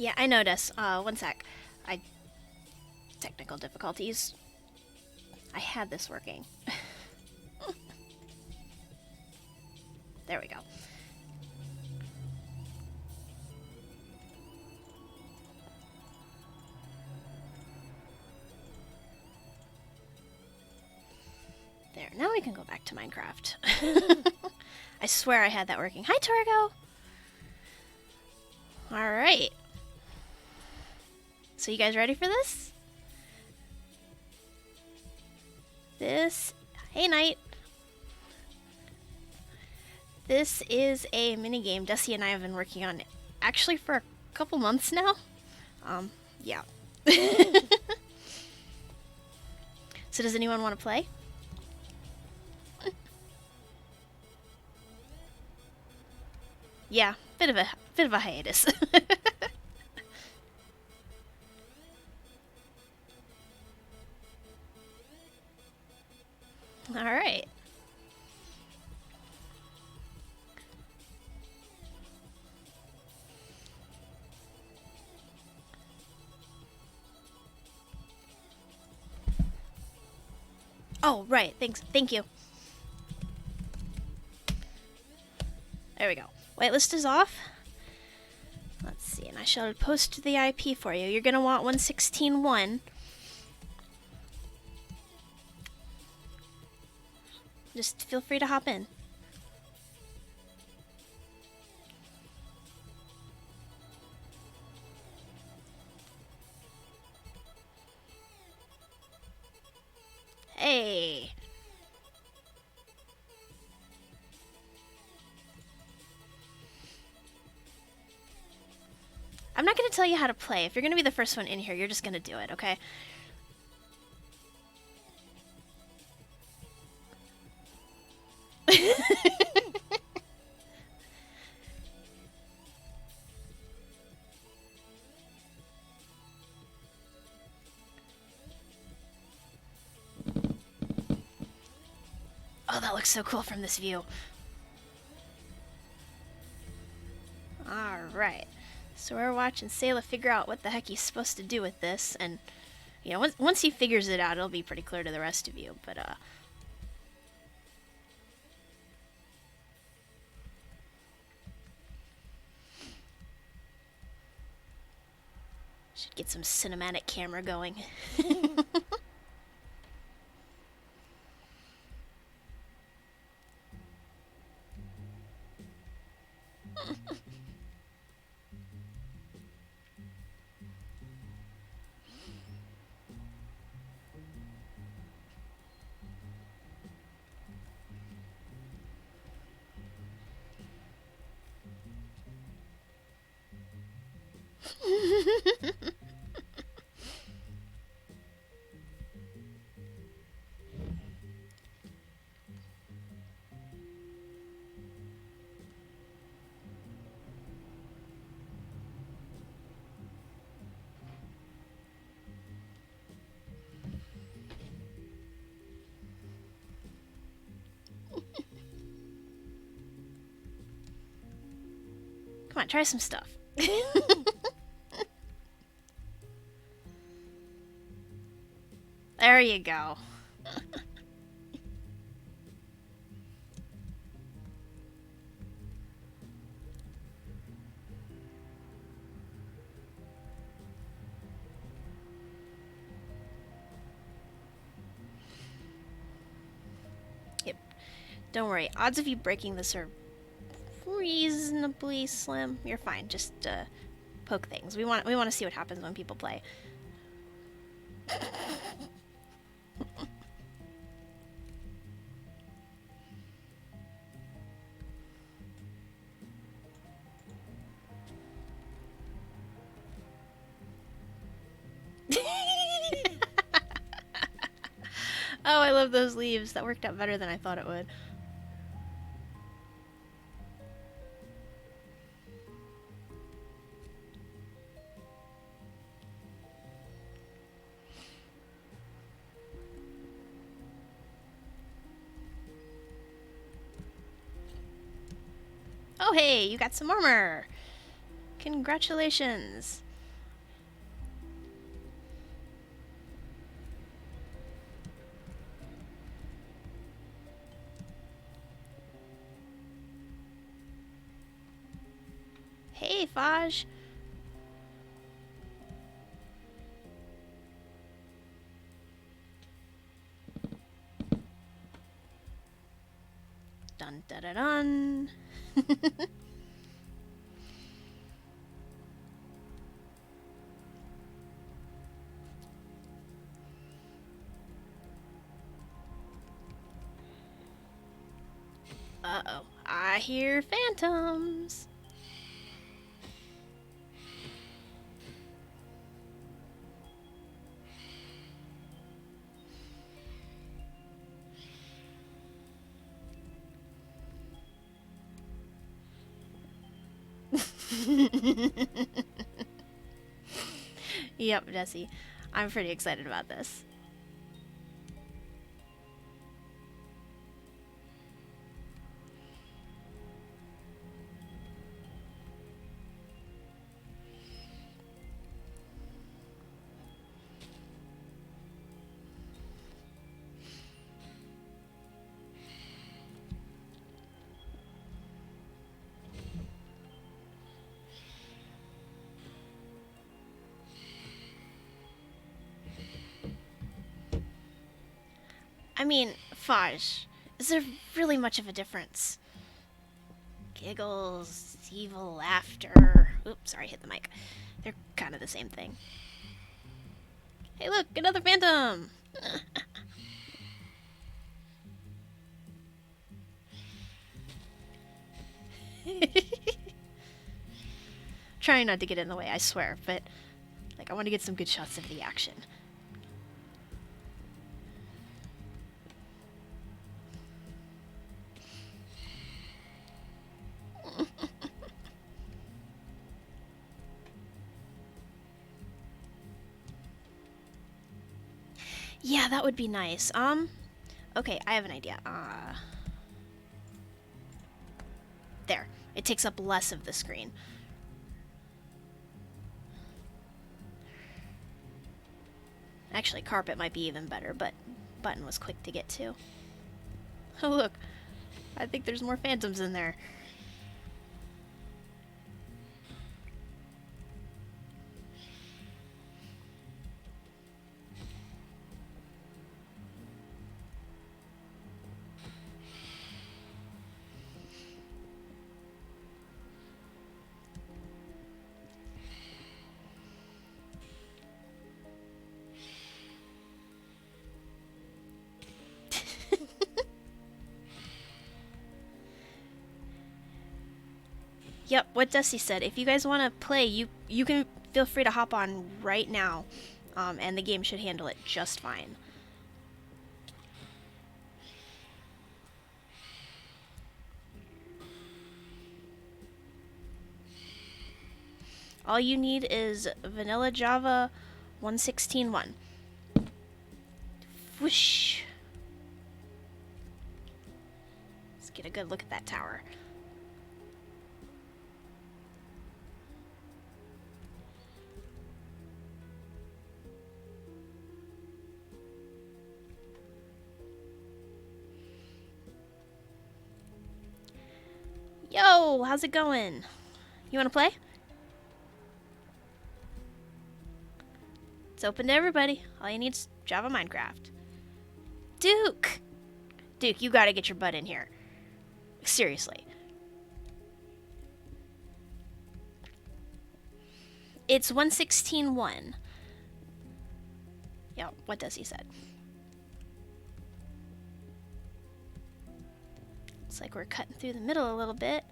Yeah, I noticed. One sec. I technical difficulties. I had this working. There we go. There. Now we can go back to Minecraft. I swear I had that working. Hi, Torgo. All right. So you guys ready for this? Hey, Knight. This is a minigame Deci and I have been working on actually for a couple months now. Yeah. So does anyone want to play? Yeah, bit of a hiatus. All right. Oh, right. Thank you. There we go. Whitelist is off. Let's see, and I shall post the IP for you. You're gonna want 116.1. Just feel free to hop in. Hey. I'm not going to tell you how to play. If you're going to be the first one in here, you're just going to do it, okay? Oh, that looks so cool from this view. Alright. So we're watching Sayla figure out what the heck he's supposed to do with this, and, you know, once he figures it out, it'll be pretty clear to the rest of you, but, should get some cinematic camera going. Come on, try some stuff. There you go. Yep. Don't worry. Odds of you breaking this are reasonably slim. You're fine. Just poke things. We want to see what happens when people play. Oh, I love those leaves. That worked out better than I thought it would. Oh, hey, you got some armor. Congratulations. Faj? Dun da da dun. Uh-oh. I hear phantoms. Yep, Deci. I'm pretty excited about this. I mean, Faj, is there really much of a difference? Giggles, evil laughter. Oops, sorry, hit the mic. They're kind of the same thing. Hey, look, another phantom! Trying not to get in the way, I swear, but like I want to get some good shots of the action. Yeah, that would be nice. Okay, I have an idea. There. It takes up less of the screen. Actually, carpet might be even better, but button was quick to get to. Oh, look. I think there's more phantoms in there. Yep, what Dusty said. If you guys want to play, you can feel free to hop on right now, and the game should handle it just fine. All you need is vanilla Java 1.16.1. Whoosh. Let's get a good look at that tower. Yo, how's it going? You want to play? It's open to everybody. All you need is Java Minecraft. Duke! Duke, you gotta get your butt in here. Seriously. It's 1.16.1. Yeah, what does he said? It's like we're cutting through the middle a little bit.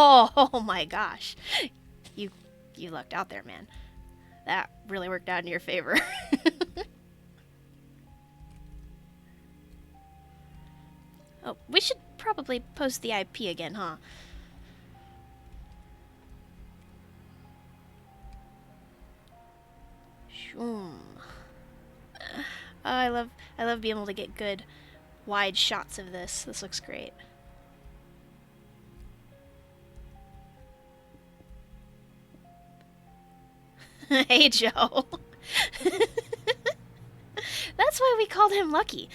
Oh my gosh. You lucked out there, man. That really worked out in your favor. Oh, we should probably post the IP again, huh? Shoom. Oh, I love being able to get good wide shots of this. This looks great. Hey, Joe. That's why we called him Lucky.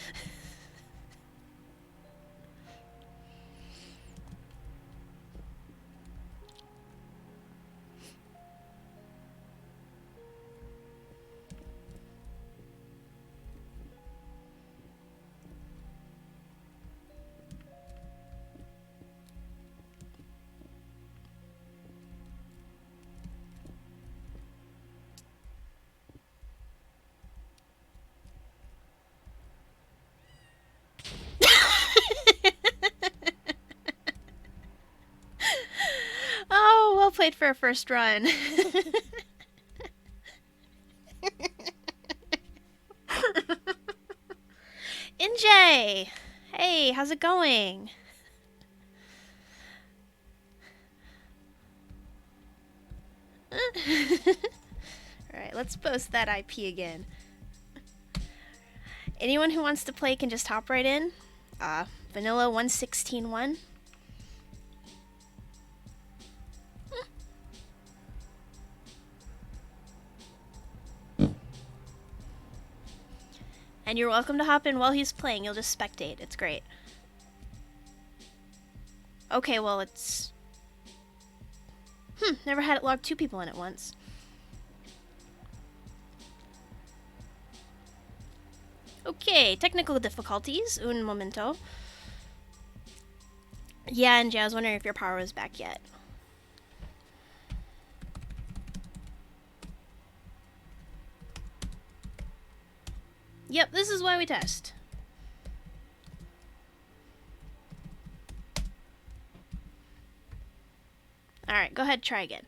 Oh, well played for a first run. NJ! Hey, how's it going? Alright, let's post that IP again. Anyone who wants to play can just hop right in. Vanilla 1.16.1. And you're welcome to hop in while he's playing. You'll just spectate. It's great. Okay, well, it's... never had it log 2 people in at once. Okay, technical difficulties. Un momento. Yeah, and I was wondering if your power was back yet. Yep, this is why we test. Alright, go ahead, try again.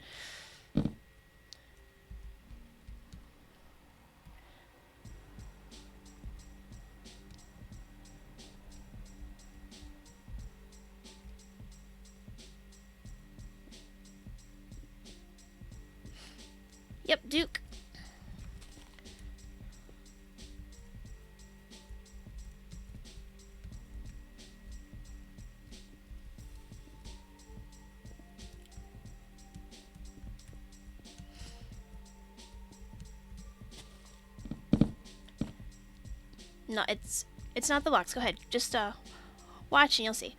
Yep, Duke. No, it's not the blocks. Go ahead. Just watch and you'll see.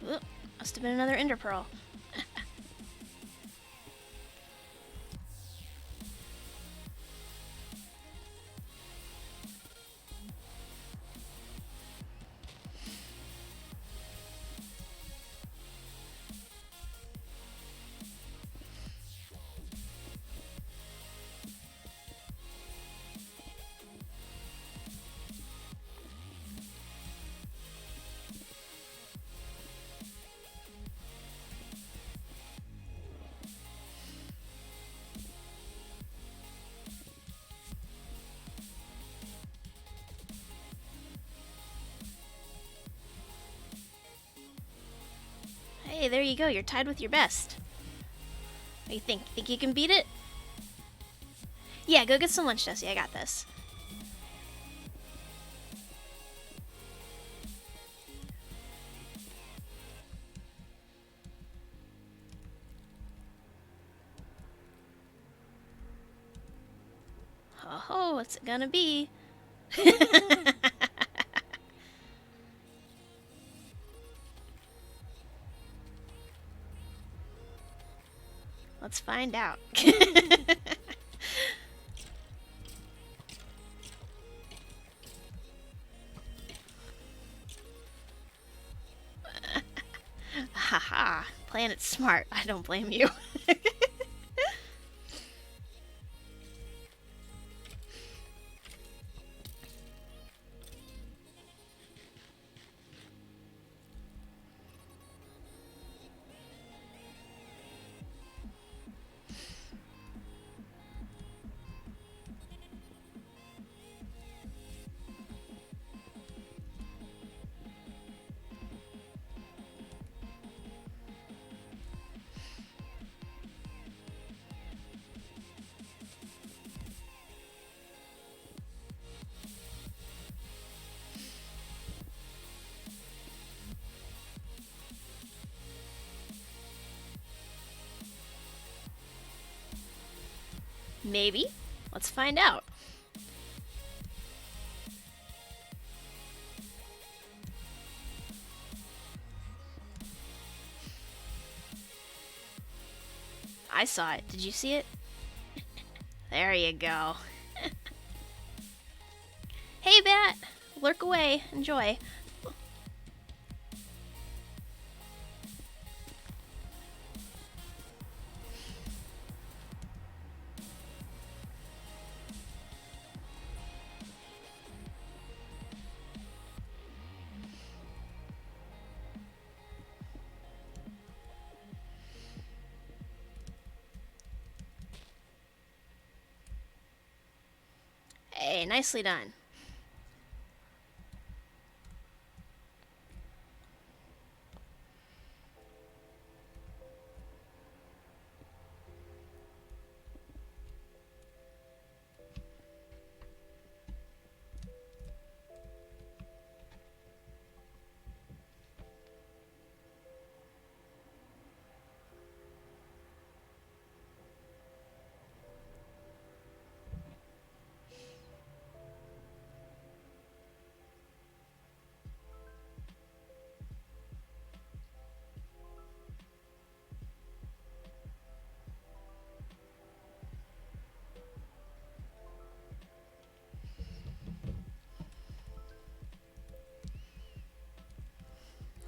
Oop, must have been another ender pearl. Hey, there you go. You're tied with your best. What do you think? Think you can beat it? Yeah, go get some lunch, Deci. I got this. Oh, what's it gonna be? Let's find out. Haha, playing it smart. I don't blame you. Maybe. Let's find out. I saw it. Did you see it? There you go. Hey, Bat! Lurk away. Enjoy. Hey, nicely done.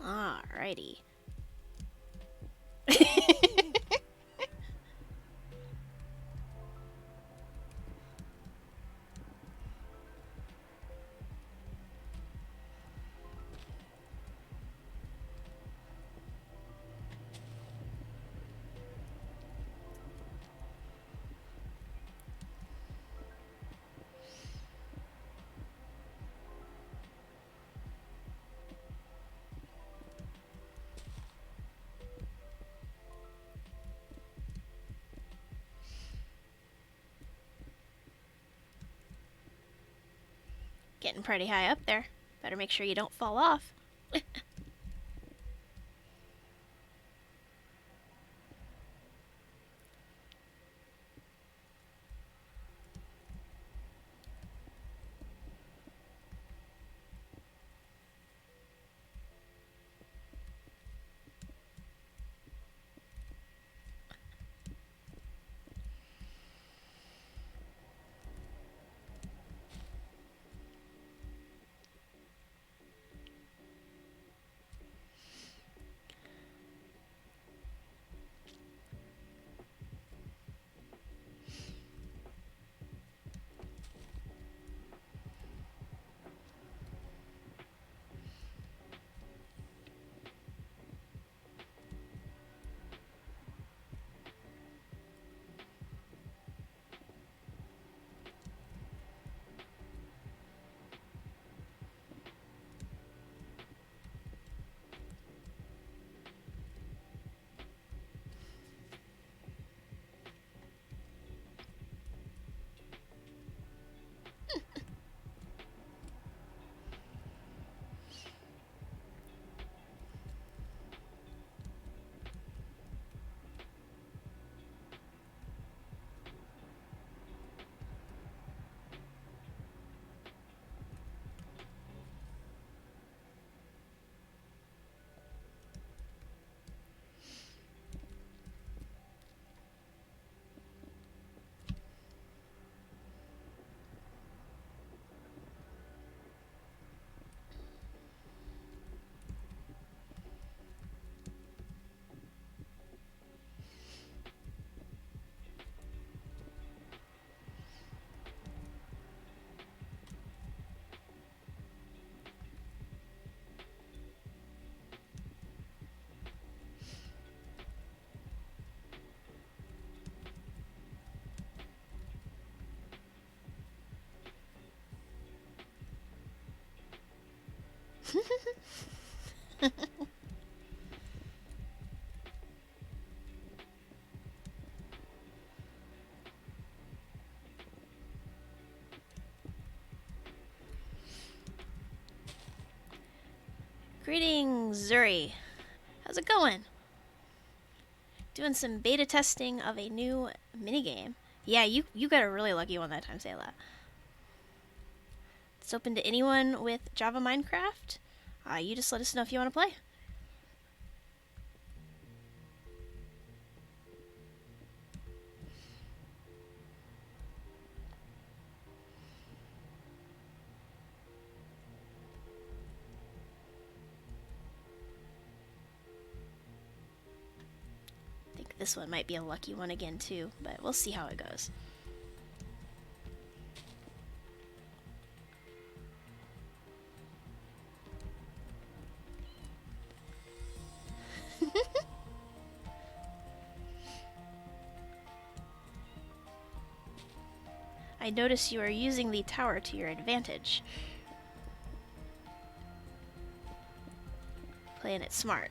Alrighty. Getting pretty high up there. Better make sure you don't fall off. Greetings, Zuri. How's it going? Doing some beta testing of a new minigame. Yeah, you got a really lucky one that time, Sayla. It's open to anyone with Java Minecraft. You just let us know if you want to play. I think this one might be a lucky one again too, but we'll see how it goes. I notice you are using the tower to your advantage. Playing it smart.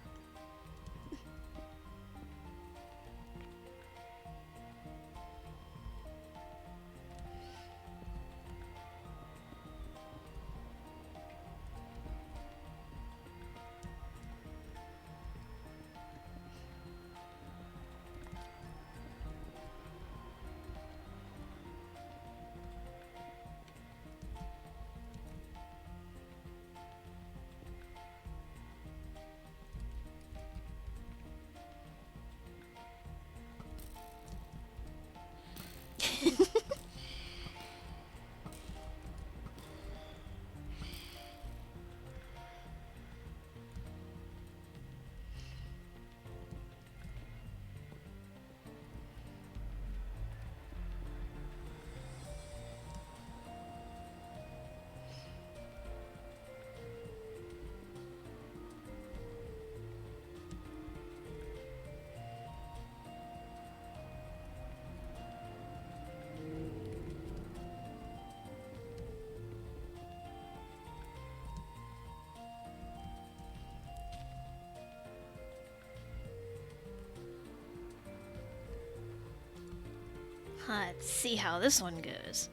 Let's see how this one goes.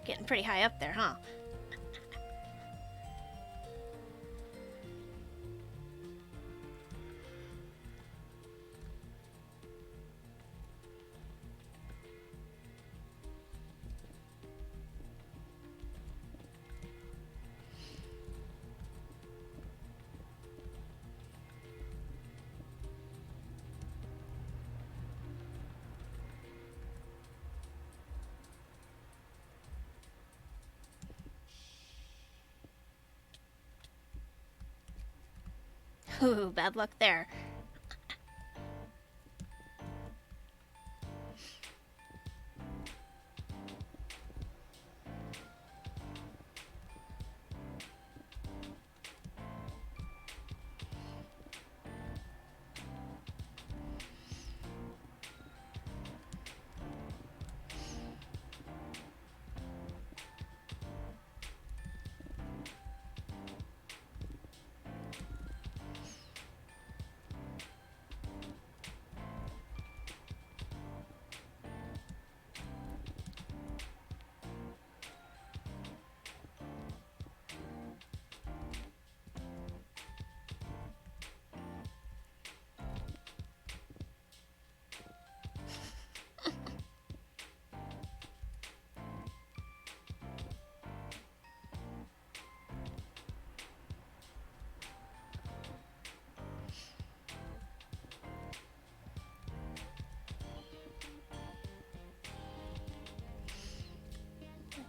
Getting pretty high up there, huh? Ooh, bad luck there.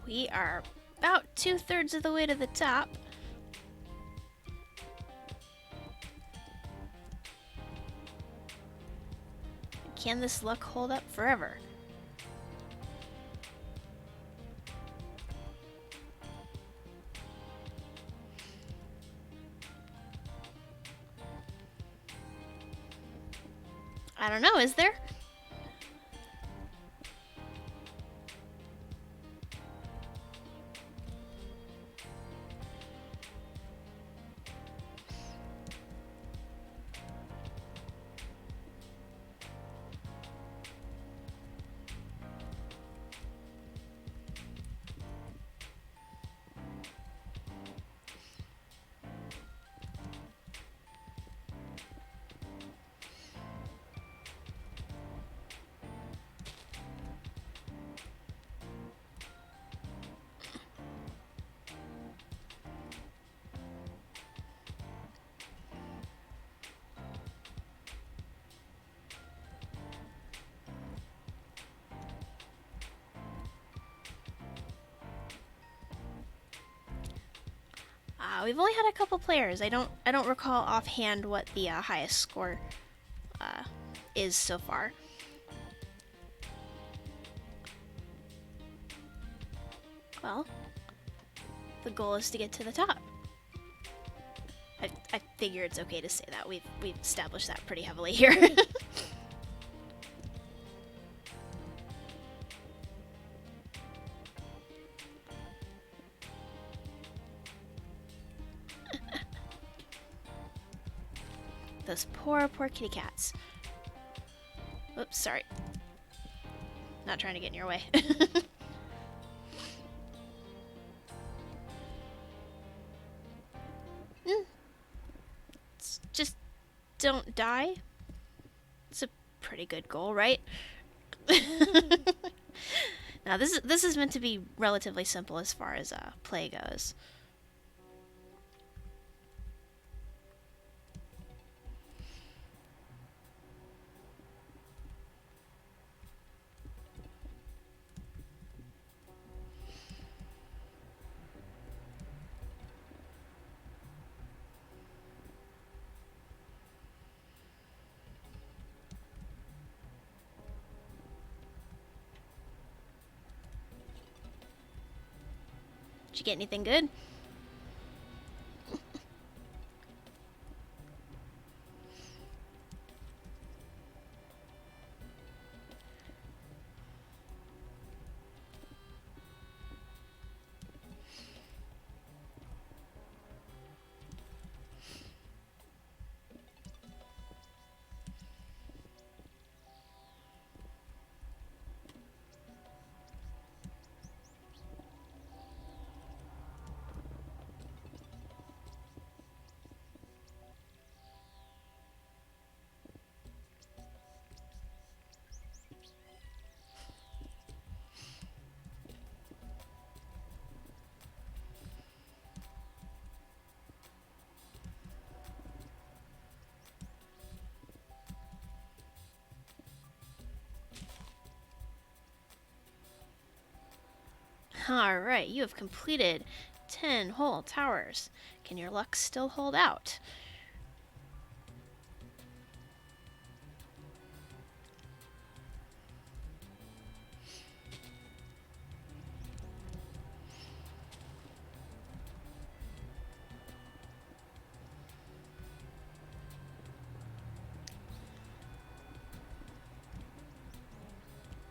We are about 2/3 of the way to the top. Can this luck hold up forever? I don't know, is there? we've only had a couple players. I don't recall offhand what the highest score is so far. Well, the goal is to get to the top. I figure it's okay to say that. We've established that pretty heavily here. Those poor kitty cats. Oops, sorry. Not trying to get in your way. Just don't die. It's a pretty good goal, right? Now this is meant to be relatively simple as far as play goes. Did you get anything good? Alright, you have completed 10 whole towers. Can your luck still hold out?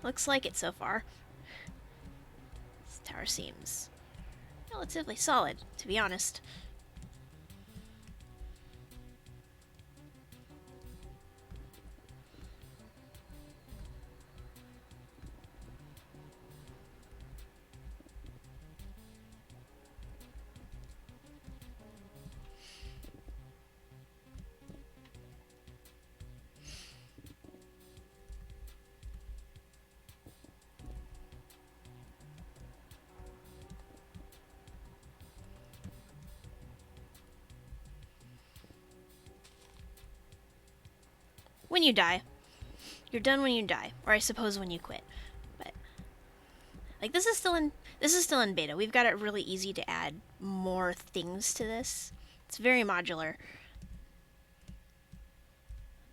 Looks like it so far. This tower seems relatively solid, to be honest. When you die. You're done when you die, or I suppose when you quit. But like this is still in beta. We've got it really easy to add more things to this. It's very modular.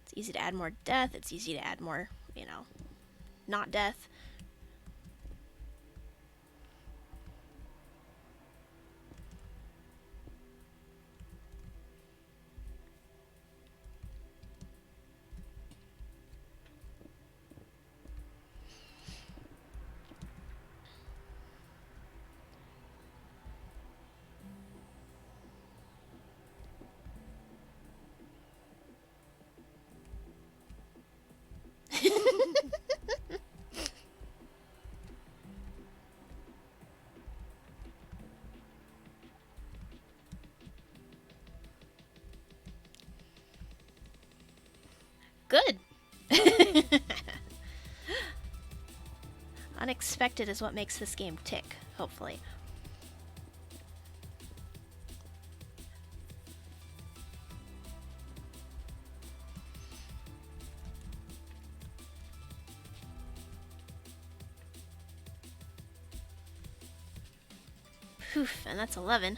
It's easy to add more death. It's easy to add more, not death. Good. Unexpected is what makes this game tick, hopefully. Poof, and that's 11.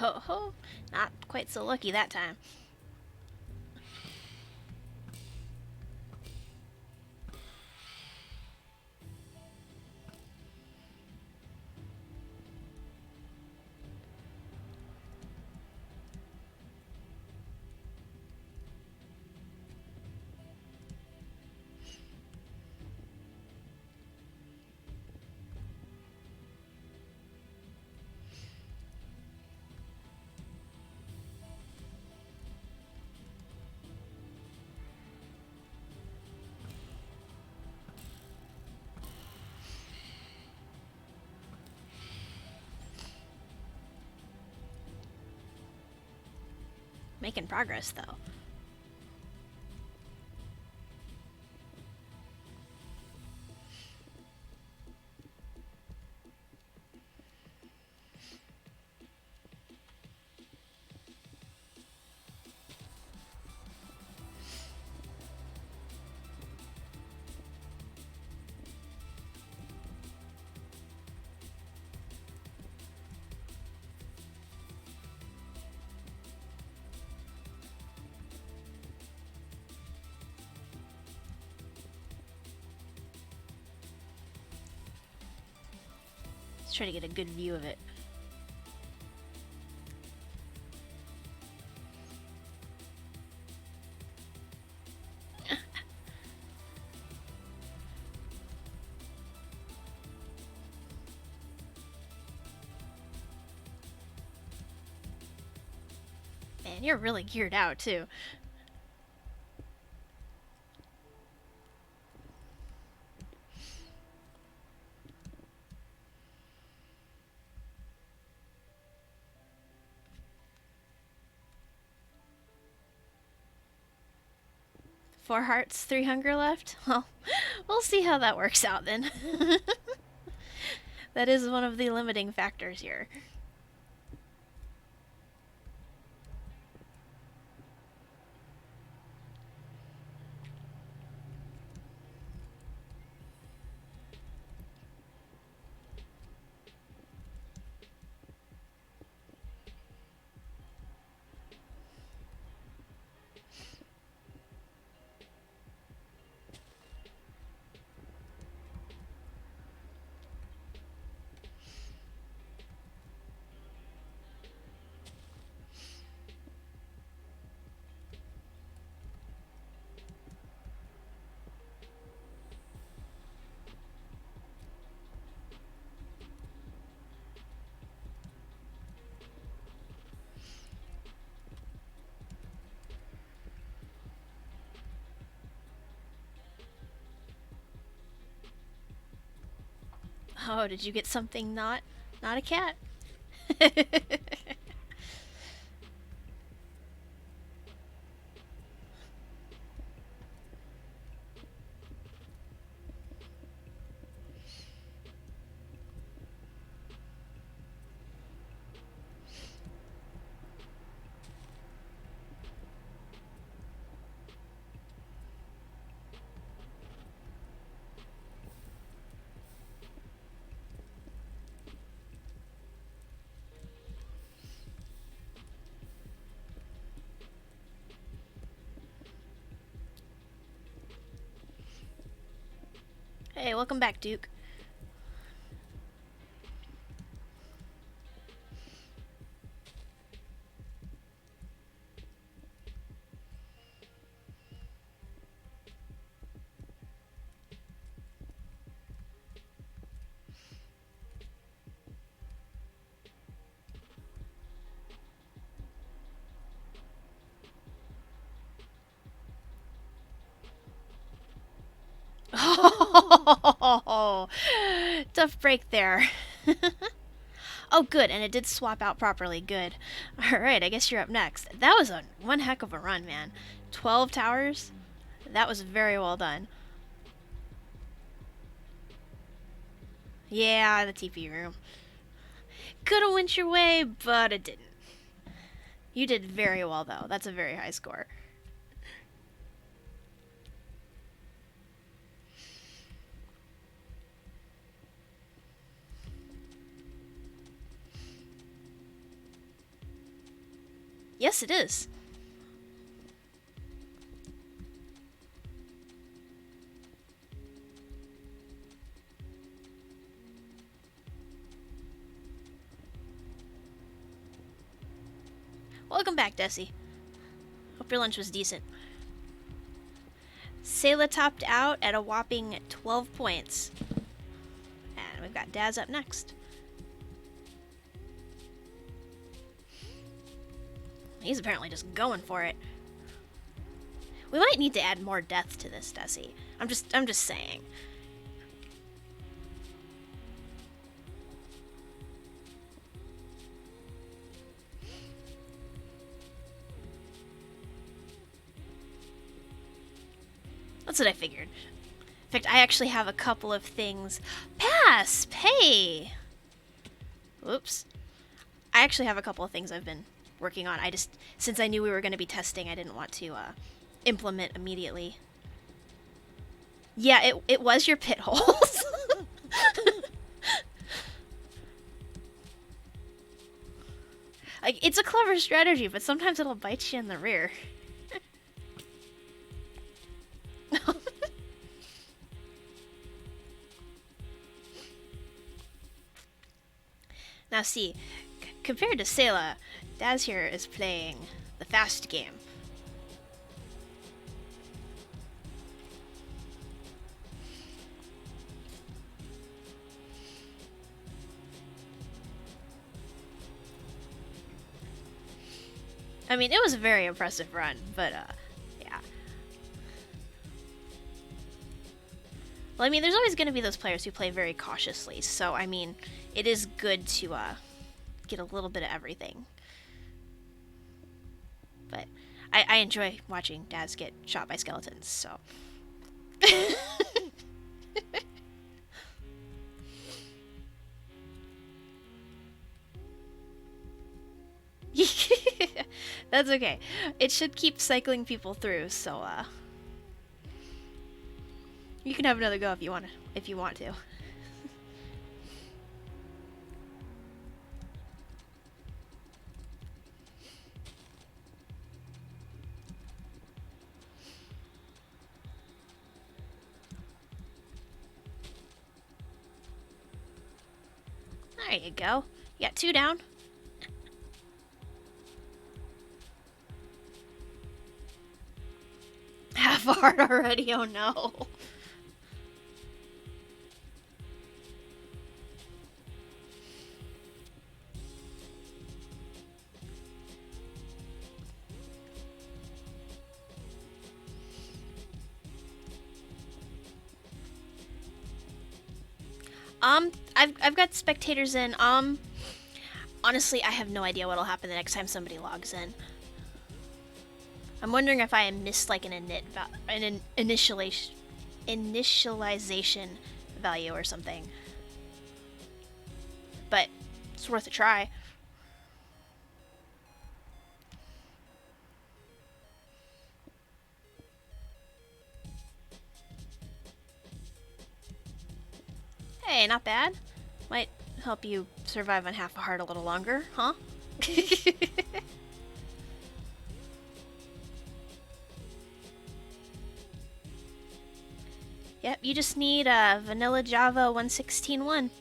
Ho ho! Not quite so lucky that time. Making progress, though. Let's try to get a good view of it. Man, you're really geared out, too. Four hearts, 3 hunger left? Well, we'll see how that works out then. That is one of the limiting factors here. Oh, did you get something not a cat? Hey, welcome back, Duke. Oh, tough break there. Oh, good, and it did swap out properly. Good. All right, I guess you're up next. That was one heck of a run, man. 12 towers. That was very well done. Yeah, the TP room. Could have went your way, but it didn't. You did very well, though. That's a very high score. Yes, it is. Welcome back, Deci. Hope your lunch was decent. Sayla topped out at a whopping 12 points. And we've got Daz up next. He's apparently just going for it. We might need to add more death to this, Deci. I'm just saying. That's what I figured. In fact, I actually have a couple of things. Pass! Pay! Whoops. I actually have a couple of things I've been working on. Since I knew we were going to be testing, I didn't want to implement immediately. Yeah, it was your pit holes. Like, it's a clever strategy, but sometimes it'll bite you in the rear. Now see, compared to Sayla, Daz here is playing the fast game. I mean, it was a very impressive run, but yeah. Well, I mean, there's always going to be those players who play very cautiously, so I mean, it is good to get a little bit of everything. But I enjoy watching Daz get shot by skeletons, so. That's okay. It should keep cycling people through, so you can have another go if you want to. There you go. You got 2 down. Half a heart already, oh no. I've got spectators in. Honestly, I have no idea what'll happen the next time somebody logs in. I'm wondering if I missed like an initialization value or something. But it's worth a try. Hey, not bad. Might help you survive on half a heart a little longer, huh? Yep, you just need a vanilla Java 1.16.1.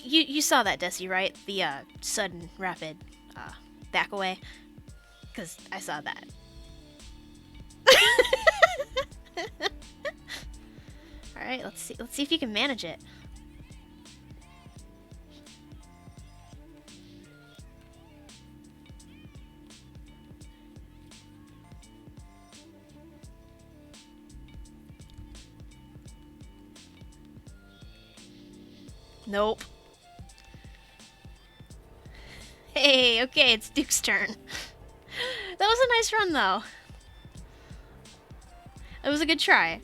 You saw that, Deci, right? The sudden, rapid back away. Because I saw that. Alright, let's see if you can manage it. Nope. Hey, okay, it's Duke's turn. That was a nice run, though. It was a good try.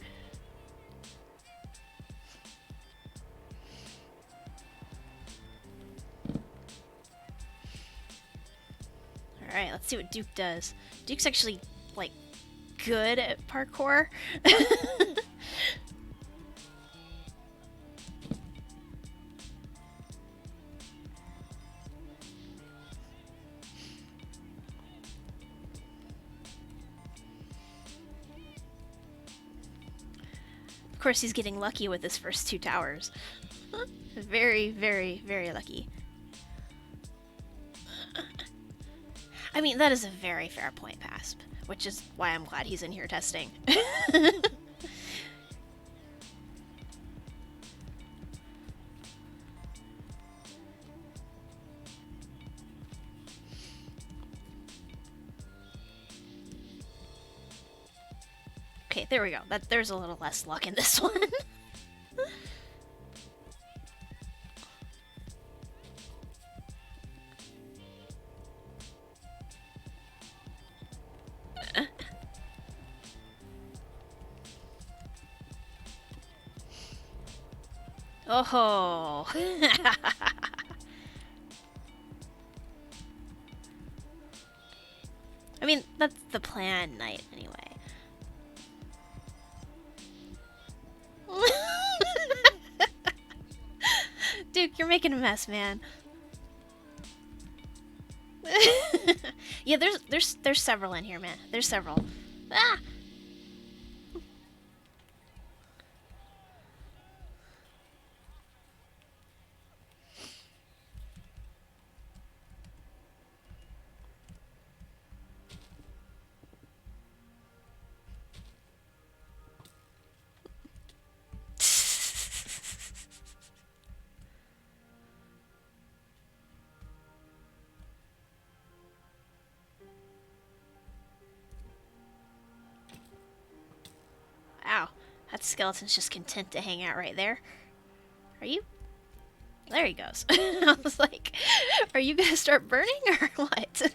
Alright, let's see what Duke does. Duke's actually, like, good at parkour. Of course, he's getting lucky with his first 2 towers. Very, very, very lucky. I mean, that is a very fair point, Pasp, which is why I'm glad he's in here testing. Okay, there we go. There's a little less luck in this one. Oh. I mean, that's the plan night anyway. Duke, you're making a mess, man. Yeah, there's several in here, man. There's several. Ah! Wow, that skeleton's just content to hang out right there. Are you? There he goes. I was like, are you gonna start burning or what?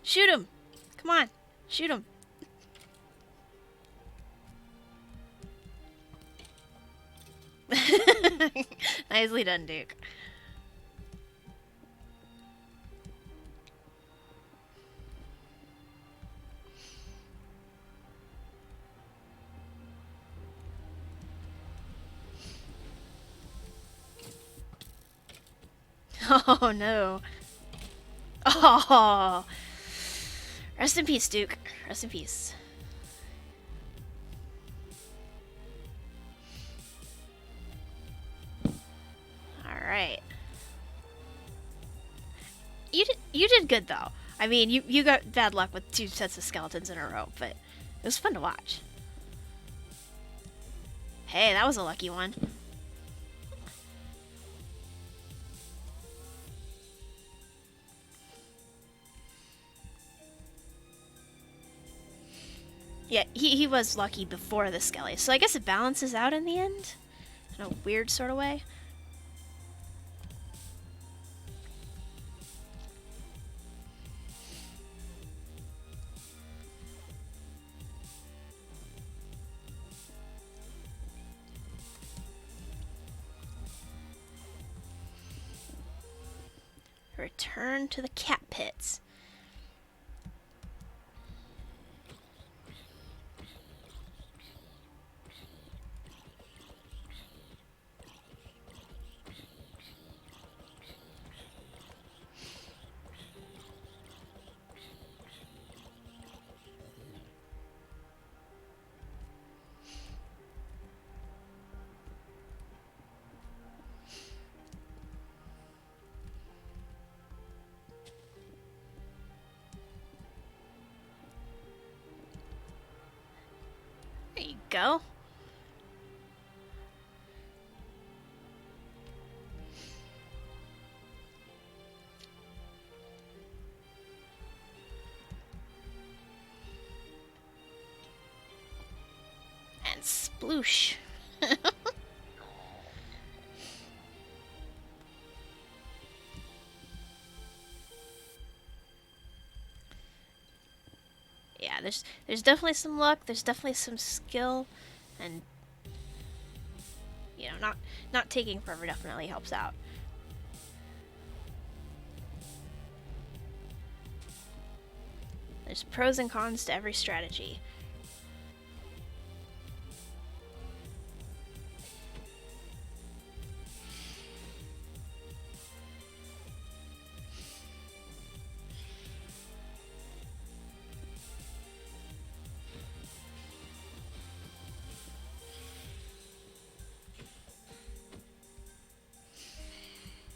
Shoot him! Come on, shoot him. Nicely done, Duke. Oh no. Oh. Rest in peace, Duke. Rest in peace. Alright. You did good though. I mean, you got bad luck with 2 sets of skeletons in a row, but it was fun to watch. Hey, that was a lucky one. Yeah, he was lucky before the skelly, so I guess it balances out in the end? In a weird sort of way. Return to the cat pits. There you go. And sploosh. there's definitely some luck, there's definitely some skill, and you know, not taking forever definitely helps out. There's pros and cons to every strategy.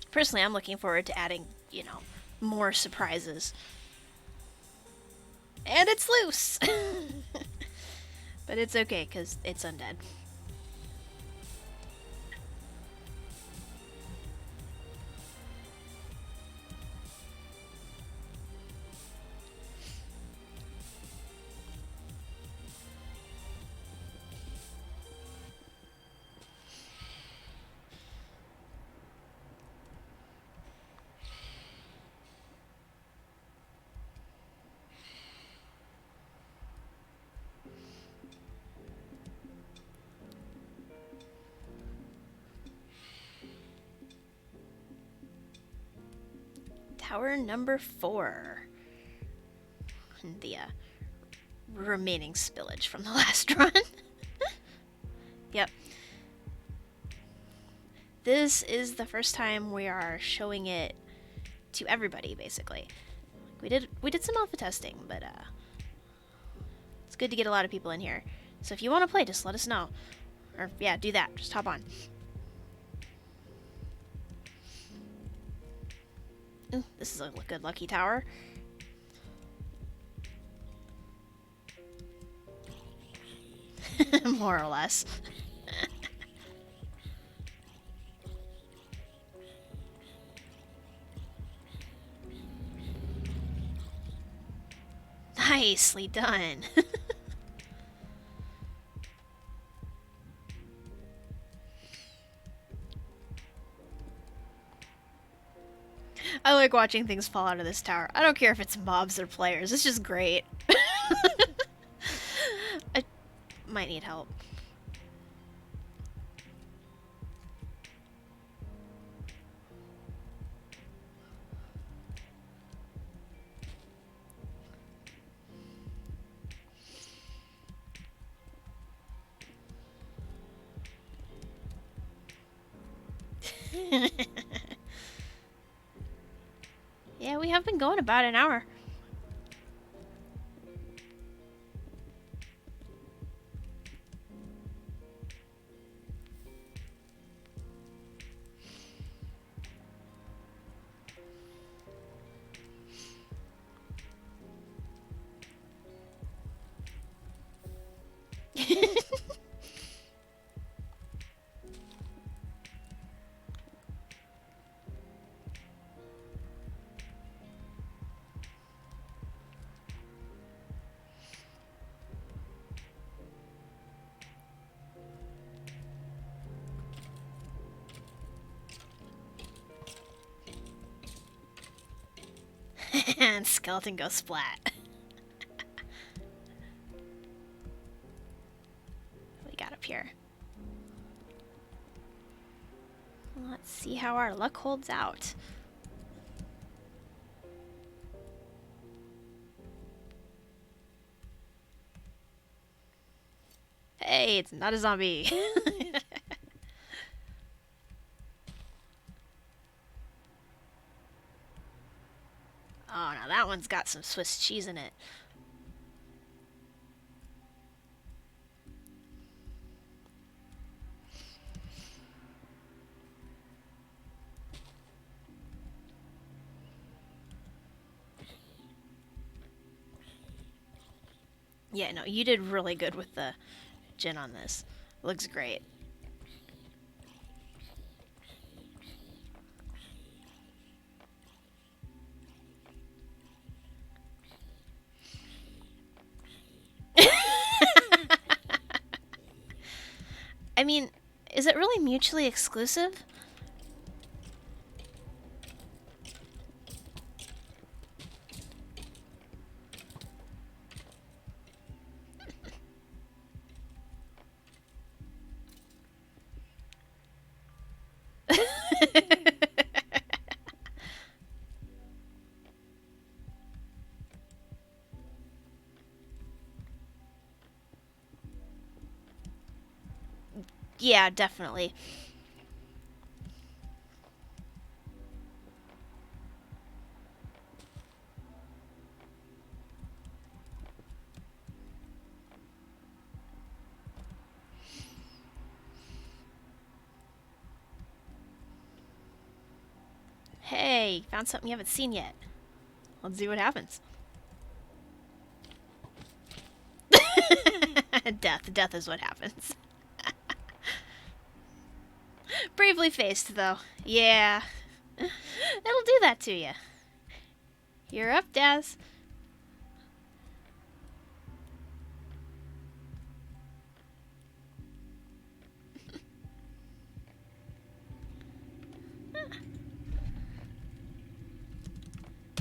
Personally, I'm looking forward to adding, you know, more surprises. And it's loose! But it's okay, because it's undead. Tower number 4. And the remaining spillage from the last run. Yep. This is the first time we are showing it to everybody, basically. We did some alpha testing, but it's good to get a lot of people in here. So if you want to play, just let us know. Or yeah, do that. Just hop on. Ooh, this is a good lucky tower. More or less. Nicely done. I like watching things fall out of this tower. I don't care if it's mobs or players. It's just great. I might need help. Yeah, we have been going about an hour. And skeleton goes splat. What we got up here? Let's see how our luck holds out. Hey, it's not a zombie. Oh, now that one's got some Swiss cheese in it. Yeah, no, you did really good with the gin on this. Looks great. I mean, is it really mutually exclusive? Yeah, definitely. Hey, found something you haven't seen yet. Let's see what happens. Death. Death is what happens. Bravely faced, though. Yeah. It'll do that to you. You're up, Daz.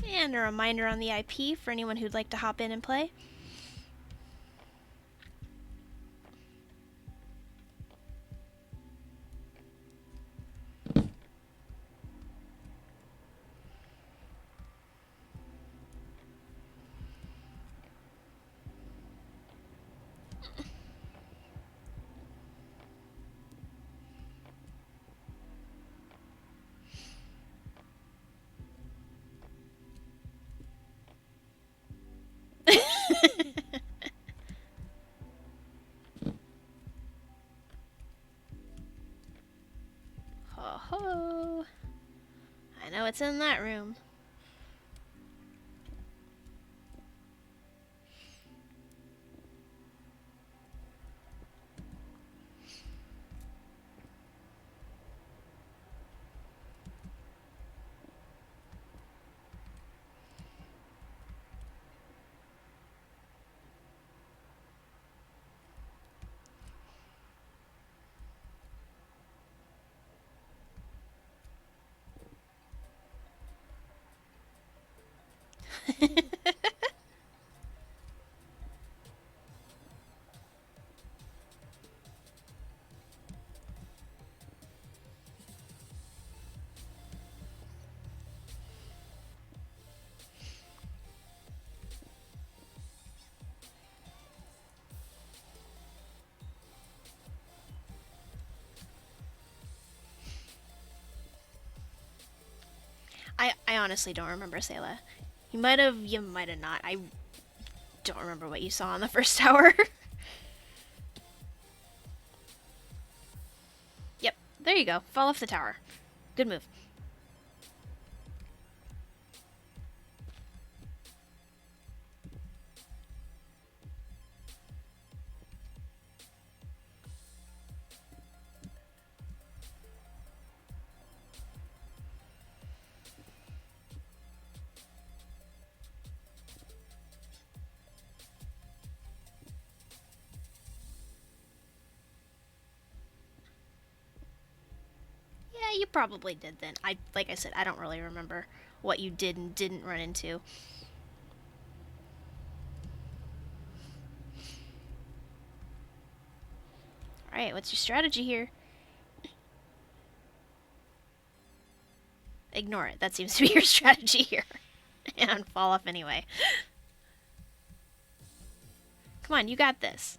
And a reminder on the IP for anyone who'd like to hop in and play. Ho ho. I know it's in that room. I honestly don't remember, Sayla. You might have not. I don't remember what you saw on the first tower. Yep, there you go. Fall off the tower. Good move. Yeah, you probably did then. Like I said, I don't really remember what you did and didn't run into. Alright, what's your strategy here? Ignore it. That seems to be your strategy here. And fall off anyway. Come on, you got this.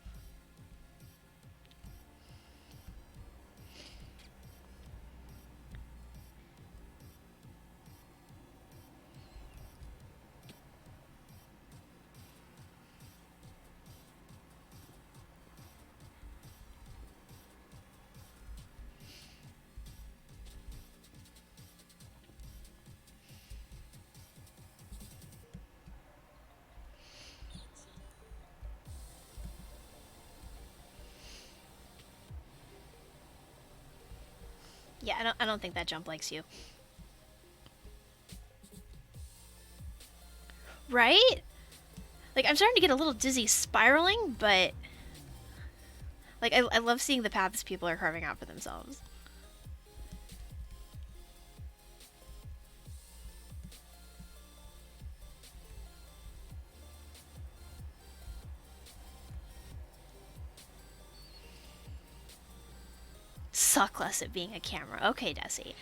Yeah, I don't think that jump likes you. Right? Like, I'm starting to get a little dizzy spiraling, but... Like, I love seeing the paths people are carving out for themselves. Suck less at being a camera. Okay, Deci.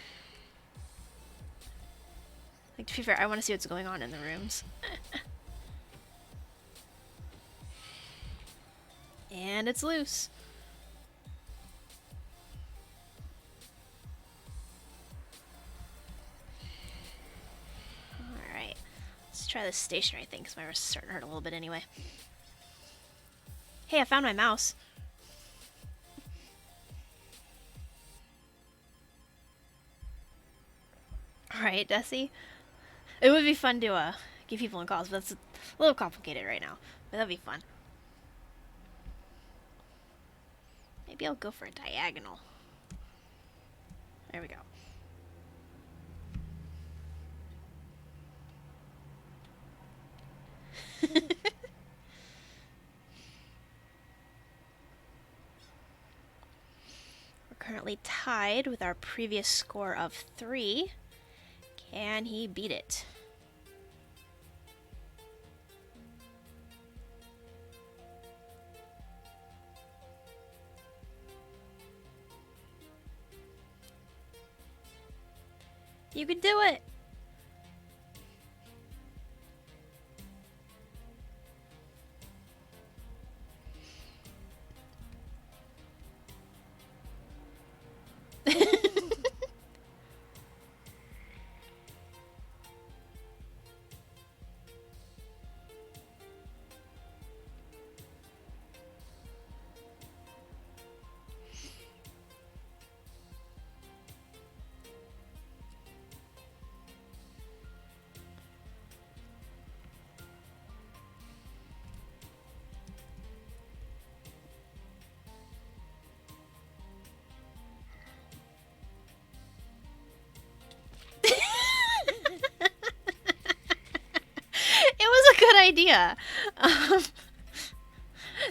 Like, to be fair, I want to see what's going on in the rooms. And it's loose. try this stationary thing because my wrist is starting to hurt a little bit anyway. Hey, I found my mouse. Alright, Deci. It would be fun to give people in calls, but it's a little complicated right now. But that'd be fun. Maybe I'll go for a diagonal. There we go. We're currently tied with our previous score of 3. Can he beat it? You can do it! Good idea.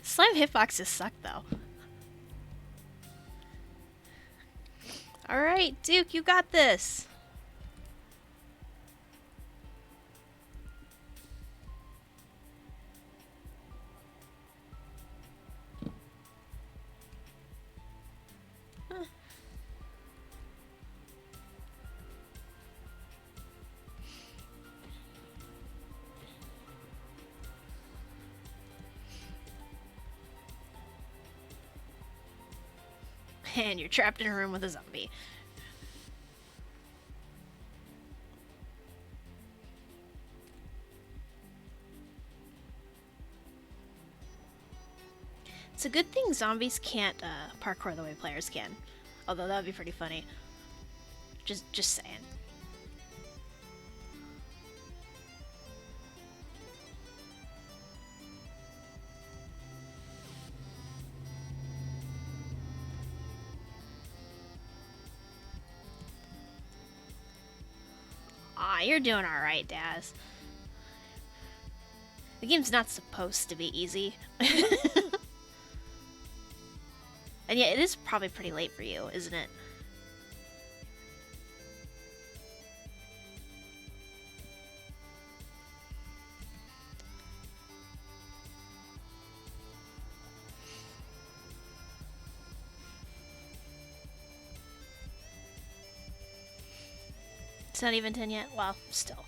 Slime hitboxes suck though. Alright, Duke, you got this. And you're trapped in a room with a zombie. It's a good thing zombies can't parkour the way players can. Although that would be pretty funny. Just saying. Aw, you're doing alright, Daz. The game's not supposed to be easy. And yet, it is probably pretty late for you, isn't it? It's not even 10 yet? Well, still.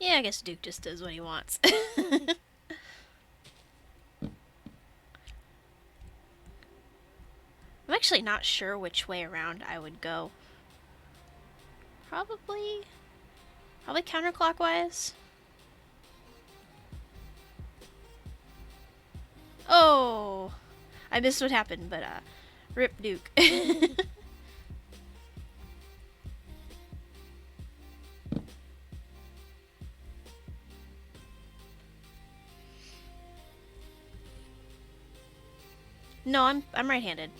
Yeah, I guess Duke just does what he wants. I'm actually not sure which way around I would go. Probably counterclockwise. Oh, I missed what happened, but rip Duke. No, I'm right-handed.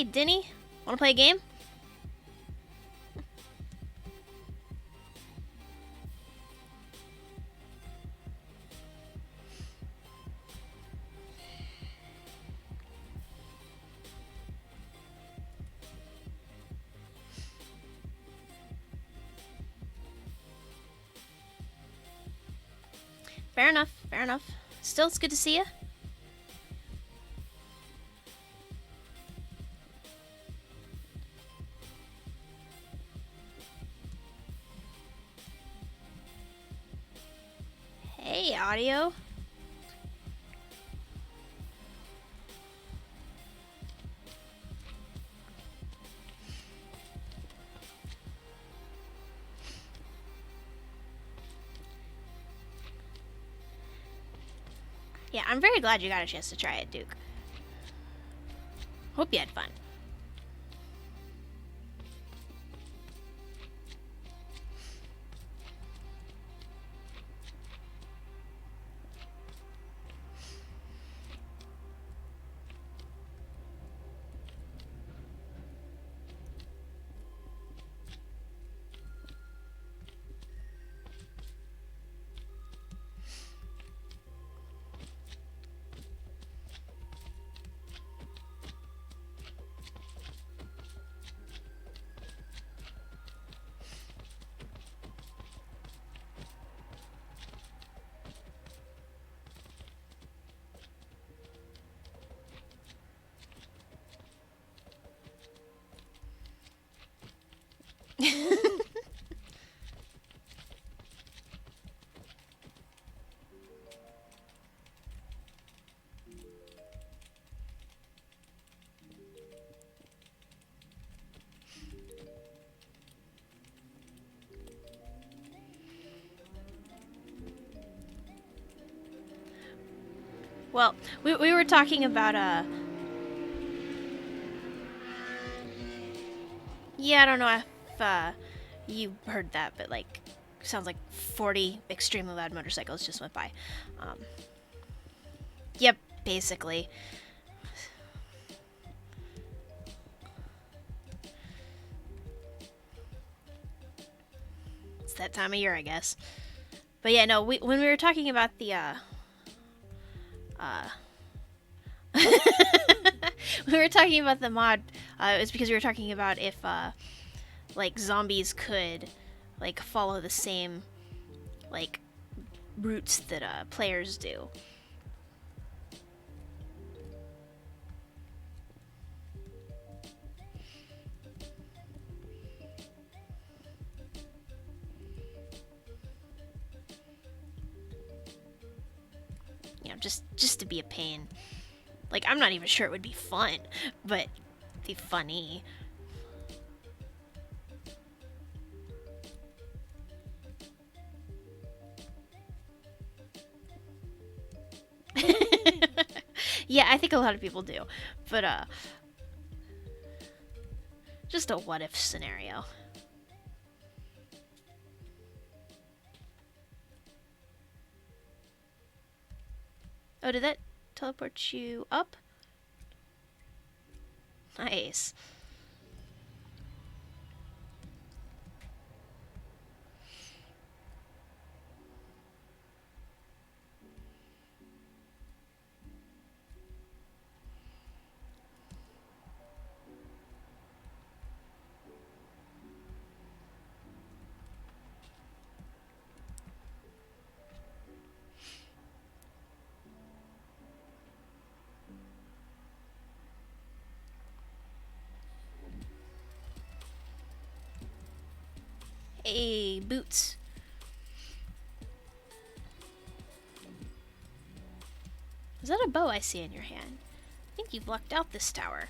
Hey, Denny, wanna play a game? Fair enough, fair enough. Still, it's good to see you. Hey, audio. Yeah, I'm very glad you got a chance to try it, Duke. Hope you had fun. Well, we were talking about, yeah, I don't know if, you heard that, but, like, sounds like 40 extremely loud motorcycles just went by. Um, yep, basically. It's that time of year, I guess. But yeah, no, when we were talking about the, we were talking about the mod, it was because we were talking about if, like, zombies could, like, follow the same, like, routes that, players do. You know, just to be a pain. Like, I'm not even sure it would be fun, but be funny. Yeah, I think a lot of people do. But just a what if scenario. Oh, did that teleport you up? Nice. Hey, boots. Is that a bow I see in your hand? I think you've lucked out this tower.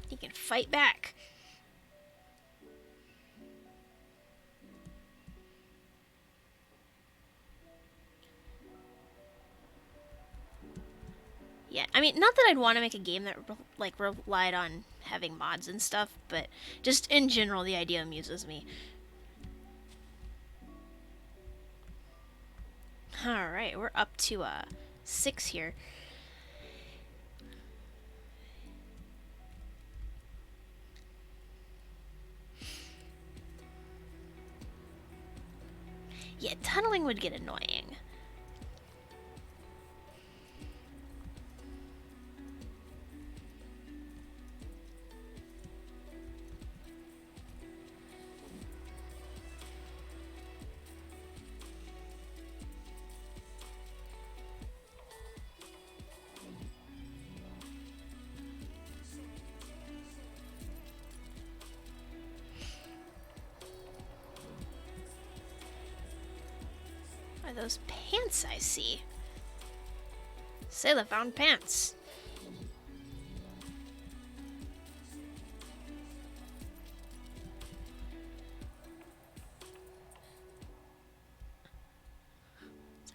You can fight back. Yeah, I mean, not that I'd want to make a game that like relied on having mods and stuff, but just in general, the idea amuses me. All right, we're up to 6 here. Yeah, tunneling would get annoying. Are those pants I see? Sailor found pants.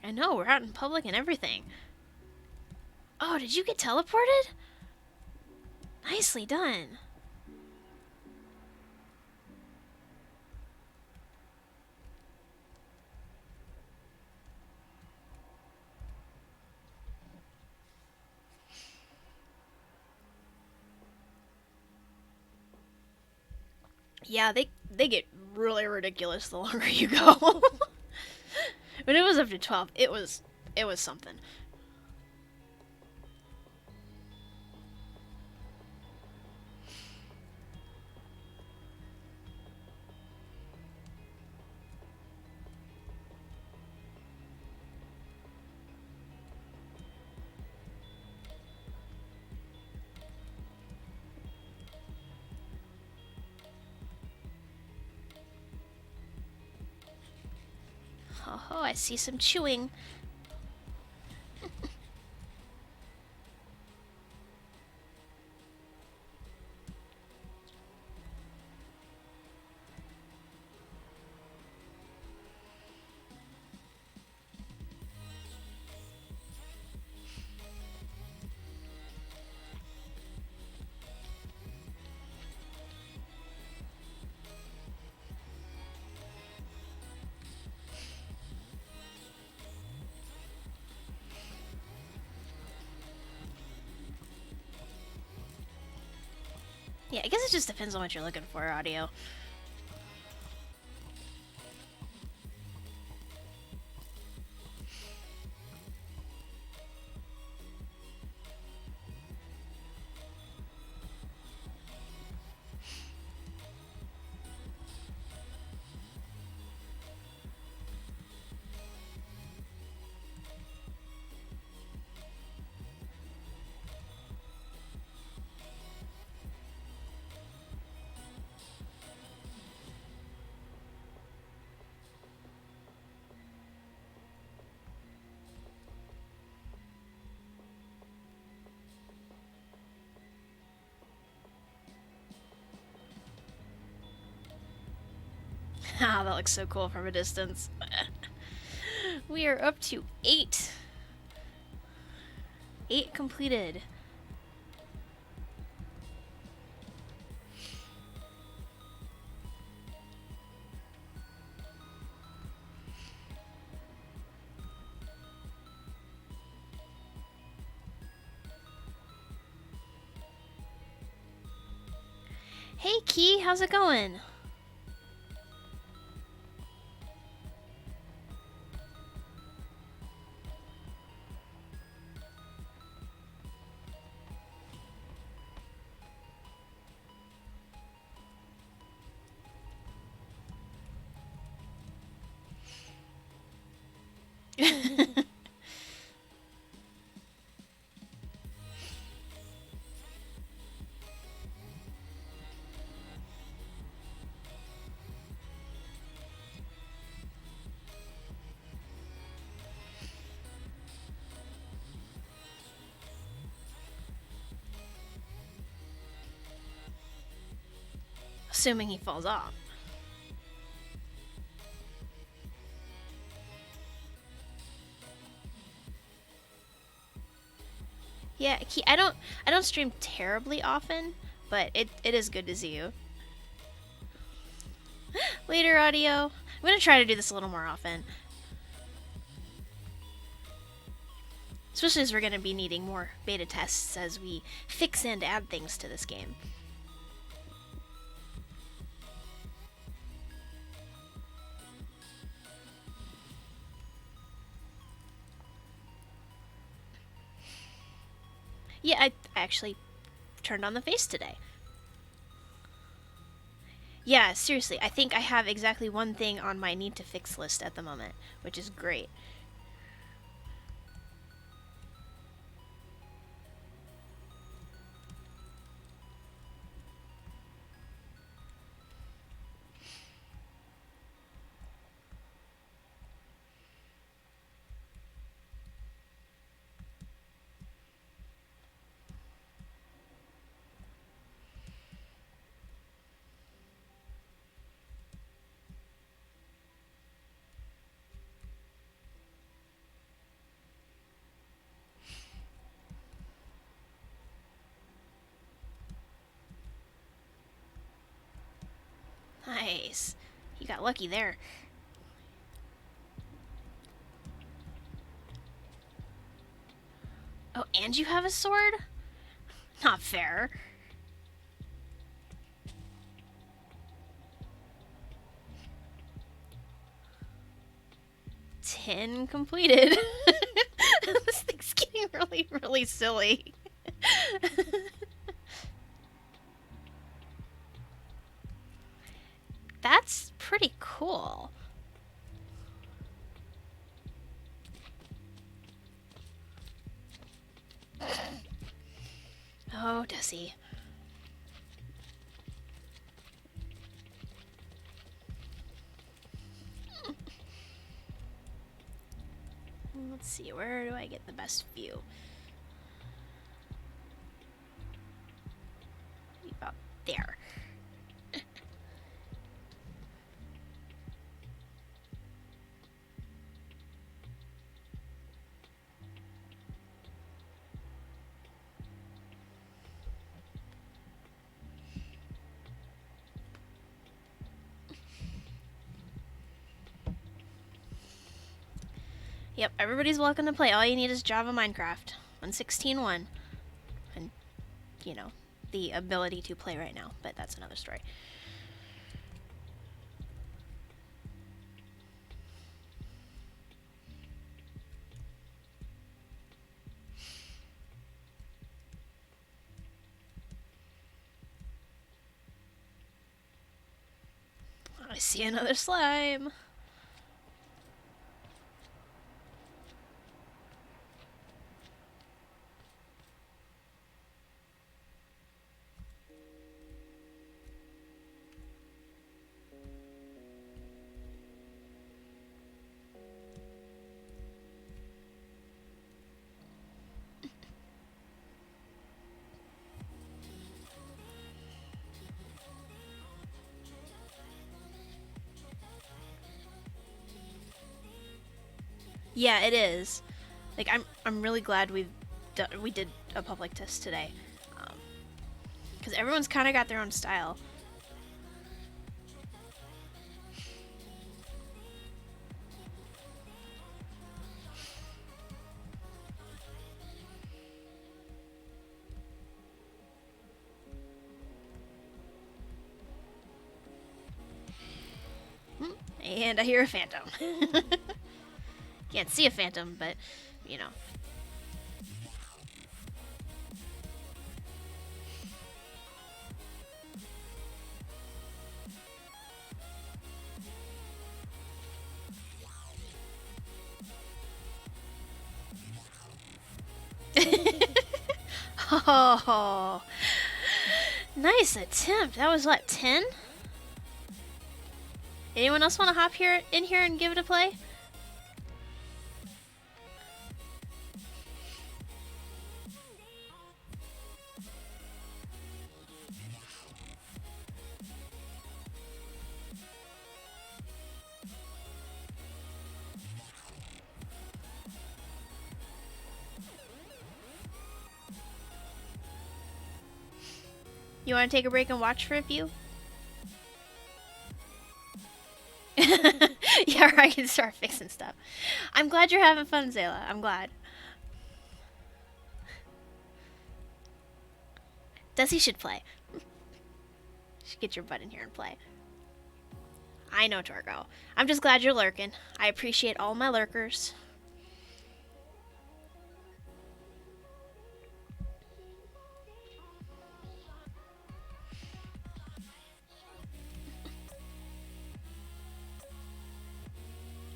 I know, we're out in public and everything. Oh, did you get teleported? Nicely done. Yeah, they get really ridiculous the longer you go. When it was up to 12, it was something. Oh, I see some chewing. Yeah, I guess it just depends on what you're looking for, audio. Ah, that looks so cool from a distance. We are up to 8. 8 completed. Hey, Key, how's it going? Assuming he falls off. Yeah, I don't stream terribly often, but it is good to see you. Later, audio. I'm gonna try to do this a little more often. Especially as we're gonna be needing more beta tests as we fix and add things to this game. Yeah, I actually turned on the face today. Yeah, seriously, I think I have exactly one thing on my need to fix list at the moment, which is great. Nice. You got lucky there. Oh, and you have a sword? Not fair. 10 completed. This thing's getting really, really silly. That's pretty cool. Oh, Deci. Let's see, where do I get the best view? About there. Yep, everybody's welcome to play. All you need is Java Minecraft 1.16.1. And, you know, the ability to play right now, but that's another story. I see another slime. Yeah, it is. Like, I'm really glad we did a public test today, because everyone's kind of got their own style. And I hear a phantom. Can't see a phantom, but you know. Oh, nice attempt. That was what, 10? Anyone else want to hop in here and give it a play? You want to take a break and watch for a few? Yeah, or I can start fixing stuff. I'm glad you're having fun, Zayla. I'm glad. Deci should play. You should get your butt in here and play. I know, Torgo. I'm just glad you're lurking. I appreciate all my lurkers.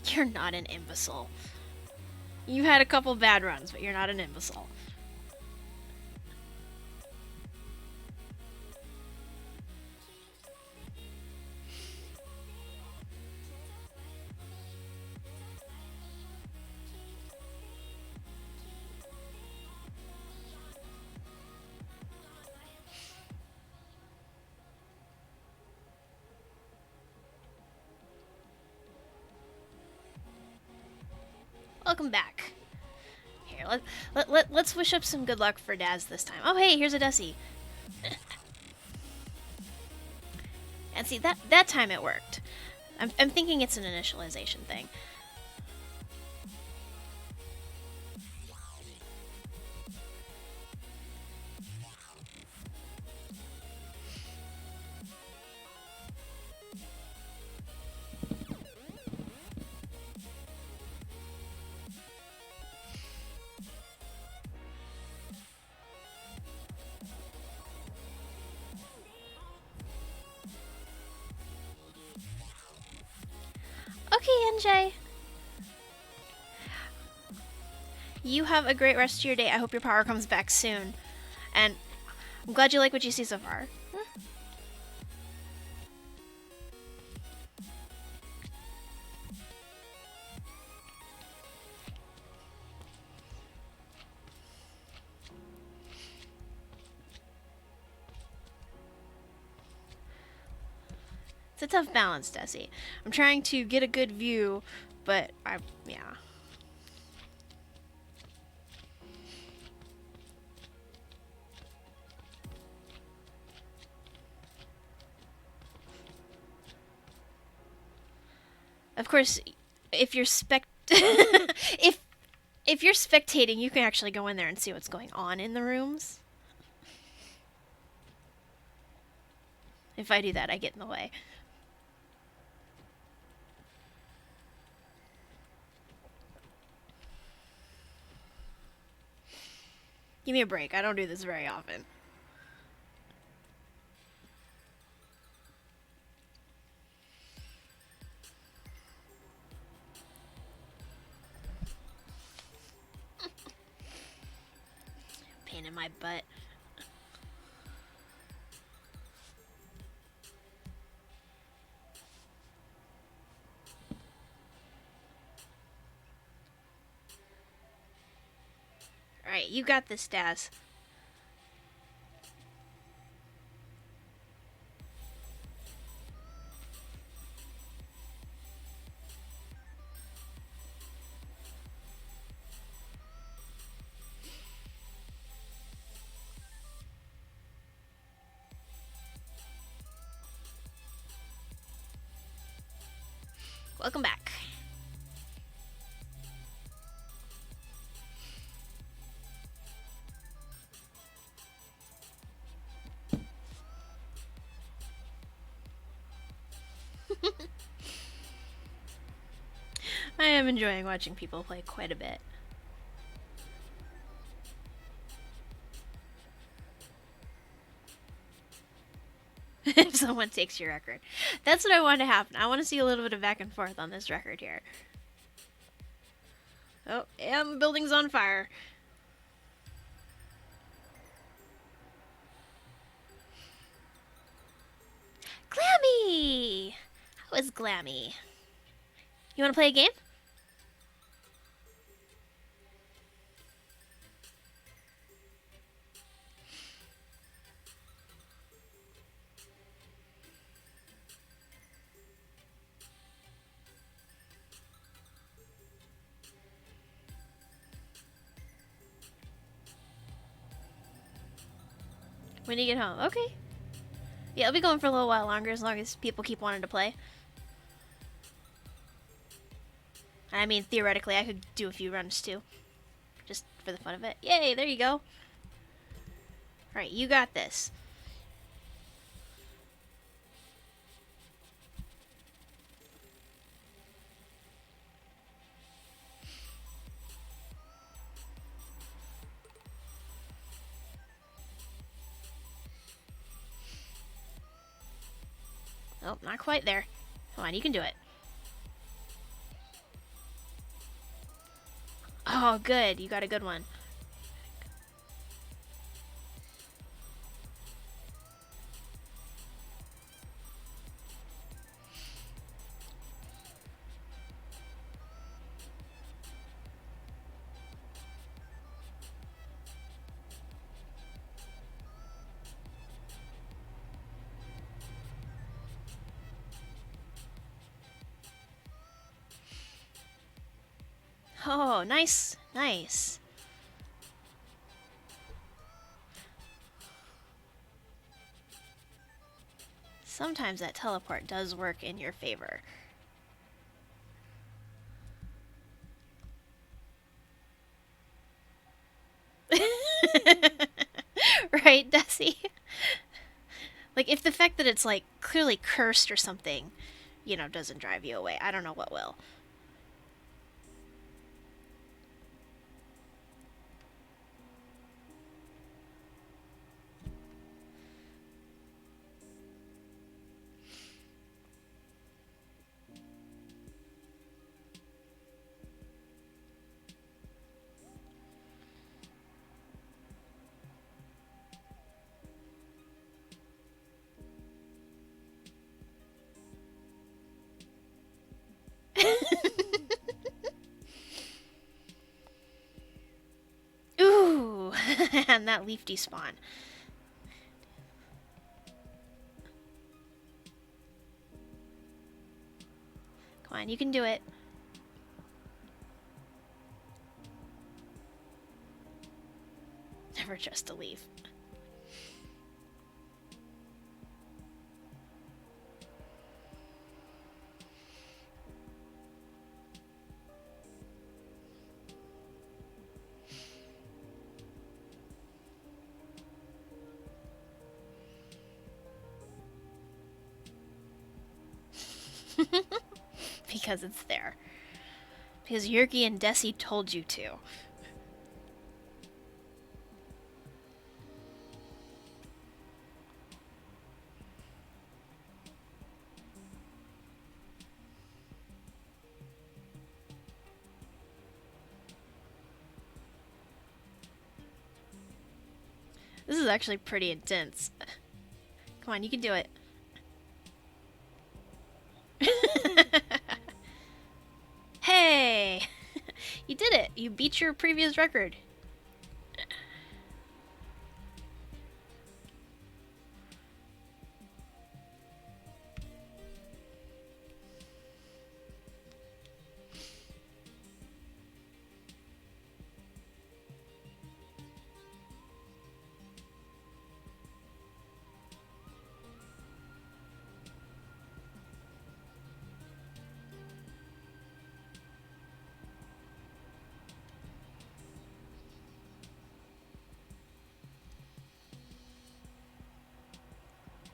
You're not an imbecile. You've had a couple bad runs, but you're not an imbecile. Welcome back. Here, let's wish up some good luck for Daz this time. Oh, hey, here's a Deci. And see, that time it worked. I'm thinking it's an initialization thing. Okay, NJ. You have a great rest of your day. I hope your power comes back soon. And I'm glad you like what you see so far. It's a tough balance, Deci. I'm trying to get a good view, but yeah. Of course, if you're if you're spectating, you can actually go in there and see what's going on in the rooms. If I do that, I get in the way. Give me a break. I don't do this very often. Pain in my butt. Alright, you got this, Daz. Welcome back. I am enjoying watching people play quite a bit. If someone takes your record. That's what I want to happen. I want to see a little bit of back and forth on this record here. Oh, and the building's on fire. Glammy! How is Glammy? You want to play a game? When you get home. Okay. Yeah, I'll be going for a little while longer as long as people keep wanting to play. I mean, theoretically, I could do a few runs too, just for the fun of it. Yay, there you go. Alright, you got this. Oh, not quite there. Come on, you can do it. Oh, good. You got a good one. Oh, nice. Nice. Sometimes that teleport does work in your favor. Right, Deci? Like, if the fact that it's, like, clearly cursed or something, you know, doesn't drive you away, I don't know what will. Ooh! And that leaf despawn. Come on, you can do it. Never trust a leaf. Because it's there. Because Yergi and Deci told you to. This is actually pretty intense. Come on, you can do it. Hey! You did it! You beat your previous record.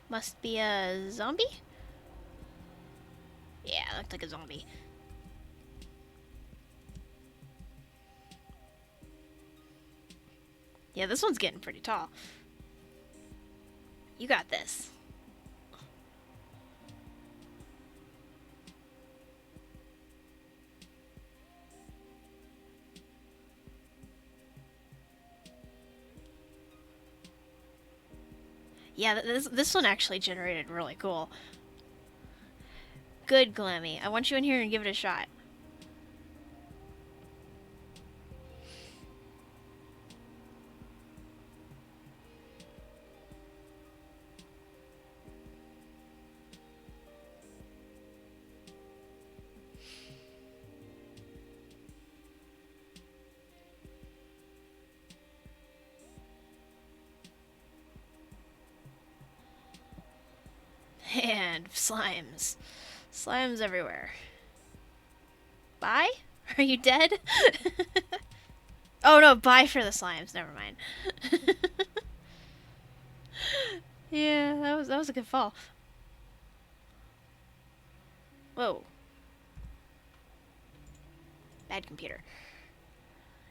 Must be a zombie? Yeah, it looked like a zombie. Yeah, this one's getting pretty tall. You got this. Yeah, this one actually generated really cool. Good, Glammy. I want you in here and give it a shot. land of slimes. Slimes everywhere. Bye? Are you dead? Oh no, bye for the slimes. Never mind. Yeah, that was a good fall. Whoa. Bad computer.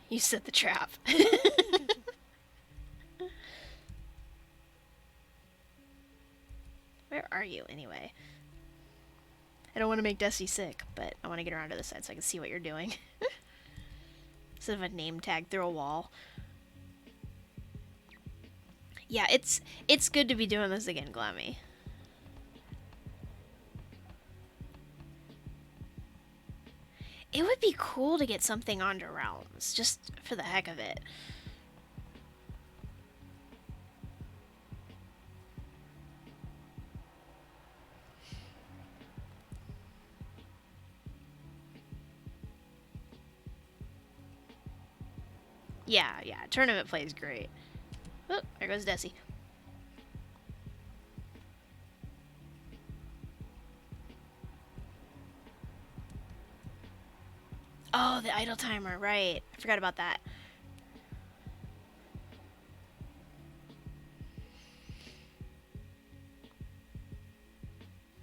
You set the trap. Where are you, anyway? I don't want to make Deci sick, but I want to get around to this side so I can see what you're doing. Instead of a name tag through a wall. Yeah, it's good to be doing this again, Glammy. It would be cool to get something onto Realms, just for the heck of it. Yeah, tournament play is great. Oh, there goes Deci. Oh, the idle timer, right. I forgot about that.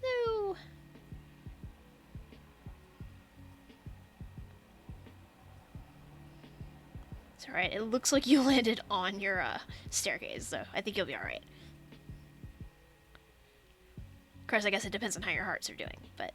No. It's alright. It looks like you landed on your staircase, so I think you'll be alright. Of course, I guess it depends on how your hearts are doing, but...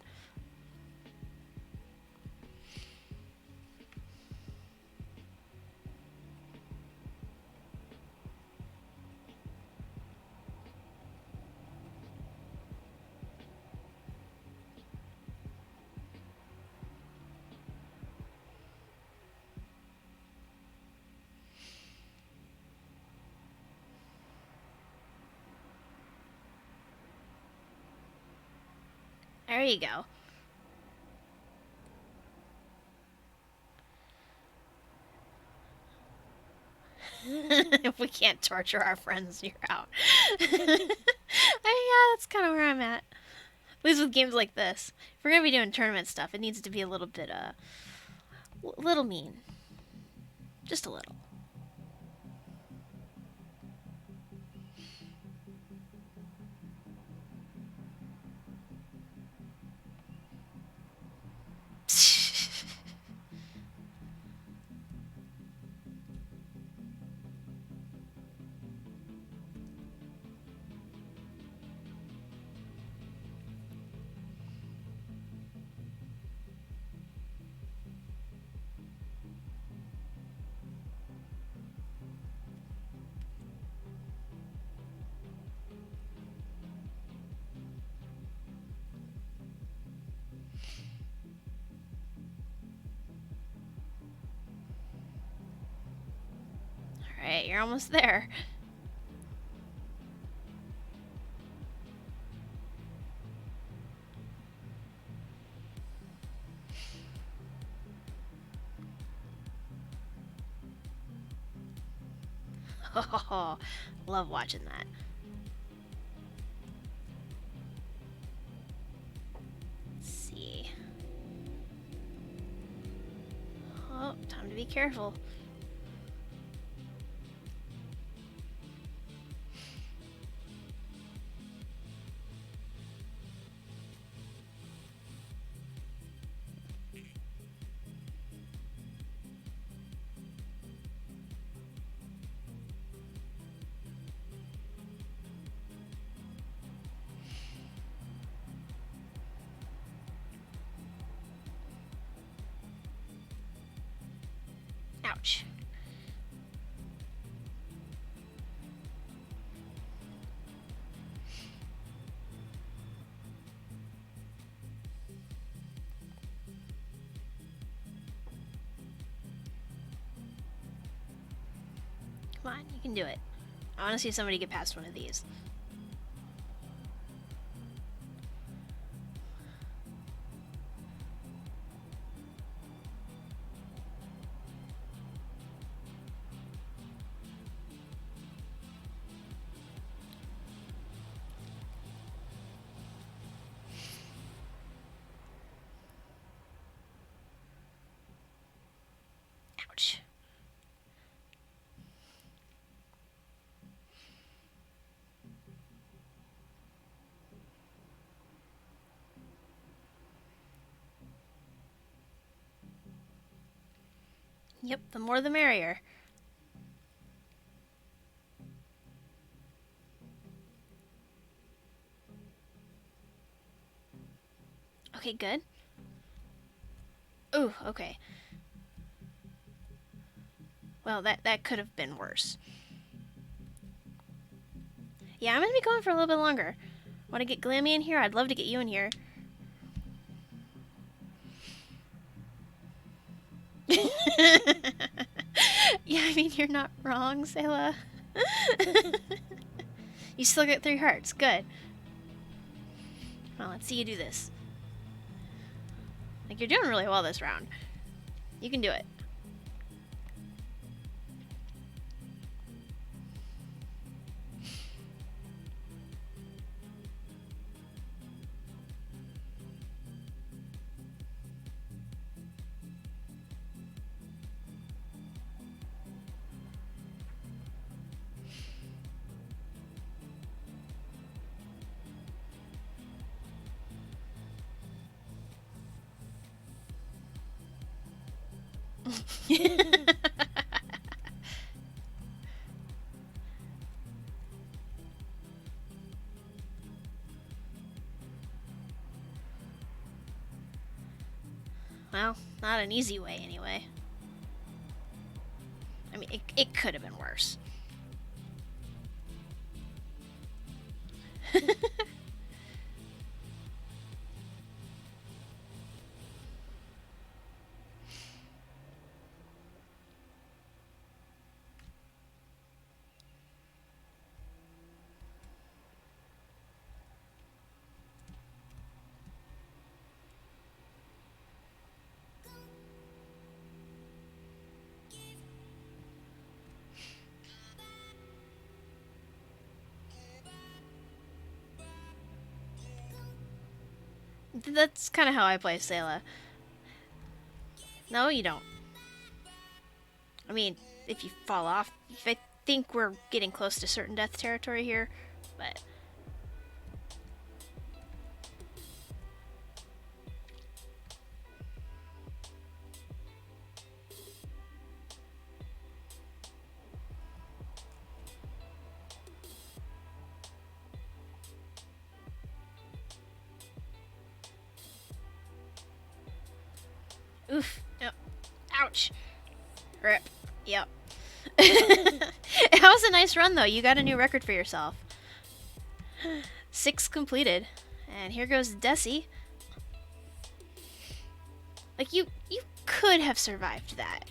There you go. If we can't torture our friends, you're out. Yeah, that's kind of where I'm at. At least with games like this. If we're gonna be doing tournament stuff, it needs to be a little bit, little mean. Just a little. Alright, you're almost there. Oh, love watching that. Let's see. Oh, time to be careful. Ouch. Come on, you can do it. I want to see somebody get past one of these. Yep, the more the merrier. Okay, good. Ooh, okay. Well, that could have been worse. Yeah, I'm gonna be going for a little bit longer. Want to get Glammy in here? I'd love to get you in here. Yeah, I mean, you're not wrong, Sayla. You still get 3 hearts. Good. Well, let's see you do this. Like, you're doing really well this round. You can do it. Well, not an easy way, anyway. I mean, it could have been worse. That's kind of how I play Sayla. No, you don't. I mean, if you fall off, I think we're getting close to certain death territory here, but... Oof. Yep. Ouch. Rip. Yep. It was a nice run, though. You got a new record for yourself. 6 completed. And here goes Deci. Like, you could have survived that.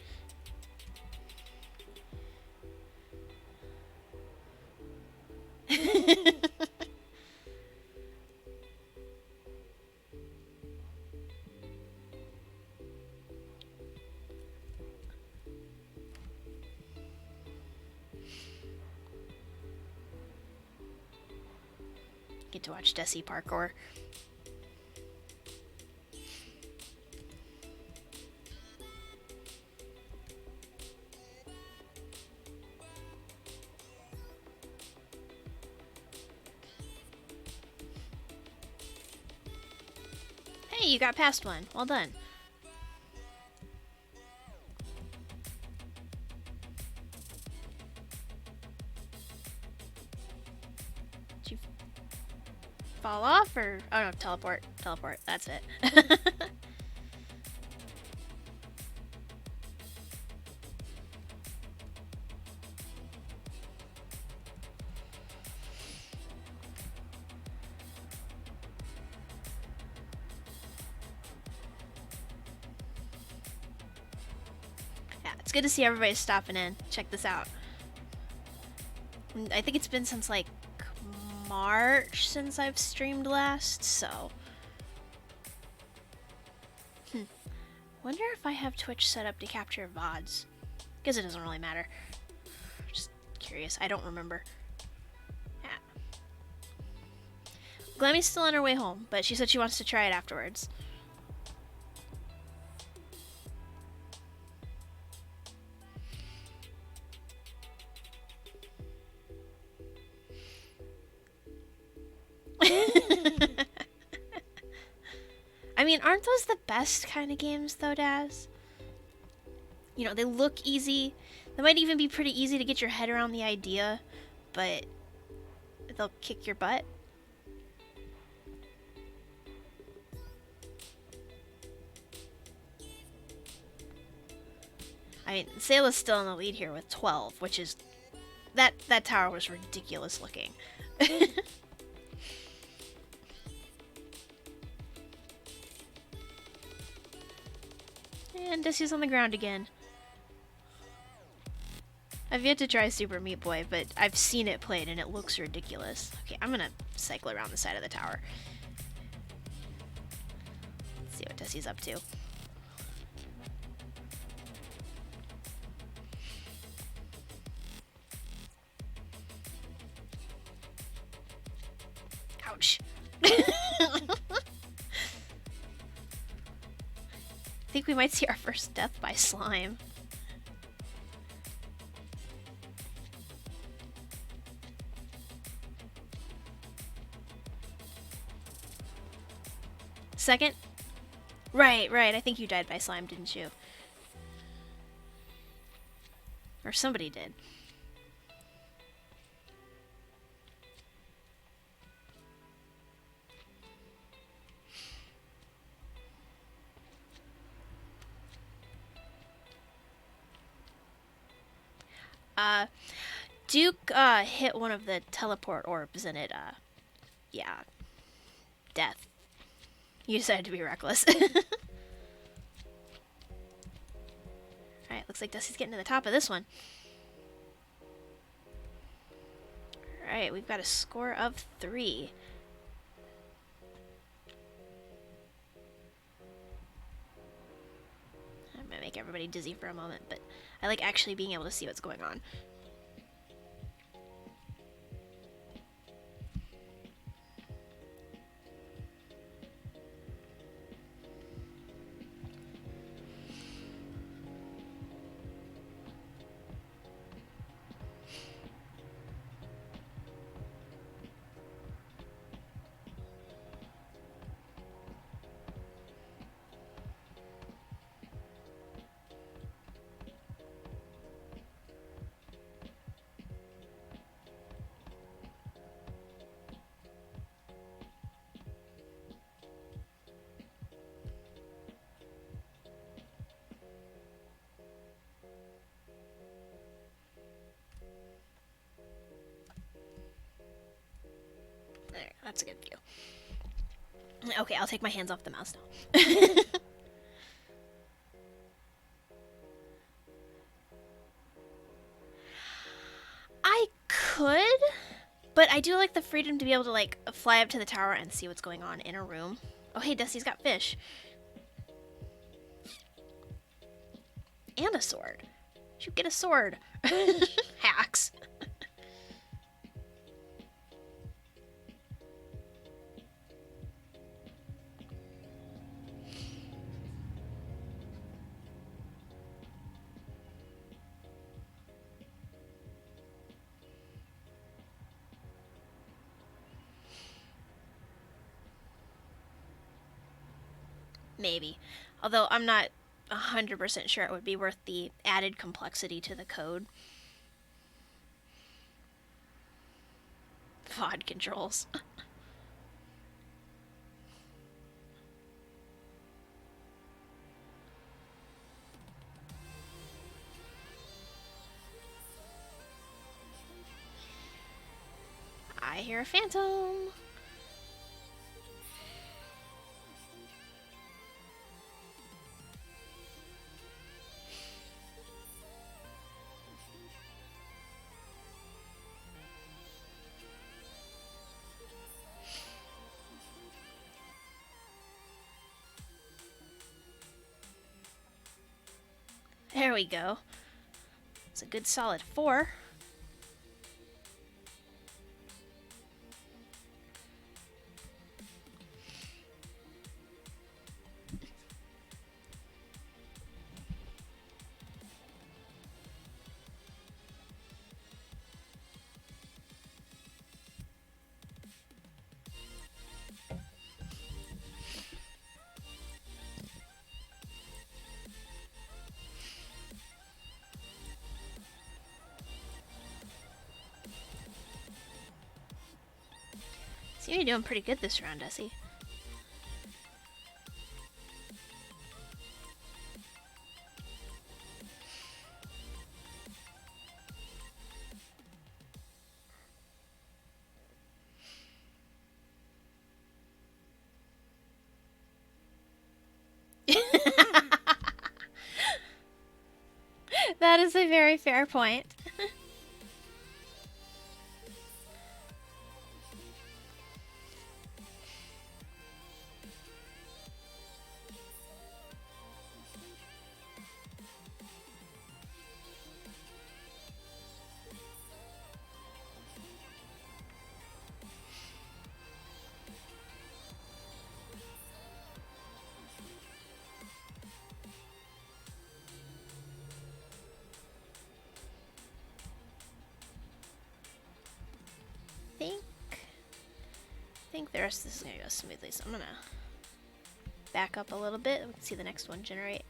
Get to watch Deci parkour. Hey, you got past one. Well done. Did you fall off or... Oh no, teleport. Teleport, that's it. Yeah, it's good to see everybody stopping in. Check this out. I think it's been since like March since I've streamed last, so... Wonder if I have Twitch set up to capture VODs. Guess it doesn't really matter. Just curious. I don't remember. Yeah. Glammy's still on her way home, but she said she wants to try it afterwards. I mean, aren't those the best kind of games, though, Daz? You know, they look easy. They might even be pretty easy to get your head around the idea, but they'll kick your butt. I mean, Sayla's still in the lead here with 12, which is... That tower was ridiculous looking. And Deci's on the ground again. I've yet to try Super Meat Boy, but I've seen it played and it looks ridiculous. Okay, I'm gonna cycle around the side of the tower. Let's see what Deci's up to. Ouch. I think we might see our first death by slime. Second? Right. I think you died by slime, didn't you? Or somebody did. Duke hit one of the teleport orbs and it, yeah. Death. You decided to be reckless. Alright, looks like Dusty's getting to the top of this one. Alright, we've got a score of 3. I'm gonna make everybody dizzy for a moment, but I like actually being able to see what's going on. There, that's a good view. Okay, I'll take my hands off the mouse now. I could, but I do like the freedom to be able to, like, fly up to the tower and see what's going on in a room. Oh, hey, Dusty's got fish. And a sword. You get a sword. Hacks. Maybe. Although I'm not 100% sure it would be worth the added complexity to the code. VOD controls. I hear a phantom. There we go. It's a good solid 4. Seem to be doing pretty good this round, Deci. That is a very fair point. I think the rest of this is gonna go smoothly, so I'm gonna back up a little bit and see the next one generate.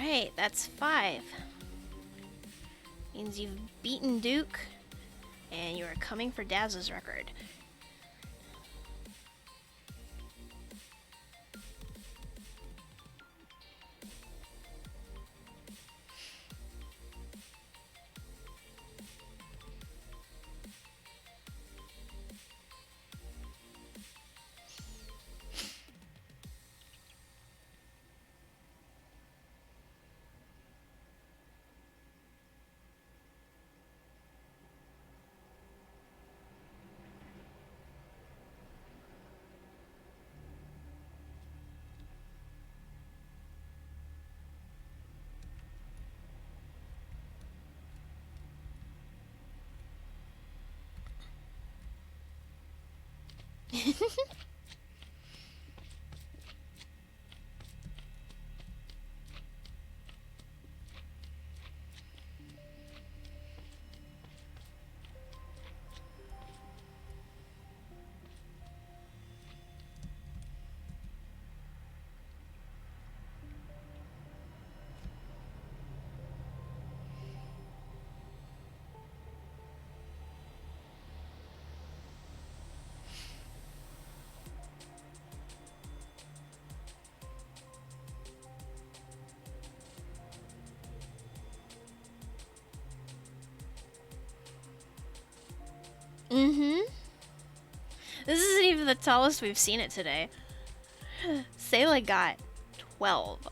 Alright, that's 5. Means you've beaten Duke, and you are coming for Daz's record. Mm-hmm. This isn't even the tallest we've seen it today. Sayla got 12.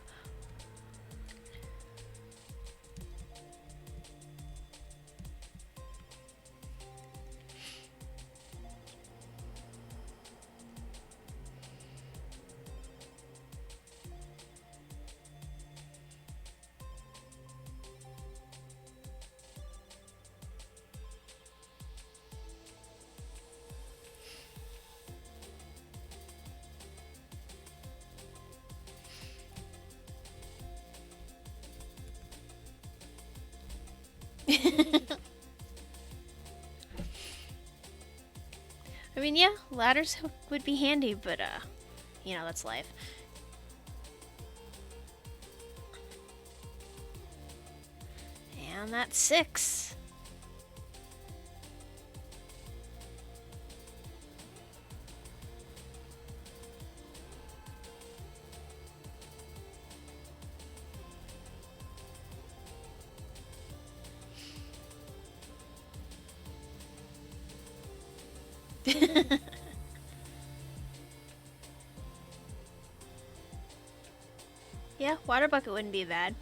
I mean, yeah, ladders would be handy, but, you know, that's life. And that's 6. Yeah, water bucket wouldn't be bad.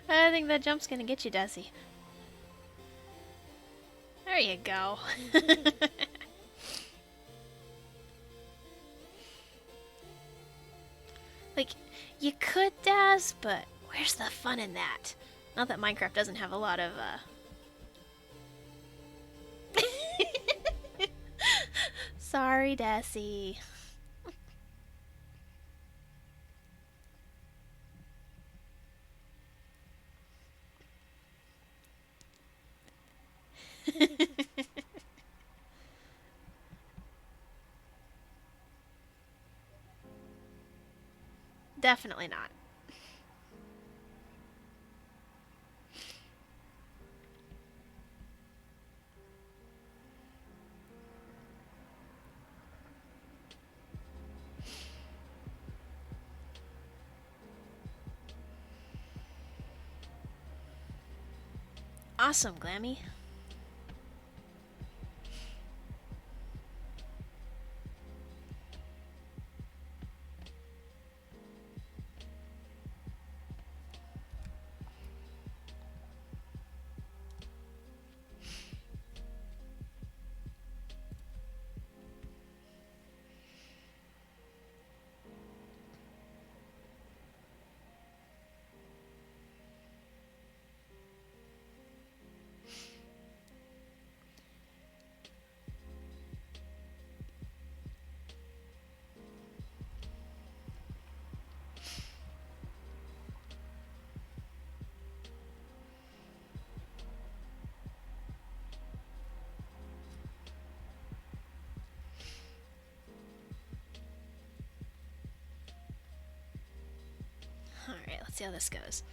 I think that jump's gonna get you, Deci. There you go. Like, you could Daz, but where's the fun in that? Not that Minecraft doesn't have a lot of, Sorry, Deci. Definitely not. Awesome, Glammy. Alright, let's see how this goes.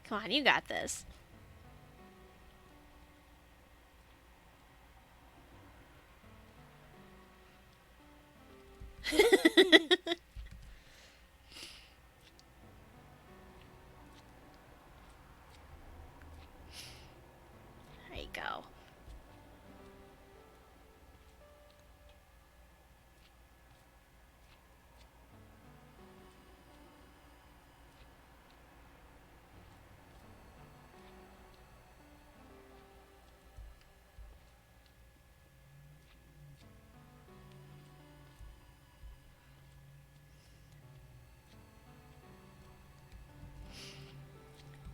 Come on, you got this. There you go.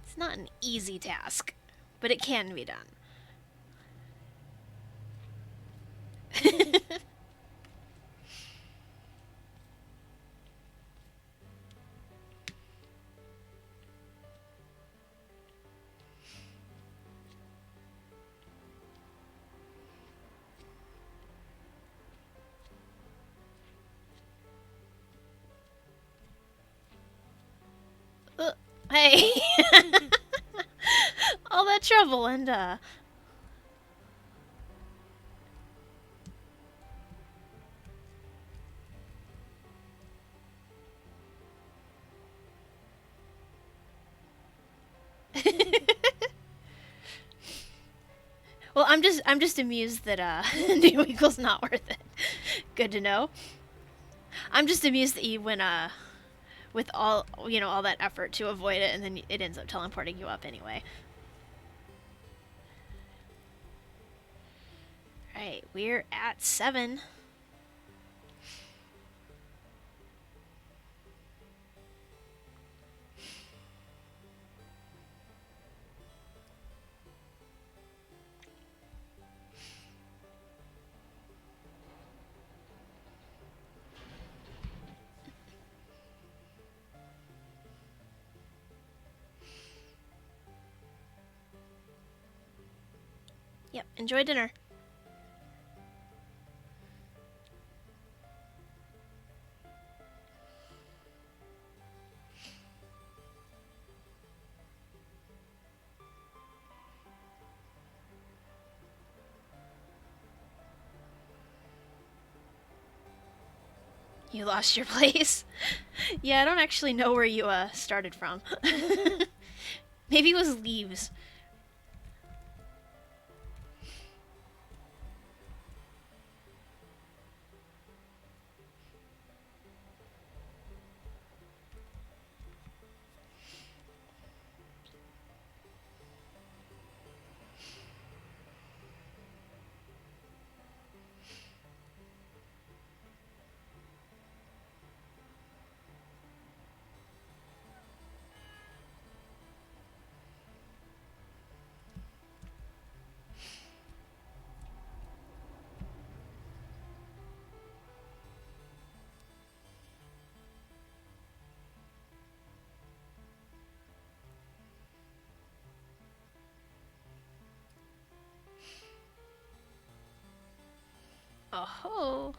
It's not an easy task, but it can be done. Hey! All that trouble and, Well, I'm just amused that new equals not worth it. Good to know. I'm just amused that you went with all all that effort to avoid it, and then it ends up teleporting you up anyway. Right, we're at 7. Yep, enjoy dinner. You lost your place? Yeah, I don't actually know where you started from. Maybe it was leaves. Oh.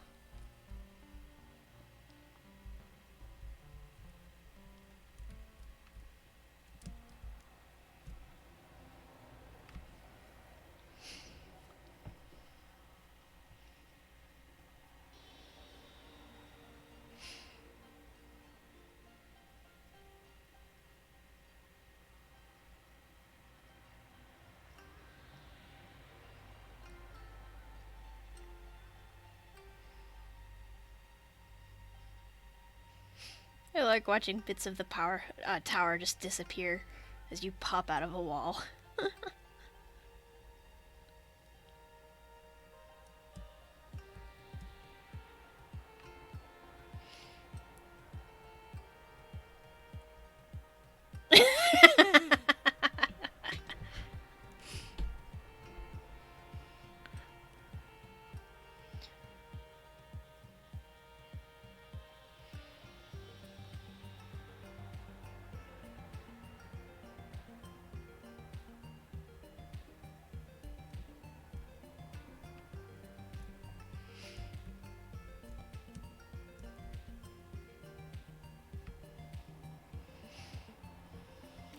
I like watching bits of the power tower just disappear as you pop out of a wall.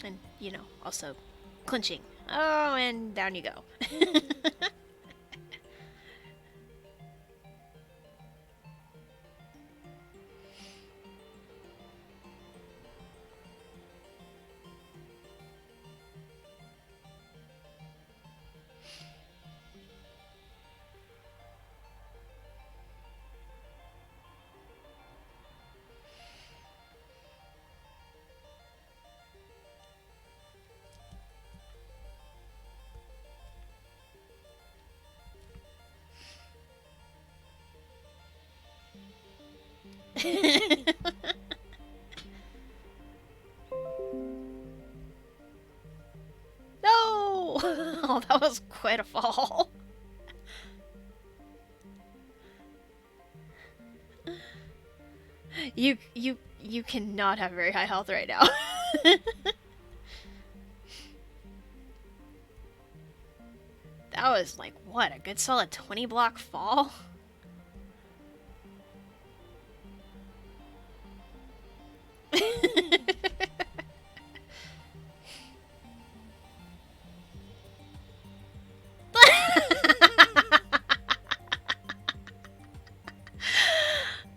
And, you know, also clinching. Oh, and down you go. No! Oh, that was quite a fall. You cannot have very high health right now. That was like, what, a good solid 20 block fall?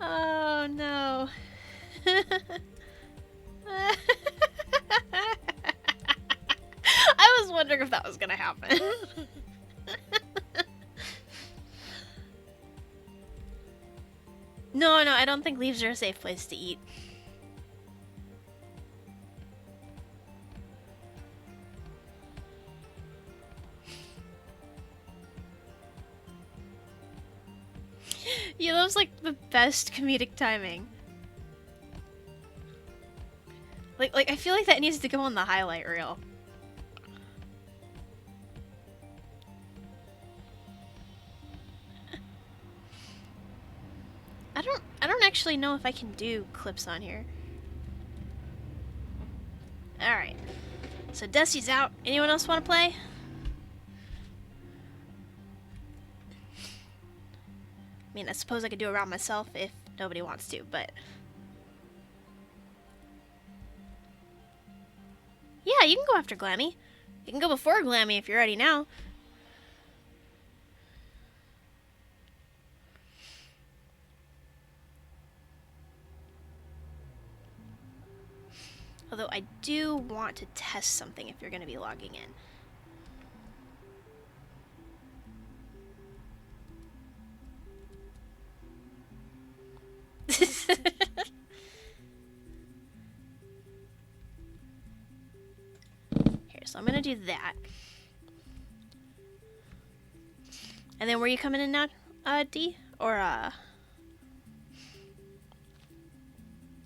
Oh no. I was wondering if that was gonna happen. No, I don't think leaves are a safe place to eat. Yeah, that was like the best comedic timing. Like I feel like that needs to go on the highlight reel. I don't actually know if I can do clips on here. Alright. So Deci's out. Anyone else want to play? I mean, I suppose I could do a round myself if nobody wants to, but... Yeah, you can go after Glammy. You can go before Glammy if you're ready now. Although I do want to test something if you're going to be logging in. Here, so I'm going to do that. And then were you coming in now, D? Or,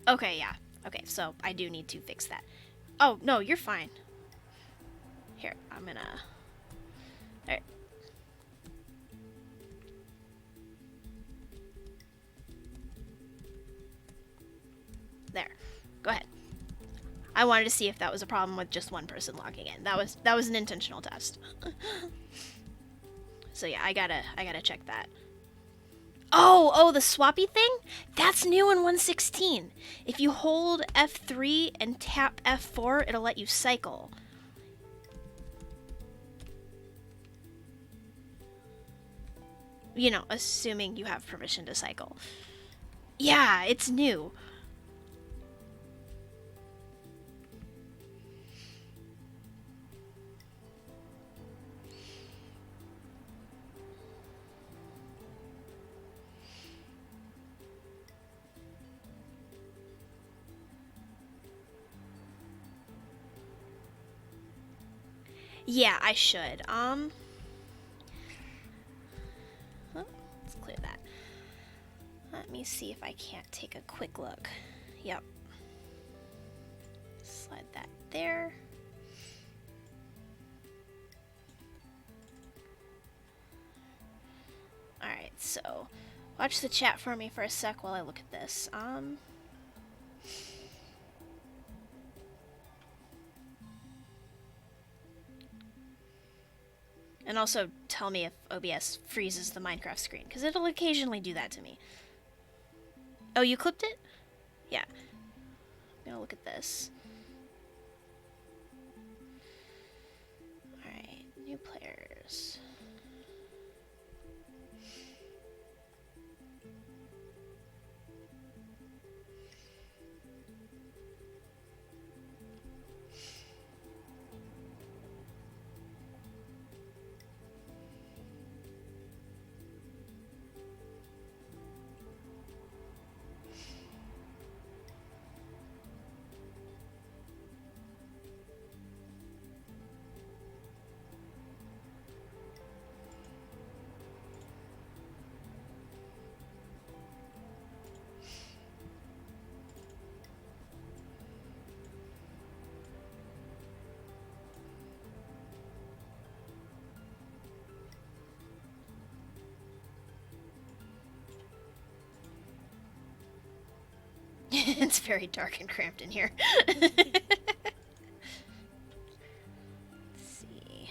Okay, yeah. Okay, so I do need to fix that. Oh, no, you're fine. Here, I'm gonna... Alright. There. Go ahead. I wanted to see if that was a problem with just one person logging in. That was an intentional test. So yeah, I gotta check that. Oh, the swappy thing? That's new in 1.16. If you hold F3 and tap F4, it'll let you cycle. You know, assuming you have permission to cycle. Yeah, it's new. Yeah, I should. Let's clear that. Let me see if I can't take a quick look. Yep. Slide that there. Alright, so watch the chat for me for a sec while I look at this. And also tell me if OBS freezes the Minecraft screen, because it'll occasionally do that to me. Oh, you clipped it? Yeah. I'm gonna look at this. Alright, new players. It's very dark and cramped in here. Let's see.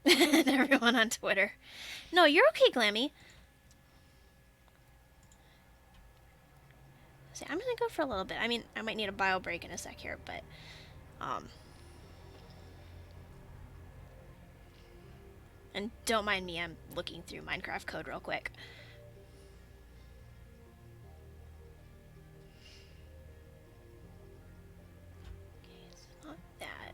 Everyone on Twitter. No, you're okay, Glammy. See, I'm gonna go for a little bit. I mean, I might need a bio break in a sec here, but and don't mind me, I'm looking through Minecraft code real quick. Okay, it's not that.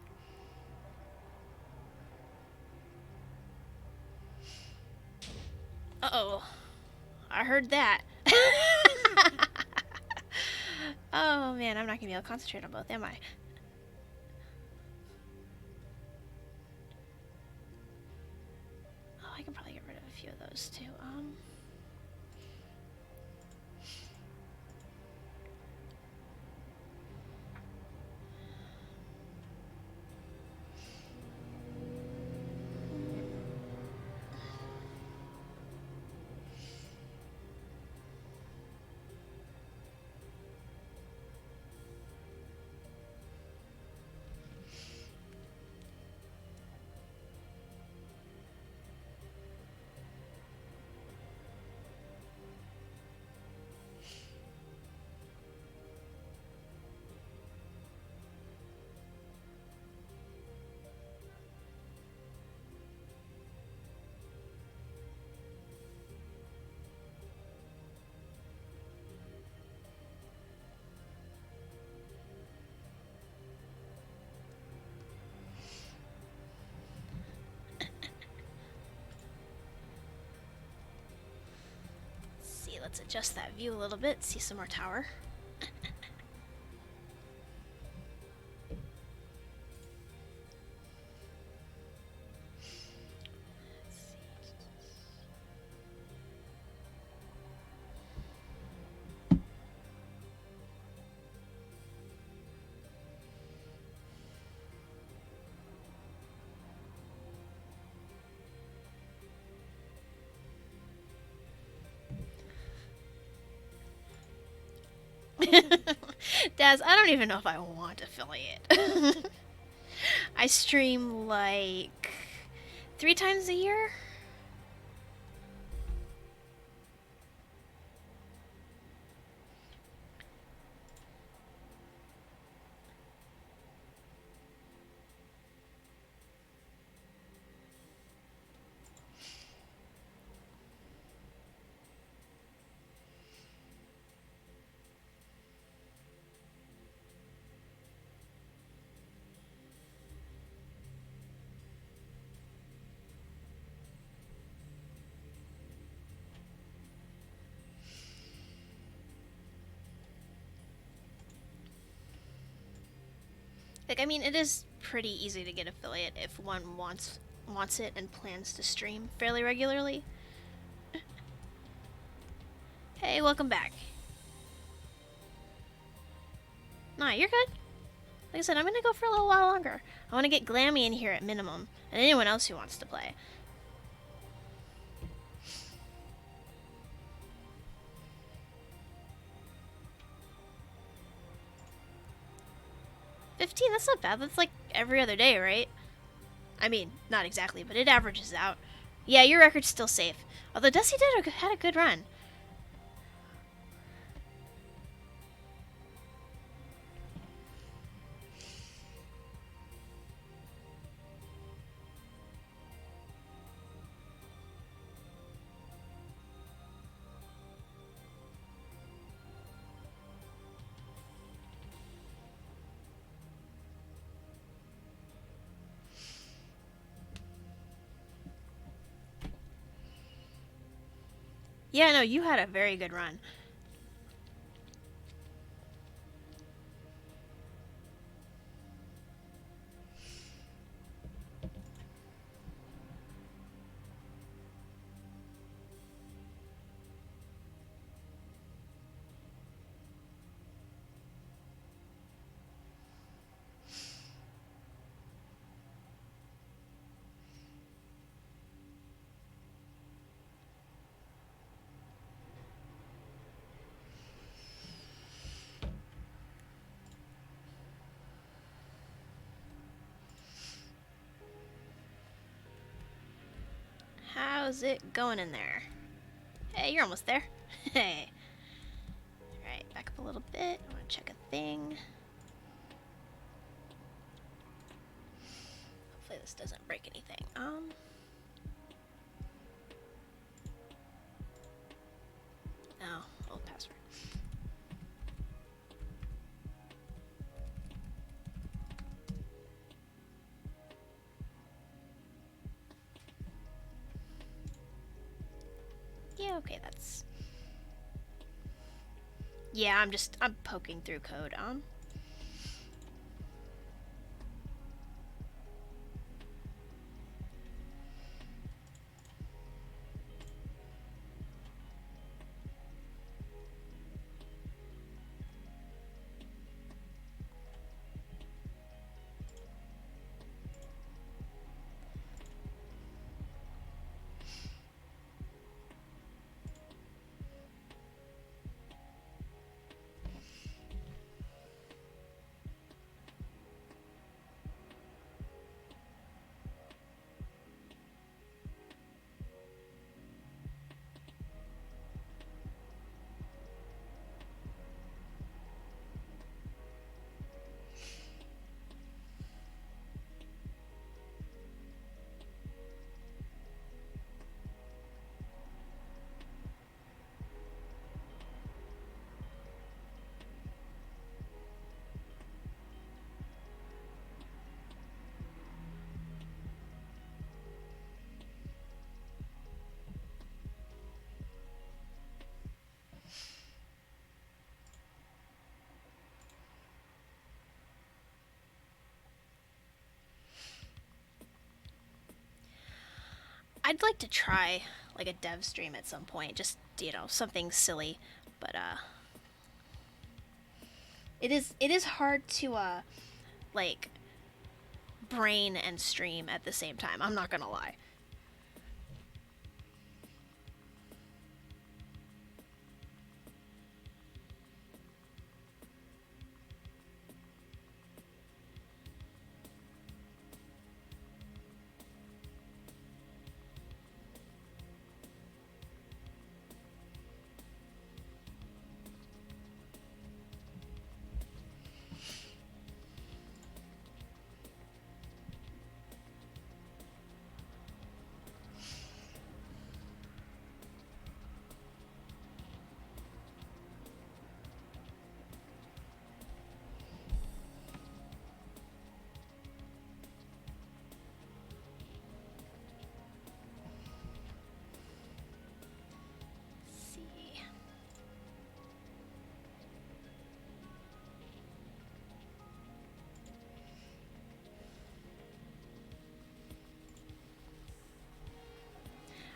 Uh-oh. I heard that. Oh man, I'm not gonna be able to concentrate on both, am I? Oh, I can probably get rid of a few of those too. let's adjust that view a little bit, see some more tower. Daz, I don't even know if I want affiliate. I stream like 3 times a year. Like, I mean, it is pretty easy to get affiliate if one wants it and plans to stream fairly regularly. Hey, welcome back. Nah, you're good. Like I said, I'm gonna go for a little while longer. I want to get Glammy in here at minimum, and anyone else who wants to play. $15, that's not bad. That's like every other day, right? I mean, not exactly, but it averages out. Yeah, your record's still safe. Although Deci had a good run. Yeah, no, you had a very good run. How's it going in there? Hey, you're almost there. Hey. Alright, back up a little bit. I want to check a thing. Hopefully this doesn't break anything. Oh, old password. Yeah, okay, that's... Yeah, I'm poking through code. I'd like to try like a dev stream at some point, just something silly, but it is hard to like brain and stream at the same time. I'm not gonna lie.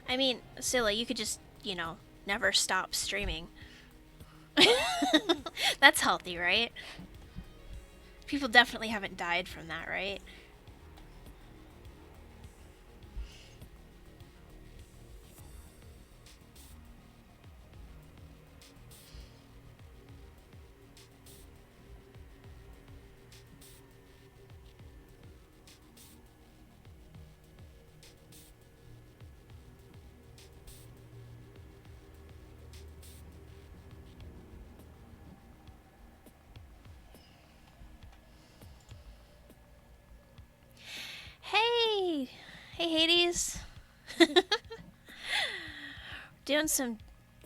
I mean, Scylla, you could just, never stop streaming. That's healthy, right? People definitely haven't died from that, right? Hey! Hey, Hades. Doing some...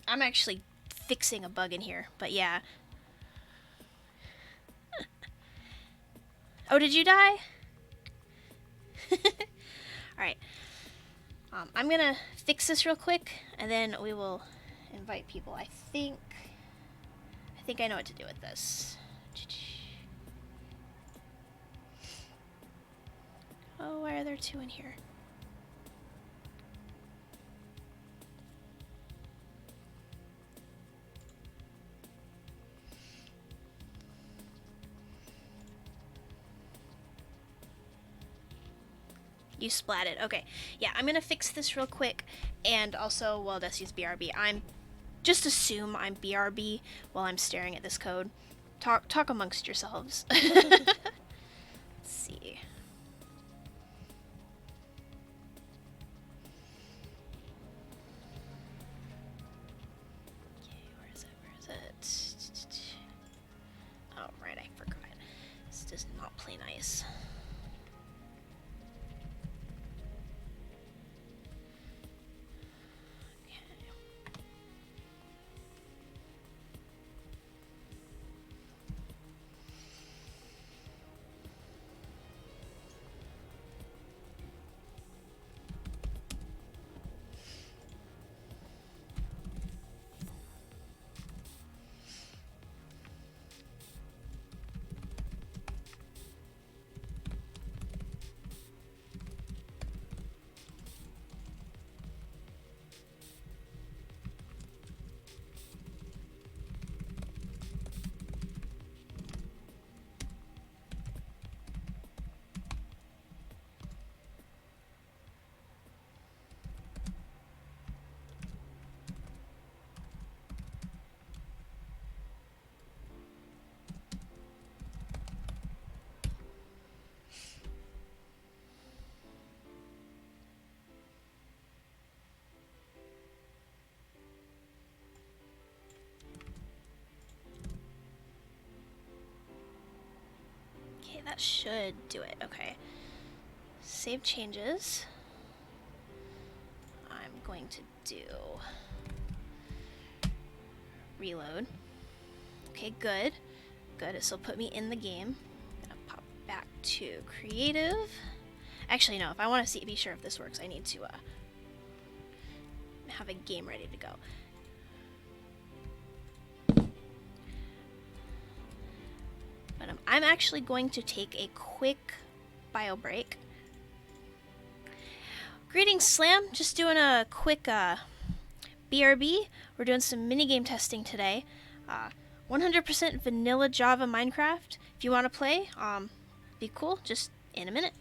I'm actually fixing a bug in here, but yeah. Oh, did you die? Alright. I'm gonna fix this real quick, and then we will invite people. I think I know what to do with this. Oh, why are there two in here? You splatted. Okay. Yeah, I'm gonna fix this real quick, and also while Deci's BRB, just assume I'm BRB while I'm staring at this code. Talk amongst yourselves. Let's see. Okay, where is it? Oh, right, I forgot. This does not play nice. Okay, that should do it. Okay. Save changes. I'm going to do reload. Okay, good. Good. This will put me in the game. I'm gonna pop back to creative. Actually, no. If I want to be sure if this works, I need to have a game ready to go. But I'm actually going to take a quick bio break. Greetings, Slam. Just doing a quick BRB. We're doing some minigame testing today. 100% vanilla Java Minecraft. If you want to play, be cool. Just in a minute.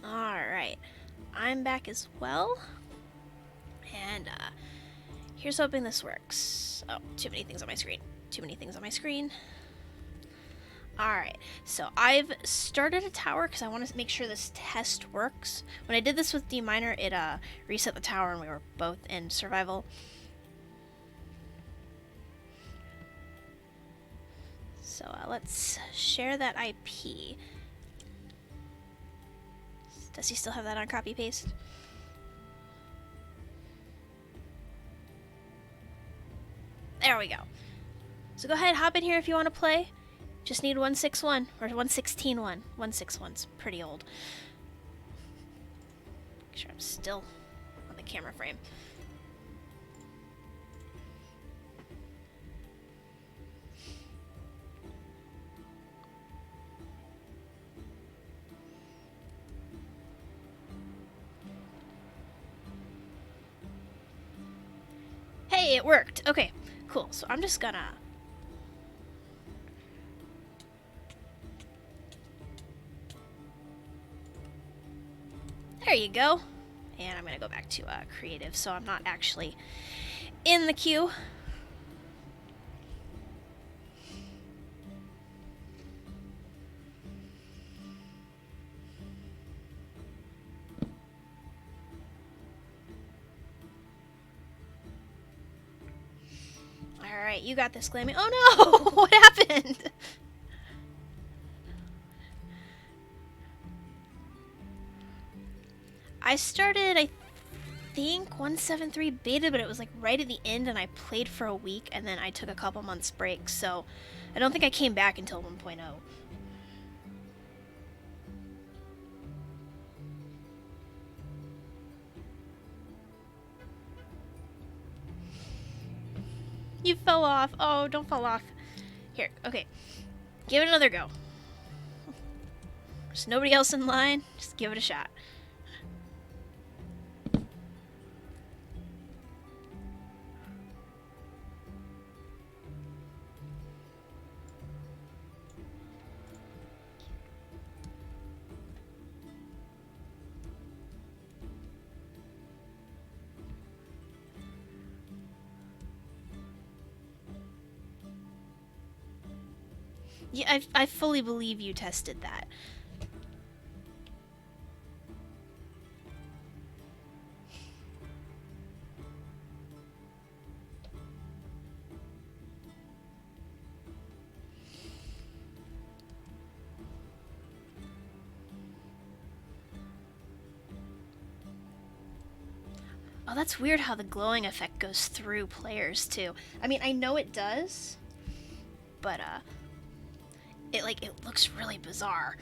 Alright, I'm back as well, and here's hoping this works. Oh, too many things on my screen. Too many things on my screen. Alright, so I've started a tower because I want to make sure this test works. When I did this with D-Miner, it reset the tower and we were both in survival. So let's share that IP. Does he still have that on copy paste? There we go. So go ahead, hop in here if you want to play. Just need 161 or 116.1. 161's pretty old. Make sure I'm still on the camera frame. Hey, it worked. Okay, cool. So I'm just gonna... There you go. And I'm gonna go back to creative, so I'm not actually in the queue. Alright, you got this, Glammy. Oh no! What happened? I started, I think, 173 beta, but it was like right at the end, and I played for a week, and then I took a couple months break, so I don't think I came back until 1.0. You fell off. Oh, don't fall off. Here, okay. Give it another go. There's nobody else in line. Just give it a shot. Yeah, I fully believe you tested that. Oh, that's weird how the glowing effect goes through players too. I mean, I know it does, but it looks really bizarre.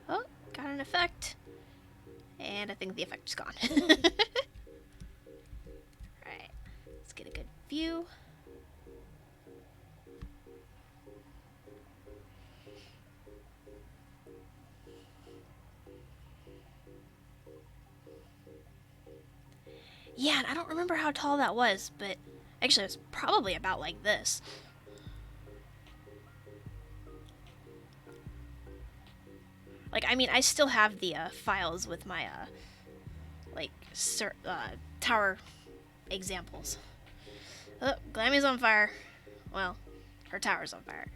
Oh, got an effect. And I think the effect is gone. Alright, let's get a good view. Yeah, and I don't remember how tall that was, but actually it was probably about like this. Like, I mean, I still have the files with my, tower examples. Oh, Glammy's on fire. Well, her tower's on fire.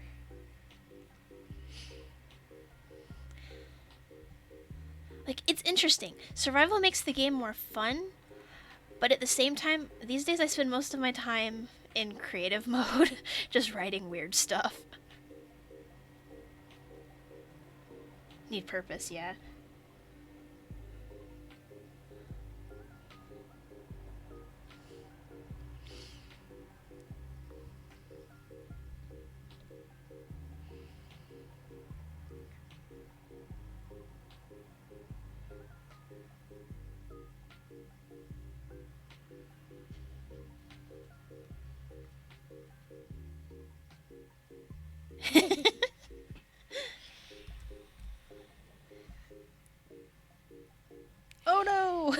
Like, it's interesting. Survival makes the game more fun, but at the same time, these days I spend most of my time in creative mode, just writing weird stuff. Need purpose, yeah. Oh no!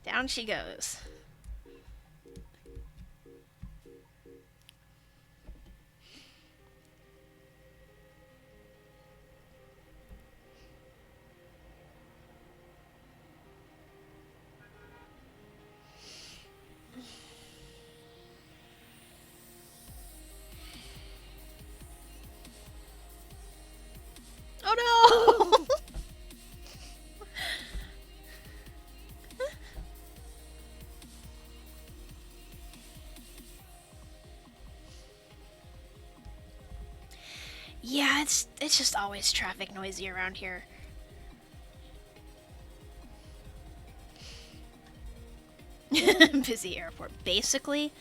Down she goes. Oh no! Yeah, it's just always traffic noisy around here. Busy airport. Basically,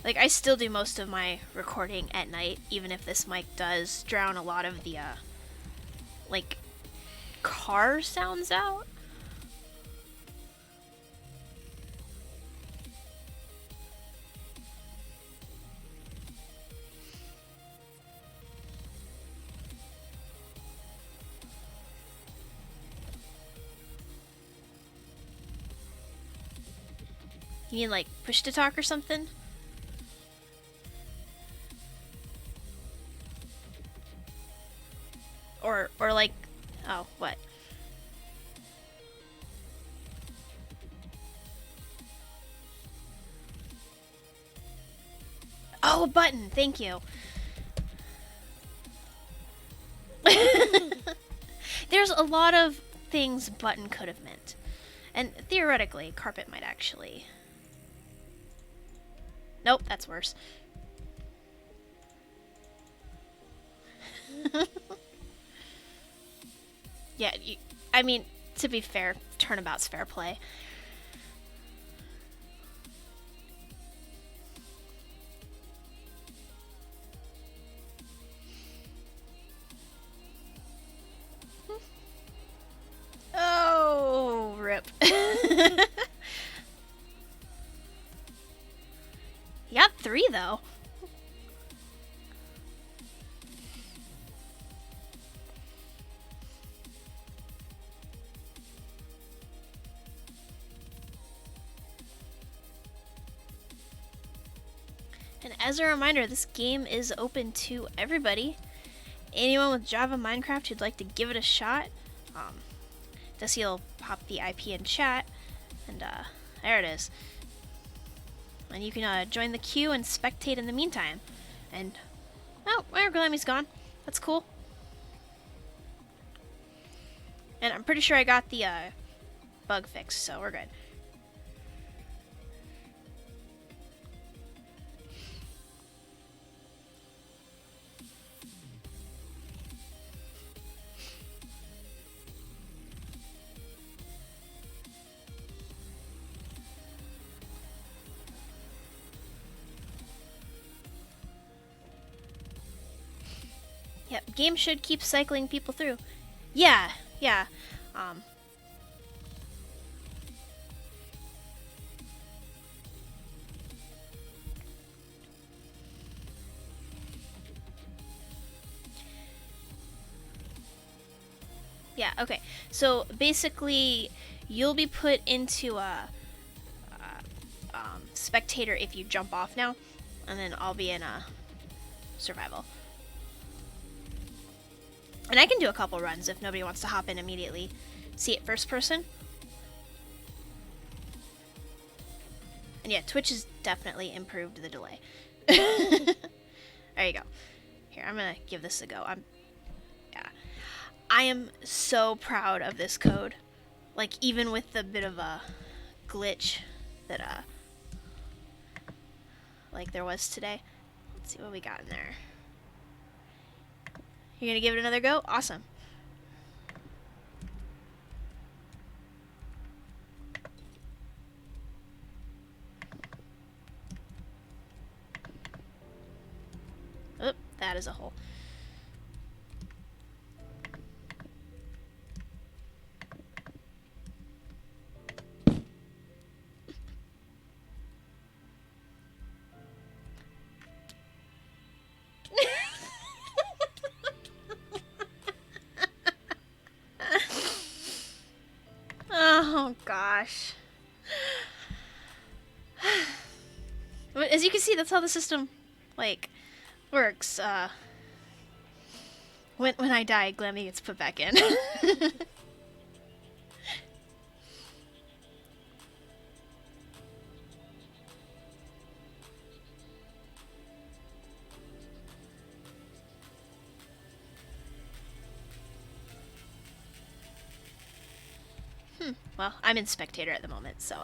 like, I still do most of my recording at night, even if this mic does drown a lot of the, like, car sounds out. You mean, like, push to talk or something? Or like, oh, what? Oh, a button, thank you. There's a lot of things button could have meant. And theoretically, carpet might actually. Nope, that's worse. Yeah, I mean, to be fair, turnabout's fair play. Yep. You got 3 though. And as a reminder, this game is open to everybody. Anyone with Java Minecraft who'd like to give it a shot, Deci will pop the IP in chat, and there it is. And you can join the queue and spectate in the meantime. And oh, our Glammy's gone. That's cool. And I'm pretty sure I got the bug fixed, so we're good. Yep, game should keep cycling people through. Yeah. Yeah, okay. So basically, you'll be put into a spectator if you jump off now, and then I'll be in a survival. And I can do a couple runs if nobody wants to hop in immediately. See it first person. And yeah, Twitch has definitely improved the delay. There you go. Here, I'm gonna give this a go. I am so proud of this code. Like, even with the bit of a glitch that like there was today. Let's see what we got in there. You're gonna give it another go? Awesome. Oh, that is a hole. Oh gosh. As you can see, that's how the system like works. When I die, Glammy gets put back in. Well, I'm in spectator at the moment, so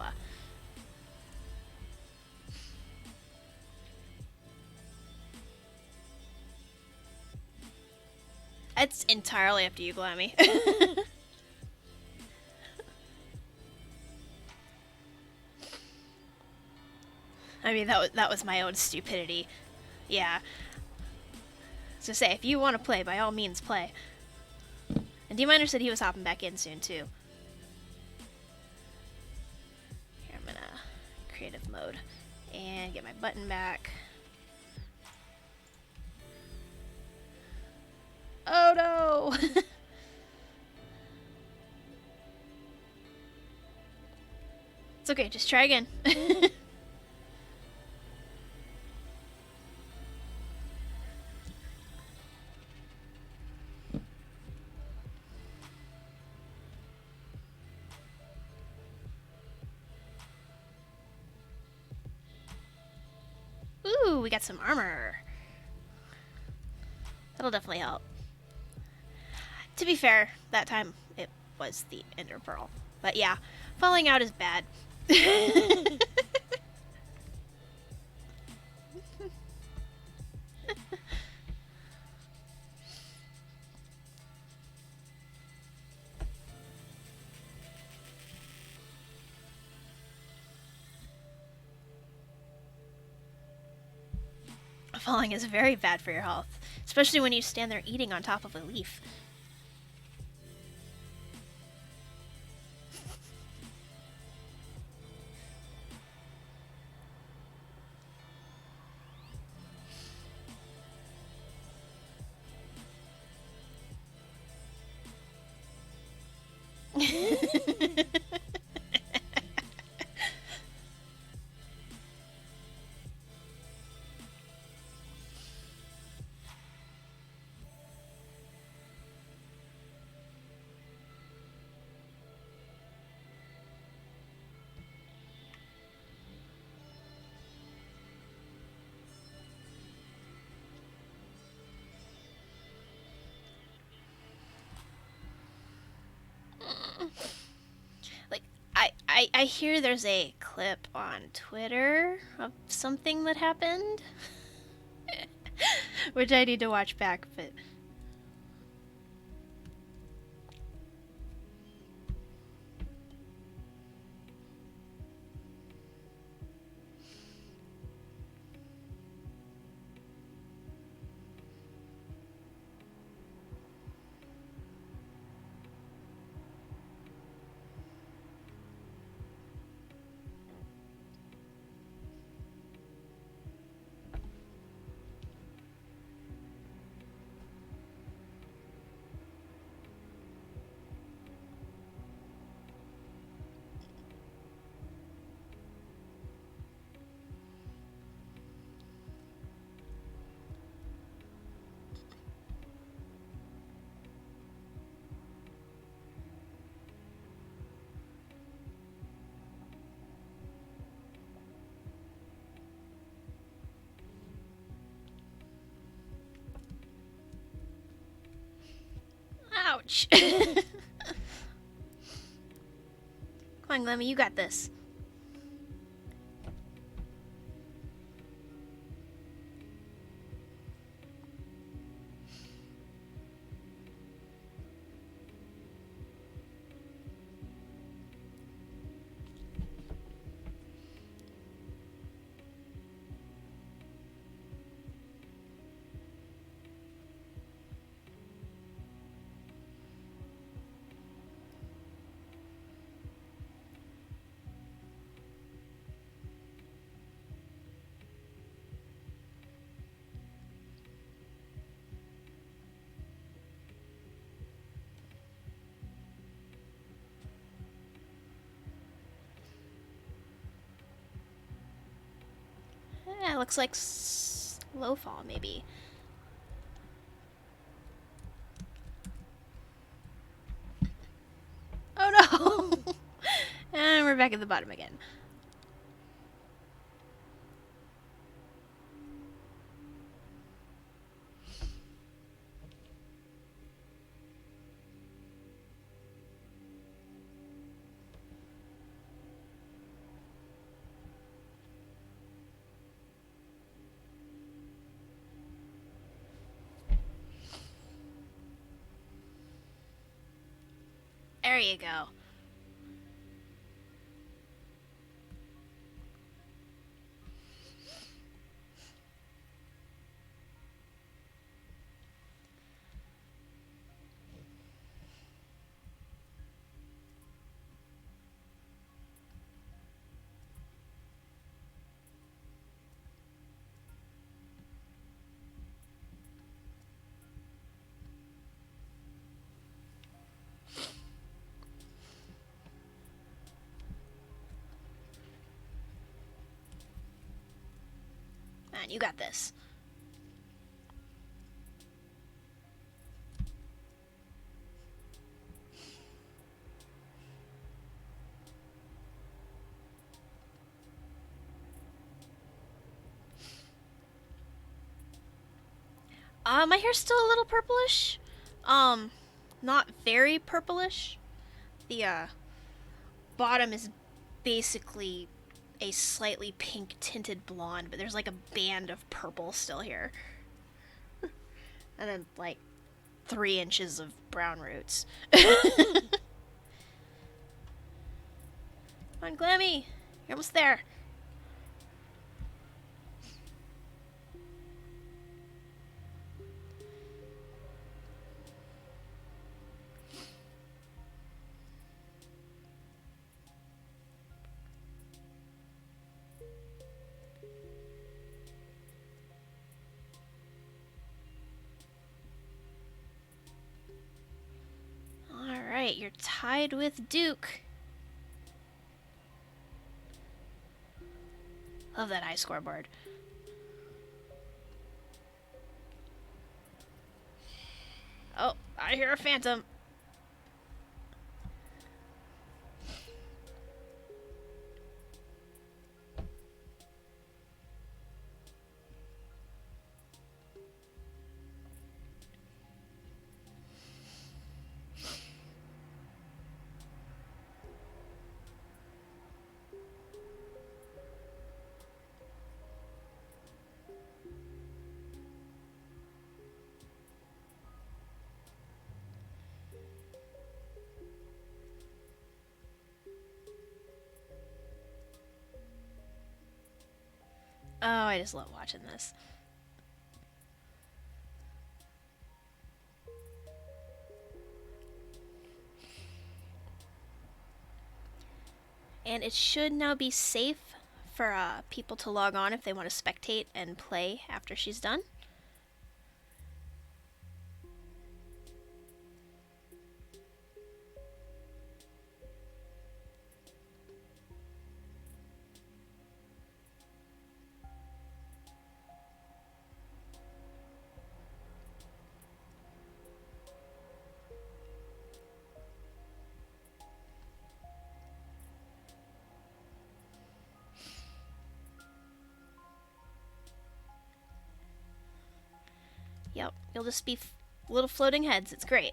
it's entirely up to you, Glammy. I mean, that was my own stupidity. Yeah. So say, if you want to play, by all means play. And D-Miner said he was hopping back in soon, too. Here, I'm gonna creative mode and get my button back. Oh no! It's okay, just try again. Ooh, we got some armor. That'll definitely help. To be fair, that time it was the Ender Pearl. But yeah, falling out is bad. Falling is very bad for your health, especially when you stand there eating on top of a leaf. Like, I hear there's a clip on Twitter of something that happened, which I need to watch back, but. Ouch! Come on, Glemmy, you got this. Yeah, looks like slow fall, maybe. Oh no! And we're back at the bottom again. There you go. Man, you got this. My hair's still a little purplish. Not very purplish. The bottom is basically a slightly pink tinted blonde, but there's like a band of purple still here. And then like 3 inches of brown roots. Come on, Glammy. You're almost there. Alright, you're tied with Duke. Love that high scoreboard. Oh, I hear a phantom. Oh, I just love watching this. And it should now be safe for people to log on if they want to spectate and play after she's done. Yep, you'll just be little floating heads. It's great.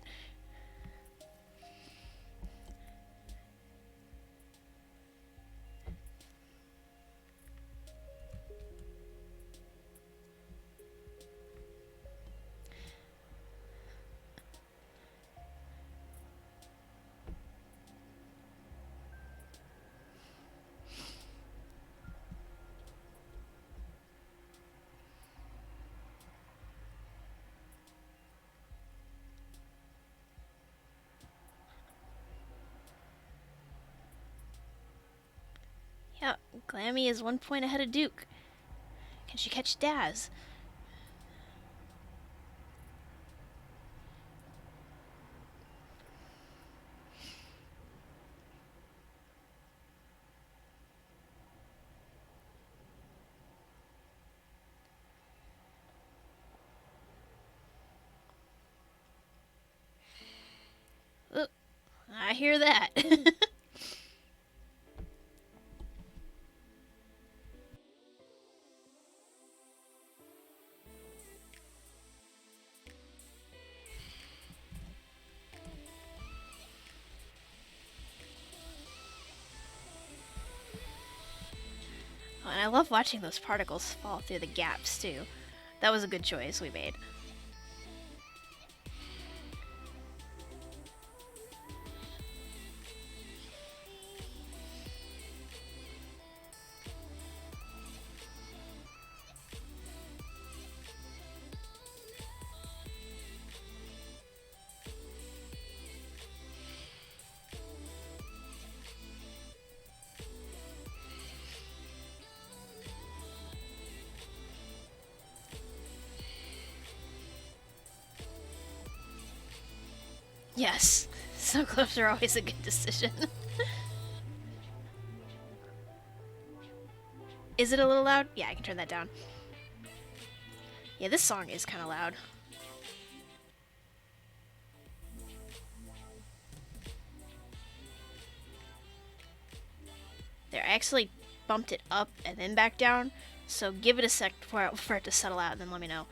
Yep, Glammy is 1 point ahead of Duke. Can she catch Daz? Oh, I hear that. Oh, and I love watching those particles fall through the gaps, too. That was a good choice we made. Yes, so gloves are always a good decision. Is it a little loud? Yeah, I can turn that down. Yeah, this song is kind of loud. There, I actually bumped it up and then back down, so give it a sec for it to settle out and then let me know.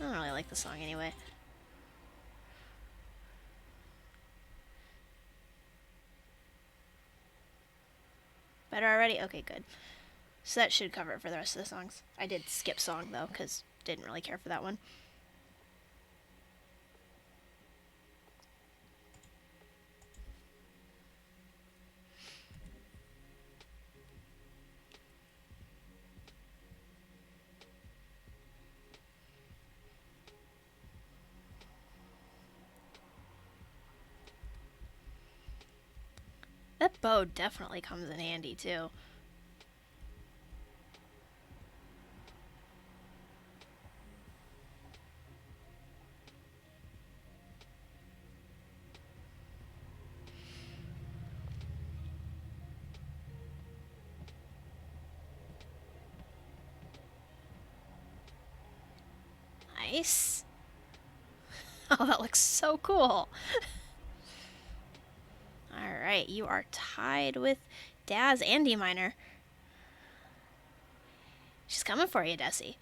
I don't really like the song anyway. Better already? Okay, good. So that should cover it for the rest of the songs. I did skip song though, because didn't really care for that one. That bow definitely comes in handy too. Nice. Oh, that looks so cool. Alright, you are tied with Daz and D minor. She's coming for you, Deci.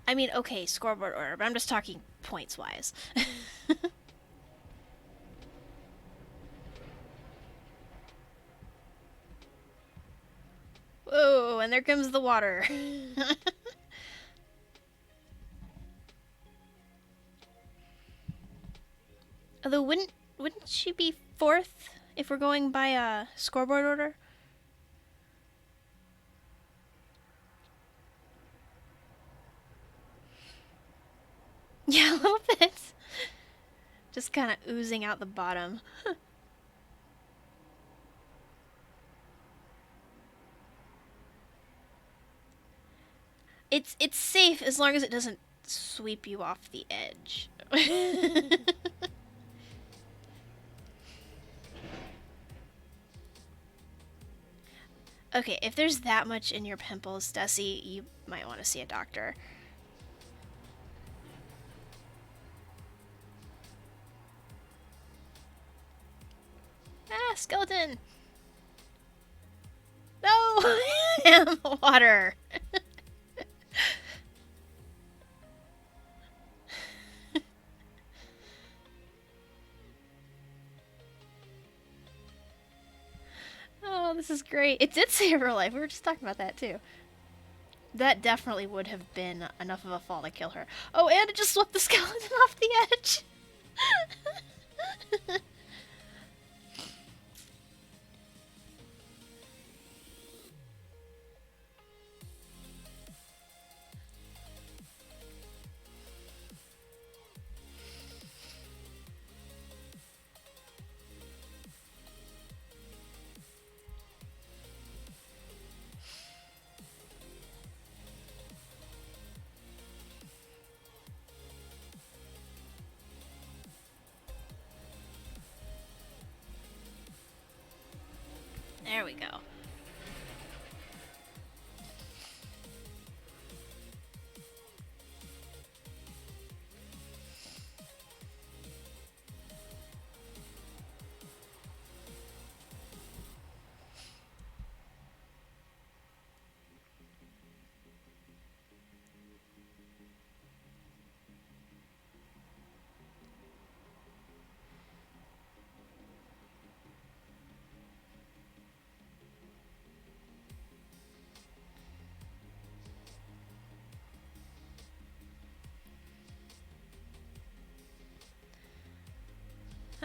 I mean, okay, scoreboard order, but I'm just talking points-wise. Whoa, and there comes the water. Although, wouldn't she be fourth if we're going by a scoreboard order? Yeah, a little bit. Just kind of oozing out the bottom. It's safe as long as it doesn't sweep you off the edge. Okay, if there's that much in your pimples, Deci, you might want to see a doctor. Ah, skeleton! No! And the water! Oh, this is great. It did save her life. We were just talking about that, too. That definitely would have been enough of a fall to kill her. Oh, and it just swept the skeleton off the edge! There we go.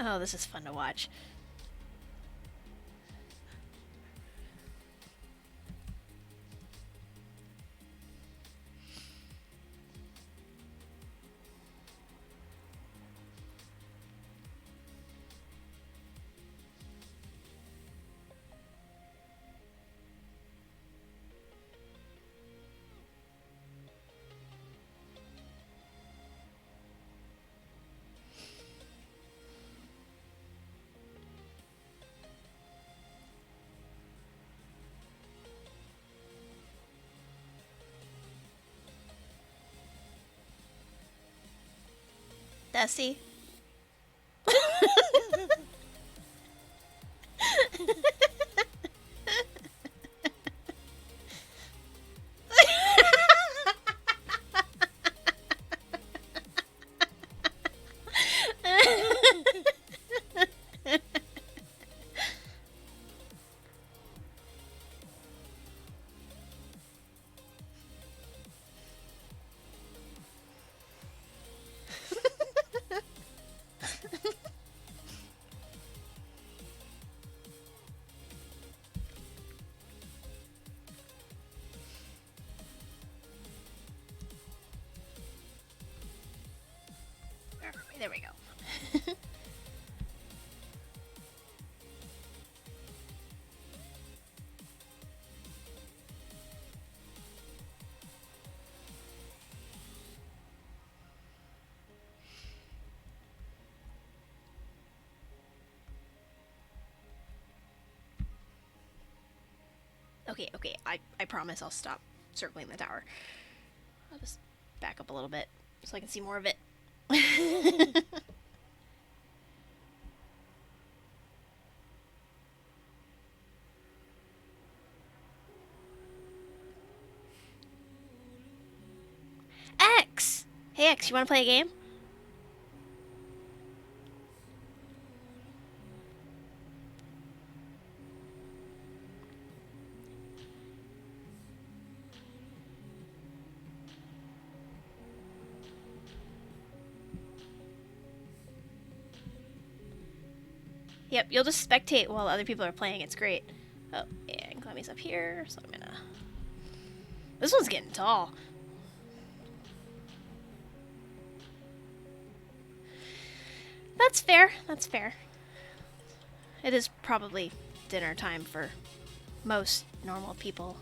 Oh, this is fun to watch. Deci? There we go. Okay, okay. I promise I'll stop circling the tower. I'll just back up a little bit so I can see more of it. X! Hey X, you wanna play a game? Yep, you'll just spectate while other people are playing. It's great. Oh, and Clemmy's up here, so I'm gonna... This one's getting tall. That's fair. That's fair. It is probably dinner time for most normal people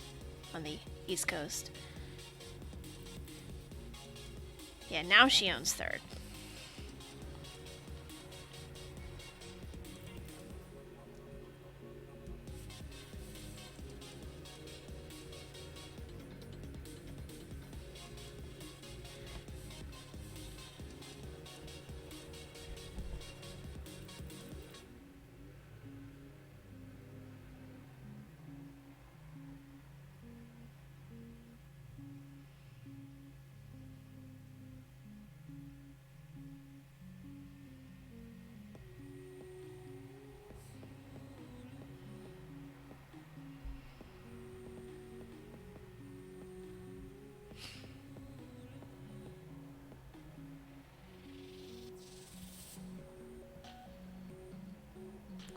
on the East Coast. Yeah, now she owns third.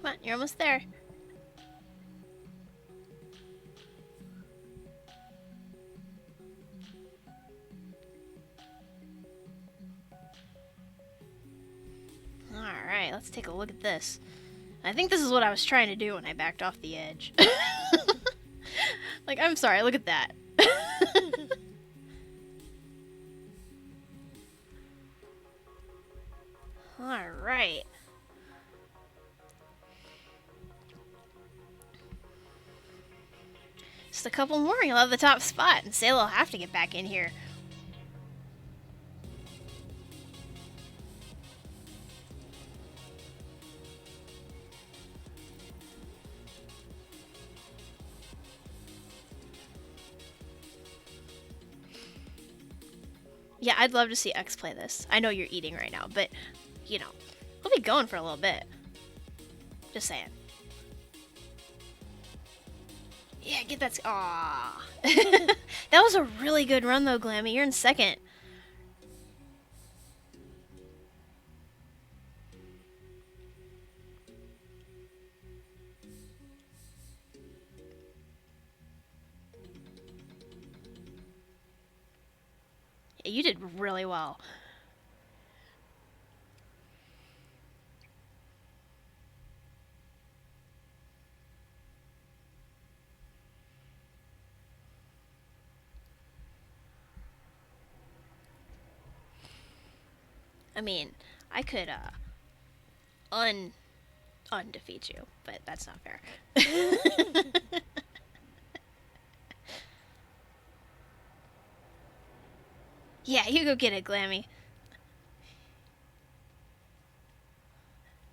Come on, you're almost there. Alright, let's take a look at this. I think this is what I was trying to do when I backed off the edge. Like, I'm sorry, look at that. Alright. Just a couple more, you'll have the top spot, and Sayla will have to get back in here. Yeah, I'd love to see X play this. I know you're eating right now, but, you know, we'll be going for a little bit. Just saying. Yeah, get that... Aww. That was a really good run, though, Glammy. You're in second. Yeah, you did really well. I mean, I could, undefeat you, but that's not fair. Yeah, you go get it, Glammy.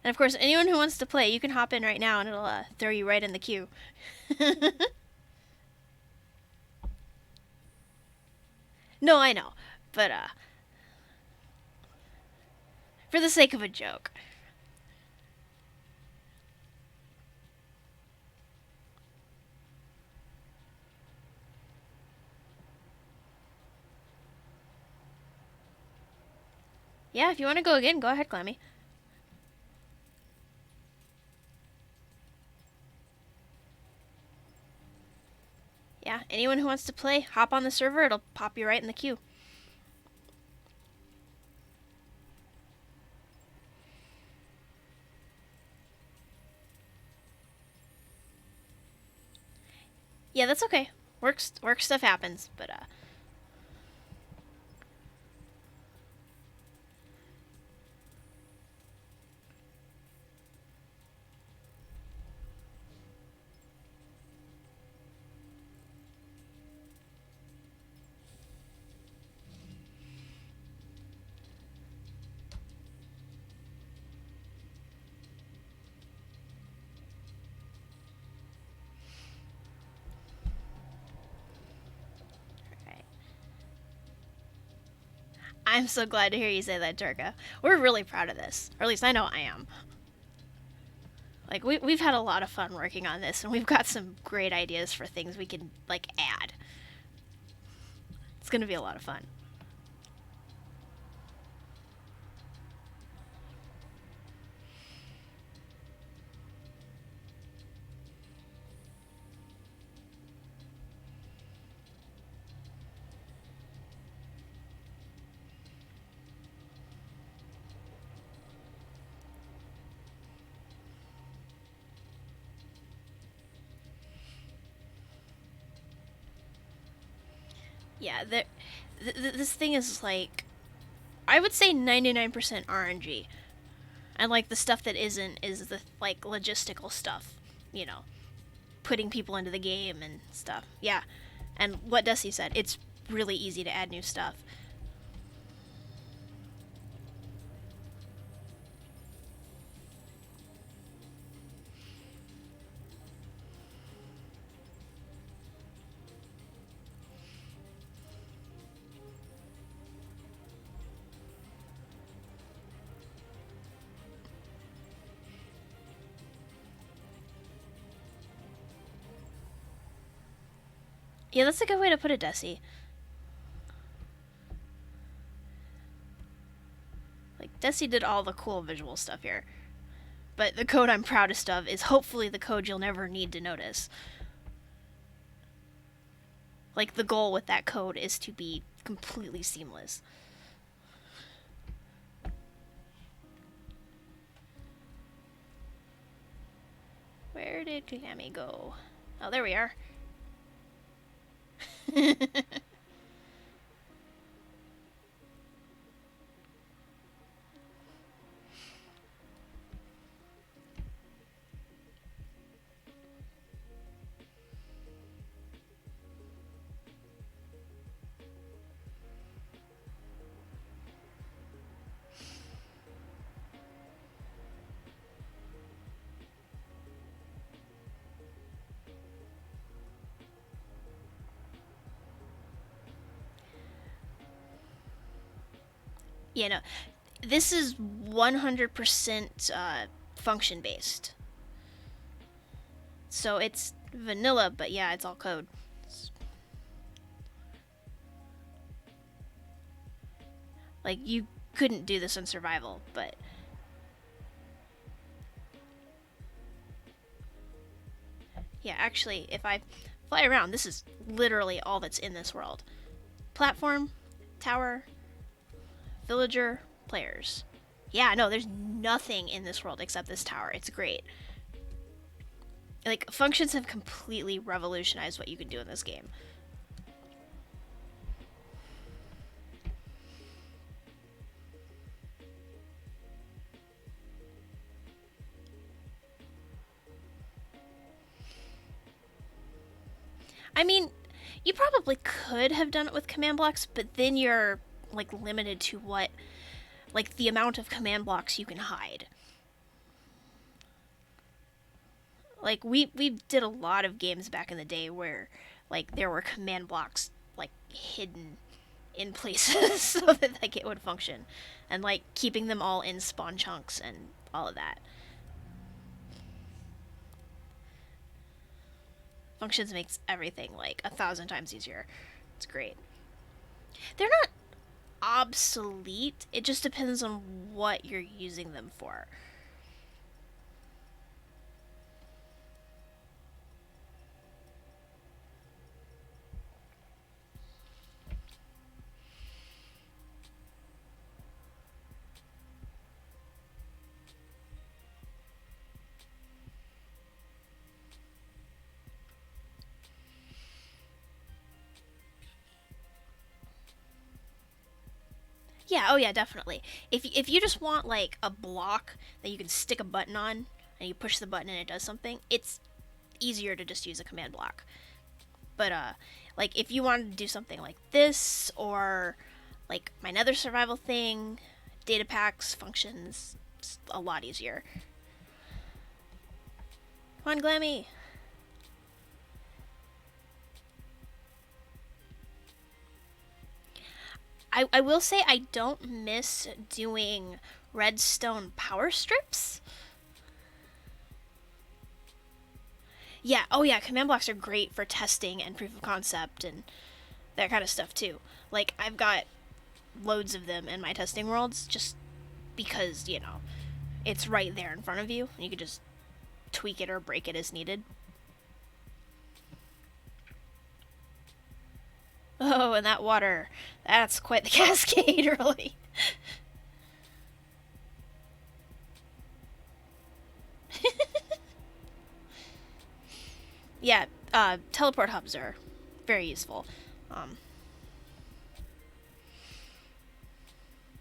And of course, anyone who wants to play, you can hop in right now and it'll throw you right in the queue. No, I know. But, for the sake of a joke. Yeah, if you want to go again, go ahead, Clemmy. Yeah, anyone who wants to play, hop on the server. It'll pop you right in the queue. Yeah, that's okay. Work stuff happens, but alright. I'm so glad to hear you say that, Turka. We're really proud of this, or at least I know I am. Like we've had a lot of fun working on this, and we've got some great ideas for things we can like add. It's gonna be a lot of fun. Yeah, this thing is like I would say 99% RNG, and like the stuff that isn't is the like logistical stuff. You know, putting people into the game and stuff. Yeah, and what Desi said, it's really easy to add new stuff. Yeah, that's a good way to put it, Desi. Like Desi did all the cool visual stuff here. But the code I'm proudest of is hopefully the code you'll never need to notice. Like the goal with that code is to be completely seamless. Where did Kagami go? Oh, there we are. Yeah, no, this is 100% function based. So it's vanilla, but yeah, it's all code. Like you couldn't do this in survival, but yeah, actually, if I fly around, this is literally all that's in this world. Platform, tower, villager, players. Yeah, no, there's nothing in this world except this tower. It's great. Like functions have completely revolutionized what you can do in this game. I mean, you probably could have done it with command blocks, but then you're like limited to what like the amount of command blocks you can hide. Like we did a lot of games back in the day where like there were command blocks like hidden in places so that like it would function, and like keeping them all in spawn chunks and all of that. Functions makes everything like 1,000 times easier. It's great. They're not obsolete. It just depends on what you're using them for. Yeah, oh yeah, definitely. If you just want like a block that you can stick a button on and you push the button and it does something, it's easier to just use a command block. But like if you wanted to do something like this or like my nether survival thing, data packs, functions, it's a lot easier. Come on, Glammy. I will say I don't miss doing redstone power strips. Yeah, oh yeah, command blocks are great for testing and proof of concept and that kind of stuff too. Like I've got loads of them in my testing worlds just because, it's right there in front of you. And you can just tweak it or break it as needed. Oh, and that water. That's quite the cascade, really. Yeah, teleport hubs are very useful. Um,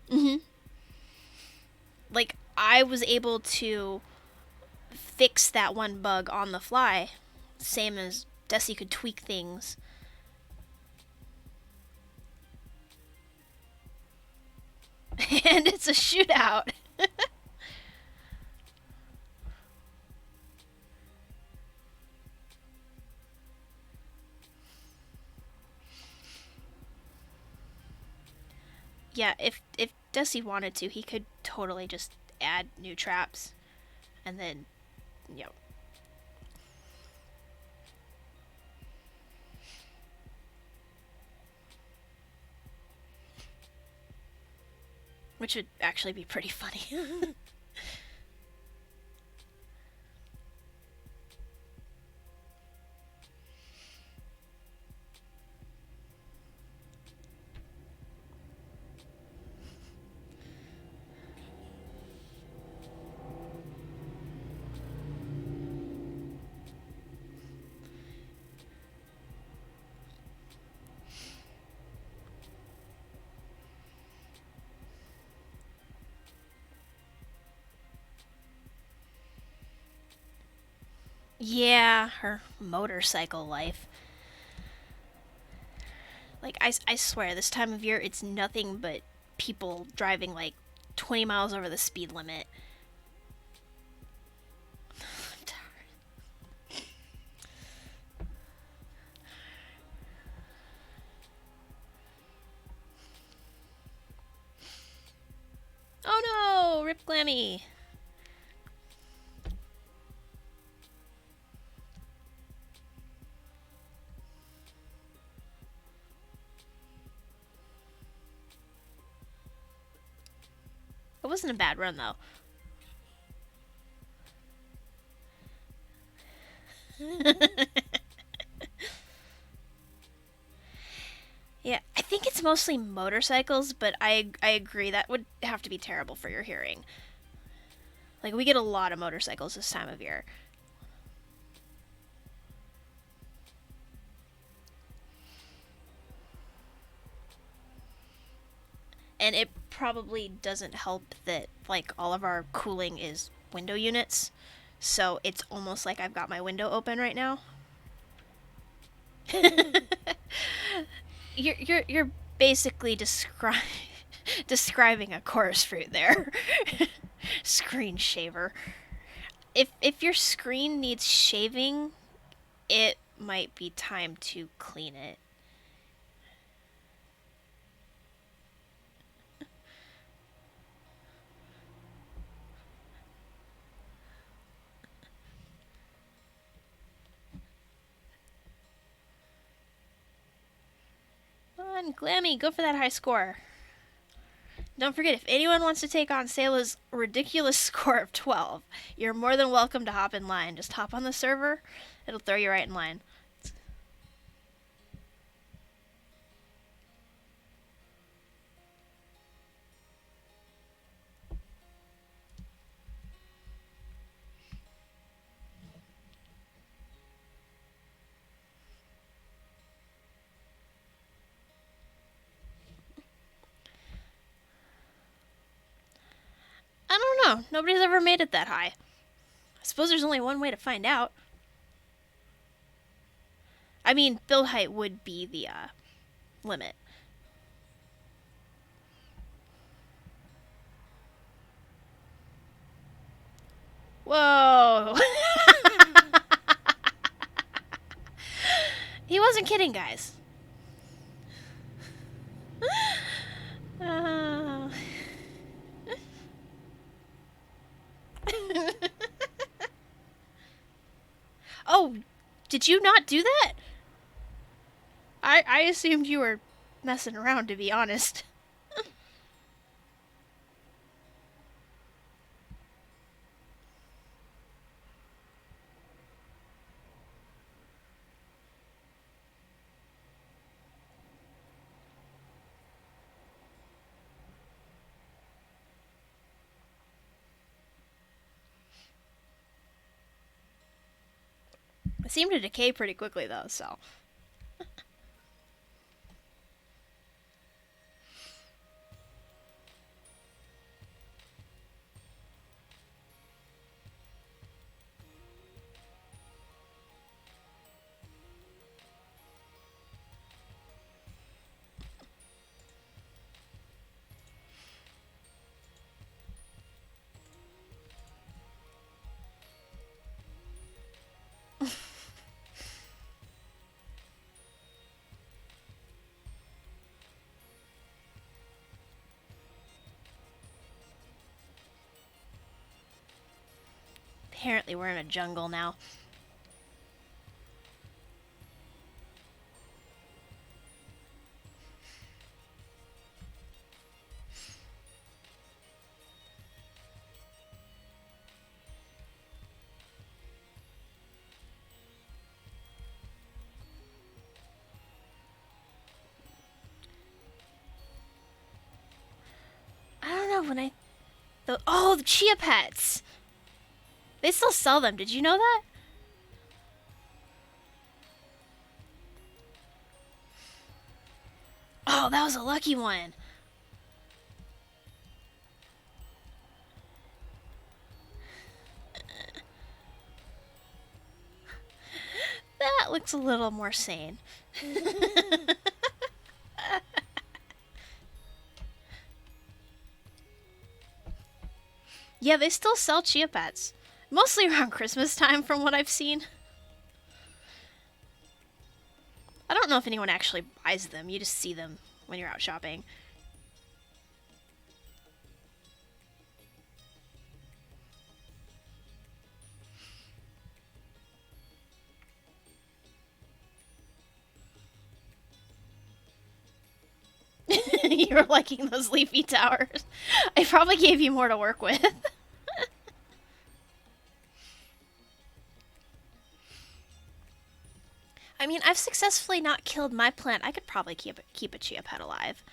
hmm Like, I was able to fix that one bug on the fly, same as Deci could tweak things. And it's a shootout. Yeah, if Deci wanted to, he could totally just add new traps and then, you know, which would actually be pretty funny. Yeah, her motorcycle life. Like, I swear, this time of year, it's nothing but people driving like 20 miles over the speed limit. Oh no! Rip Glammy! It wasn't a bad run, though. Yeah, I think it's mostly motorcycles, but I agree that would have to be terrible for your hearing. Like we get a lot of motorcycles this time of year, and it probably doesn't help that like all of our cooling is window units, so it's almost like I've got my window open right now. You're basically describing a chorus fruit there. Screen shaver. If your screen needs shaving, it might be time to clean it. Come on, Glammy, go for that high score. Don't forget, if anyone wants to take on Sayla's ridiculous score of 12, you're more than welcome to hop in line. Just hop on the server, it'll throw you right in line. know. Nobody's ever made it that high. I suppose there's only one way to find out. I mean, build height would be the limit. Whoa! He wasn't kidding, guys. Uh... Oh, did you not do that? I assumed you were messing around, to be honest. It seemed to decay pretty quickly, though, so... Apparently we're in a jungle now. I don't know, when I... Oh, the chia pets! They still sell them, did you know that? Oh, that was a lucky one. That looks a little more sane. Yeah, they still sell chia pets. Mostly around Christmas time, from what I've seen. I don't know if anyone actually buys them. You just see them when you're out shopping. You were liking those leafy towers. I probably gave you more to work with. I mean, I've successfully not killed my plant. I could probably keep a chia pet alive.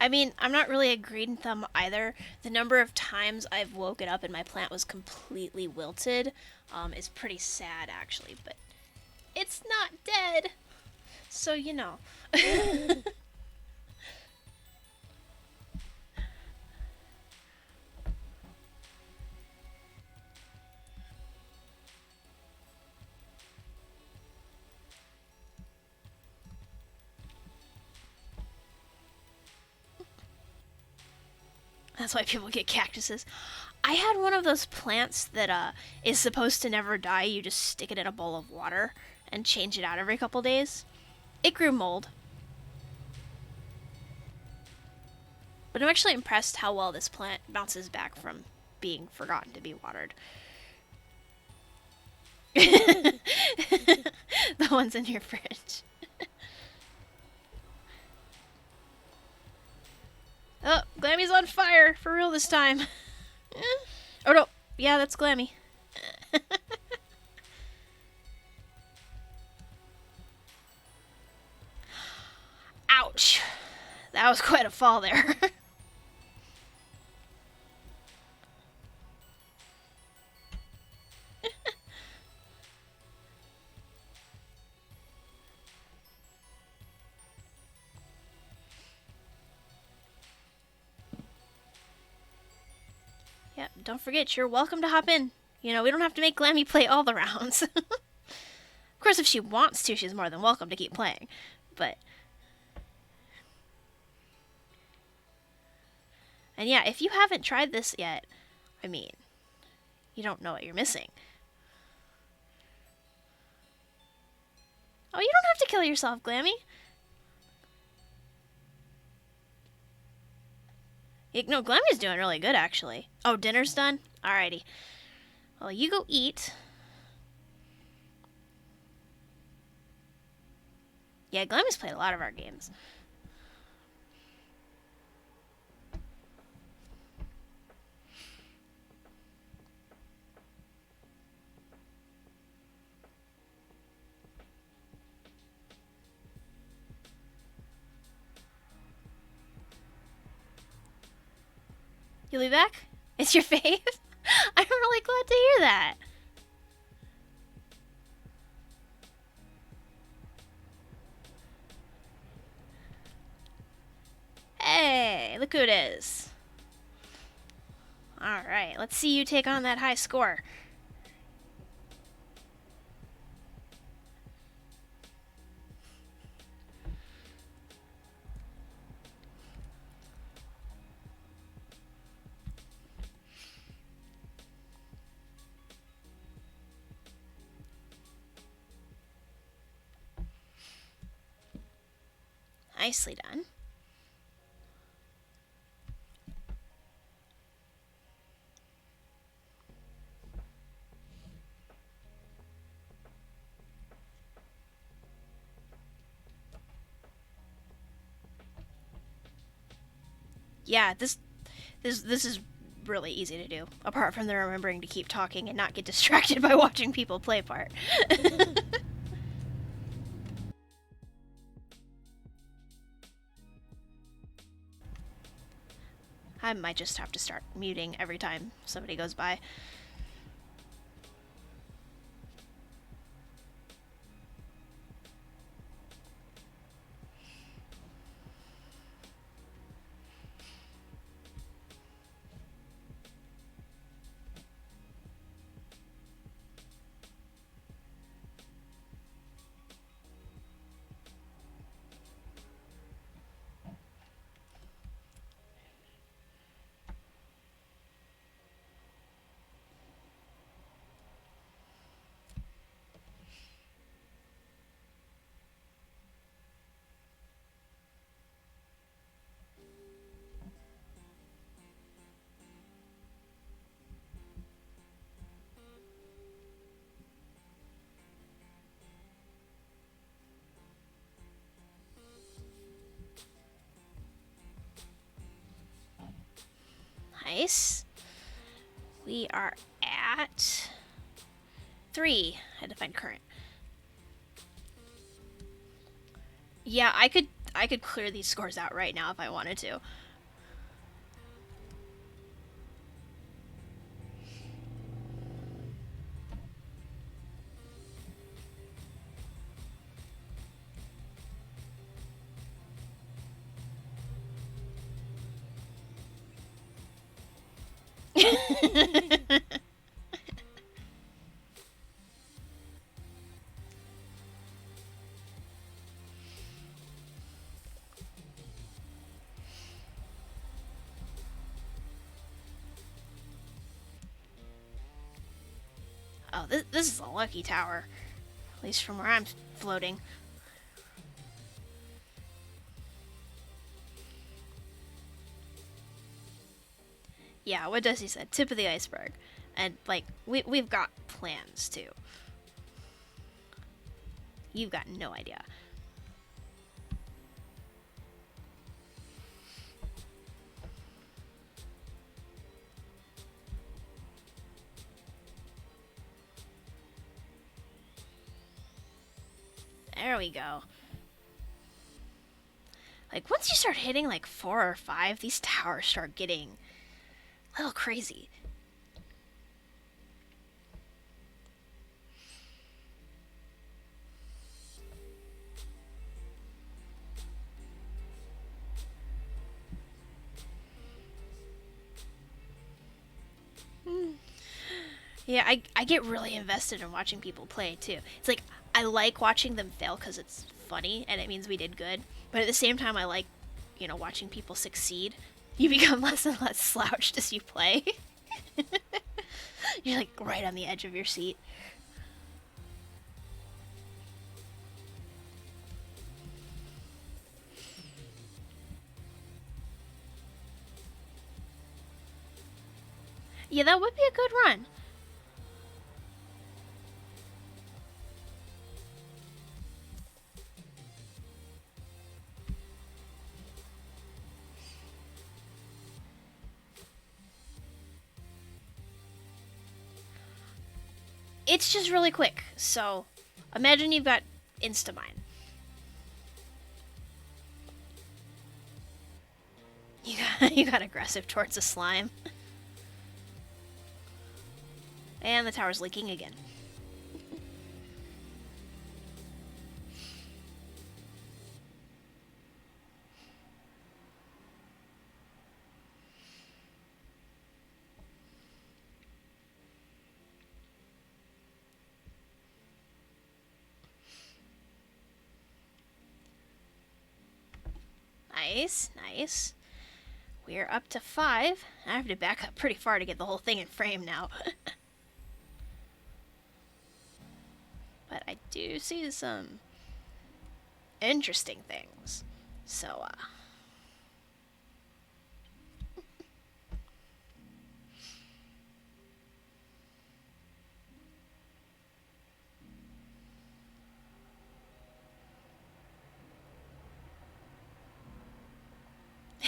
I mean, I'm not really a green thumb either. The number of times I've woken up and my plant was completely wilted is pretty sad, actually. But it's not dead, so you know. That's why people get cactuses. I had one of those plants that is supposed to never die. You just stick it in a bowl of water and change it out every couple days. It grew mold. But I'm actually impressed how well this plant bounces back from being forgotten to be watered. The ones in your fridge. Oh, Glammy's on fire for real this time. Oh no, yeah, that's Glammy. Ouch. That was quite a fall there. Yeah, don't forget, you're welcome to hop in. You know, we don't have to make Glammy play all the rounds. Of course, if she wants to, she's more than welcome to keep playing. But... And yeah, if you haven't tried this yet, I mean, you don't know what you're missing. Oh, you don't have to kill yourself, Glammy. No, Glammy's doing really good, actually. Oh, dinner's done? Alrighty. Well, you go eat. Yeah, Glammy's played a lot of our games. You'll be back? It's your fave? I'm really glad to hear that. Hey, look who it is. Alright, let's see you take on that high score. Nicely done. Yeah, this is really easy to do. Apart from the remembering to keep talking and not get distracted by watching people play part. I might just have to start muting every time somebody goes by. Nice. We are at 3. I had to find current. Yeah, I could clear these scores out right now if I wanted to. Oh, this is a lucky tower. At least from where I'm floating. Yeah, what Deci said, tip of the iceberg. And, like, we've got plans, too. You've got no idea. There we go. Like, once you start hitting like 4 or 5, these towers start getting a little crazy. Yeah, I get really invested in watching people play too. It's like I like watching them fail because it's funny and it means we did good. But at the same time, I like, watching people succeed. You become less and less slouched as you play. You're like right on the edge of your seat. Yeah, that would be a good run. It's just really quick. So, imagine you've got Instamine. You got aggressive towards a slime. And the tower's leaking again. Nice, nice. We're up to 5. I have to back up pretty far to get the whole thing in frame now. But I do see some interesting things. So,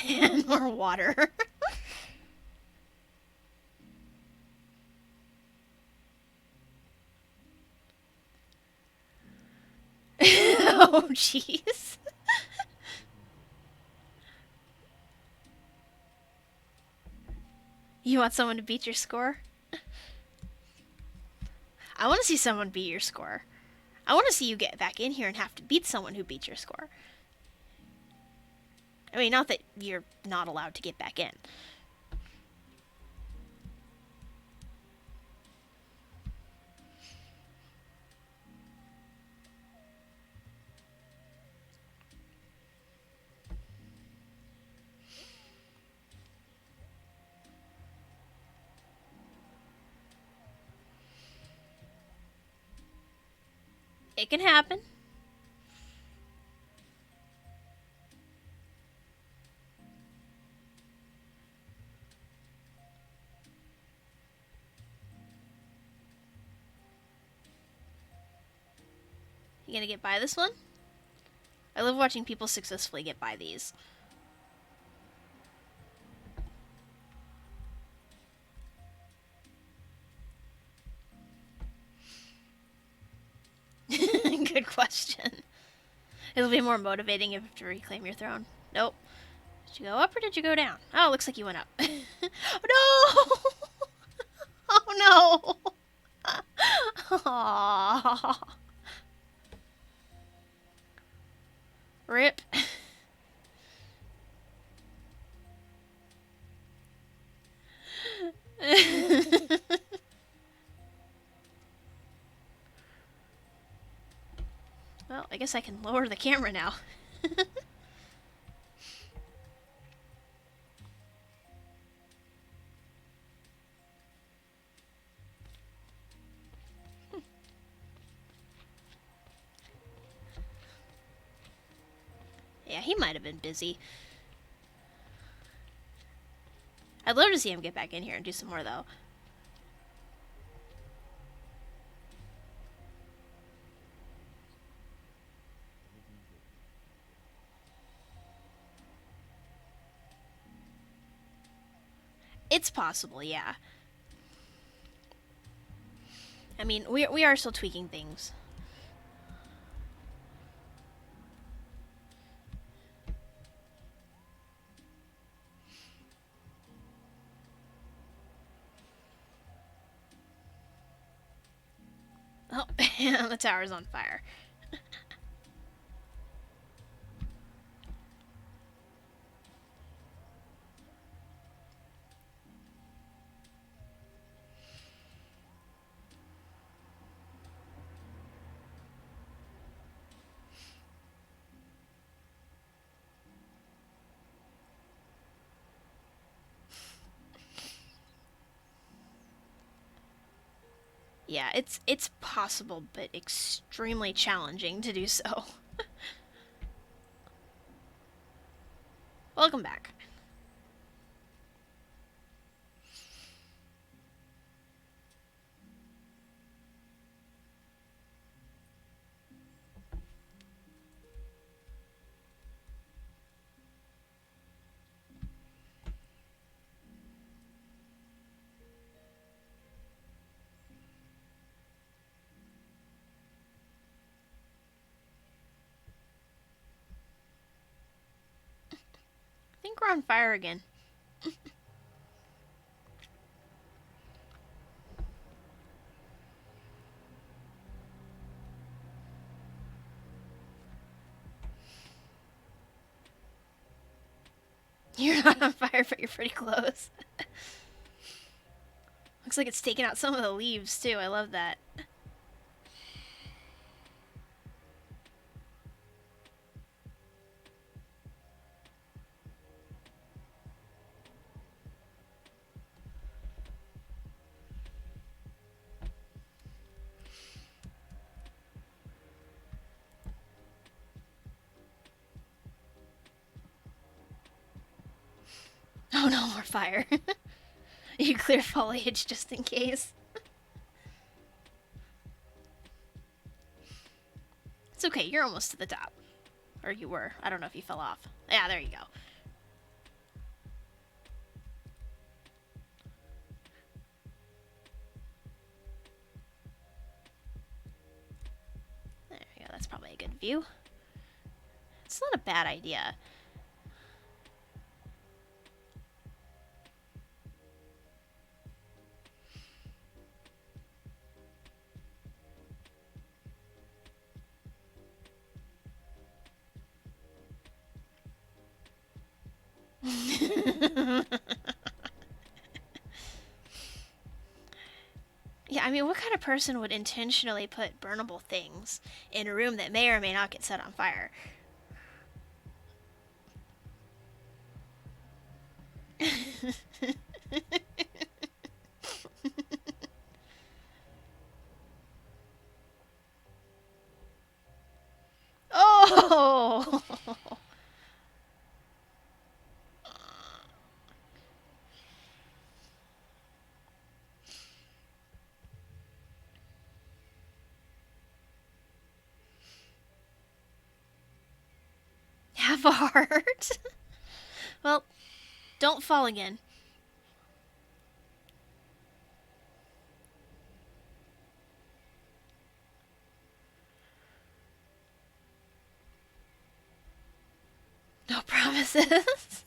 and more water. Oh, jeez. You want someone to beat your score? I want to see someone beat your score. I want to see you get back in here and have to beat someone who beat your score. I mean, not that you're not allowed to get back in. It can happen. You gonna get by this one? I love watching people successfully get by these. Good question. It'll be more motivating if you have to reclaim your throne. Nope. Did you go up or did you go down? Oh, it looks like you went up. Oh, no! Oh, no! Aww. Rip. Well, I guess I can lower the camera now. Yeah, he might have been busy. I'd love to see him get back in here and do some more, though. It's possible, yeah. I mean, we are still tweaking things. Yeah, the tower's on fire. Yeah, it's possible, but extremely challenging to do so. Welcome back. I think we're on fire again. You're not on fire, but you're pretty close. Looks like it's taking out some of the leaves, too. I love that. Oh no, more fire. You clear foliage just in case. It's okay, you're almost to the top. Or you were. I don't know if you fell off. Yeah, there you go. There you go, that's probably a good view. It's not a bad idea. Yeah, I mean, what kind of person would intentionally put burnable things in a room that may or may not get set on fire? Oh! Have a heart? Well, don't fall again. No promises.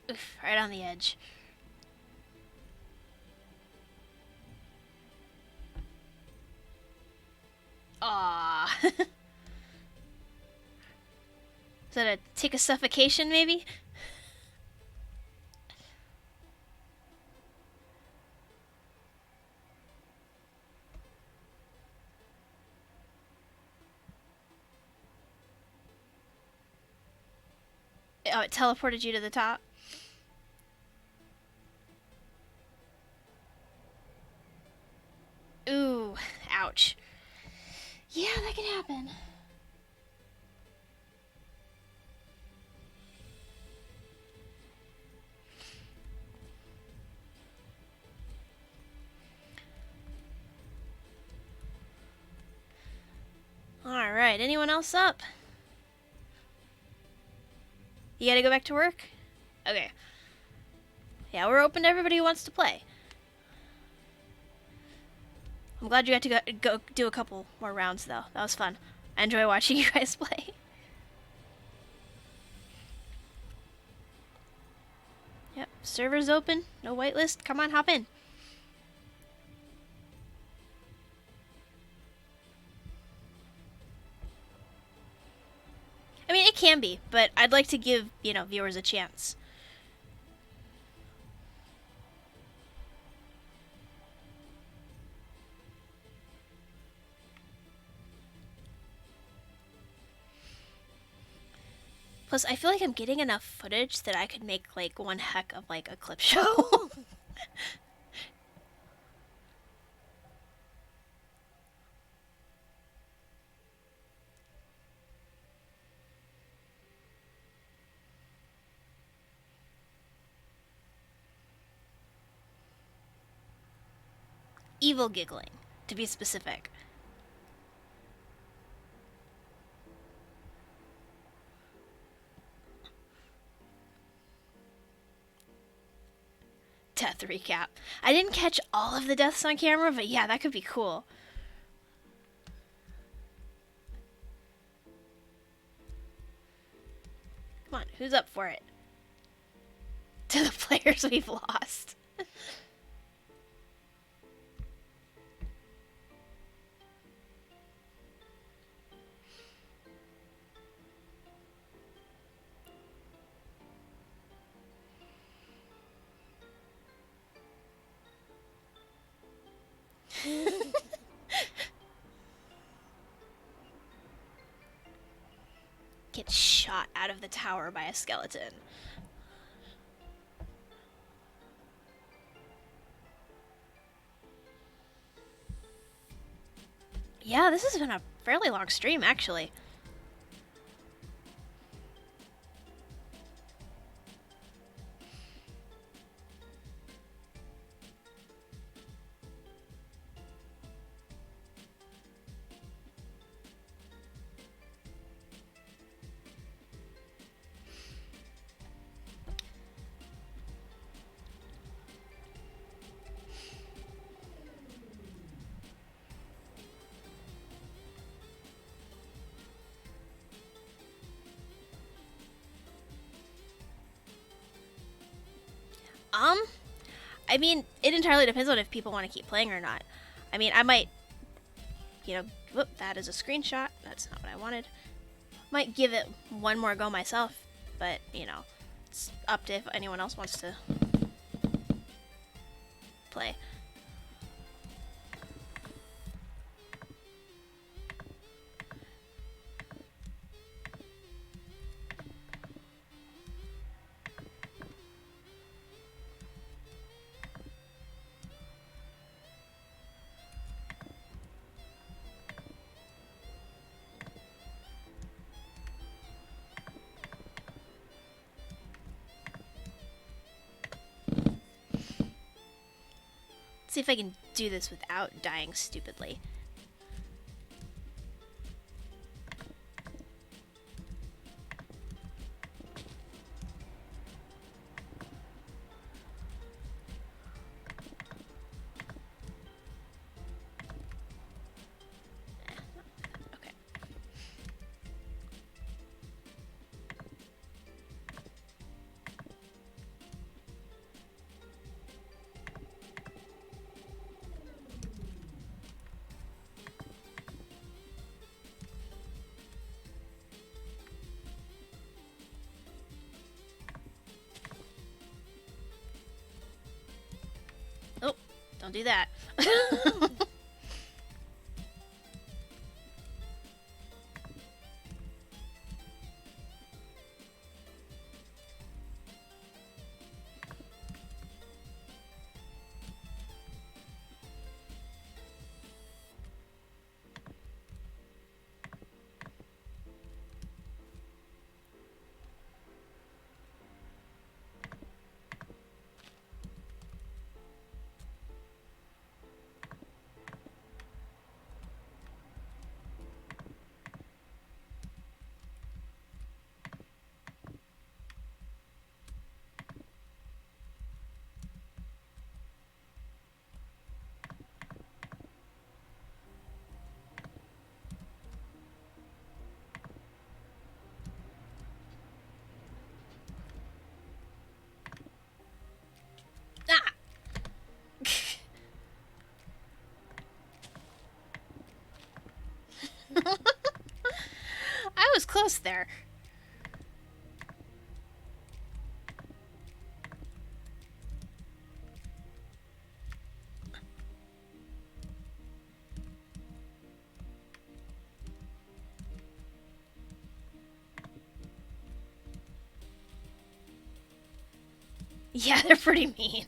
Oof, right on the edge. Ah. Is that a tick of suffocation, maybe? Oh, it teleported you to the top? Ooh, ouch. Yeah, that can happen. Alright, anyone else up? You gotta go back to work? Okay. Yeah, we're open to everybody who wants to play. I'm glad you got to go do a couple more rounds, though. That was fun. I enjoy watching you guys play. Yep, server's open. No whitelist. Come on, hop in. I mean, it can be, but I'd like to give, viewers a chance. Plus, I feel like I'm getting enough footage that I could make, like, one heck of, like, a clip show. Evil giggling, to be specific. Death recap. I didn't catch all of the deaths on camera, but yeah, that could be cool. Come on, who's up for it? To the players we've lost. Get shot out of the tower by a skeleton. Yeah, this has been a fairly long stream, actually. I mean, it entirely depends on if people want to keep playing or not. I mean, I might, whoop, that is a screenshot. That's not what I wanted. Might give it one more go myself, but, it's up to if anyone else wants to play. See if I can do this without dying stupidly. Okay. Oh, don't do that. close there. Yeah, they're pretty mean.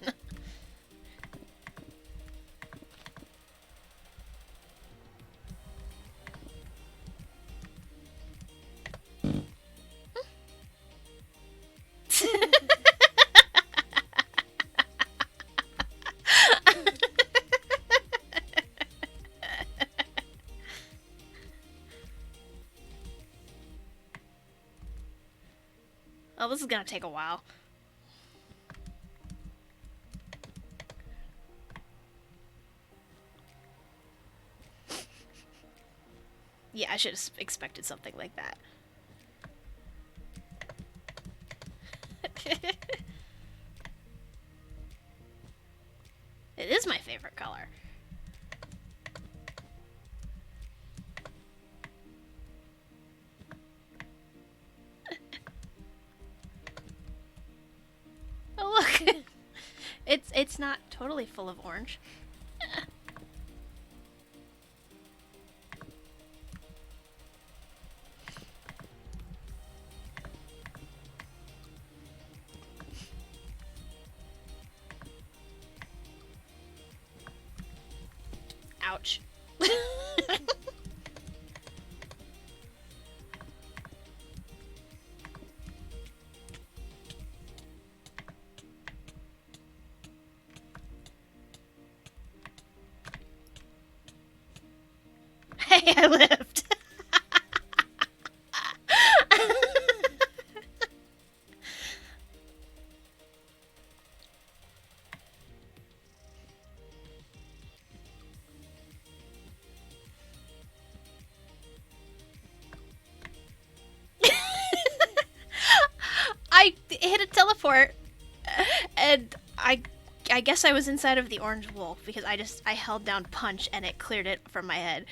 Oh, this is gonna take a while. Yeah, I should have expected something like that. It is my favorite color. Oh look, it's not totally full of orange. Ouch. Hey, I lived. I hit a teleport, and I guess I was inside of the orange wolf because I held down punch and it cleared it from my head.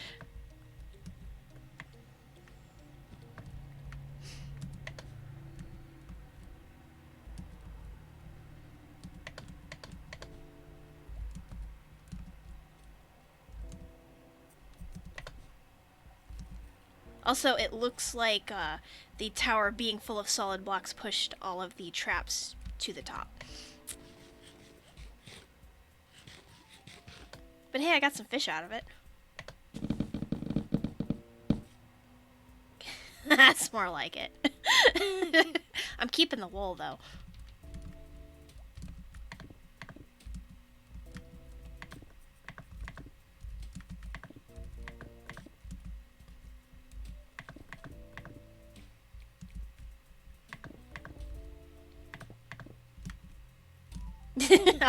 Also, it looks like the tower being full of solid blocks pushed all of the traps to the top. But hey, I got some fish out of it. That's more like it. I'm keeping the wool, though.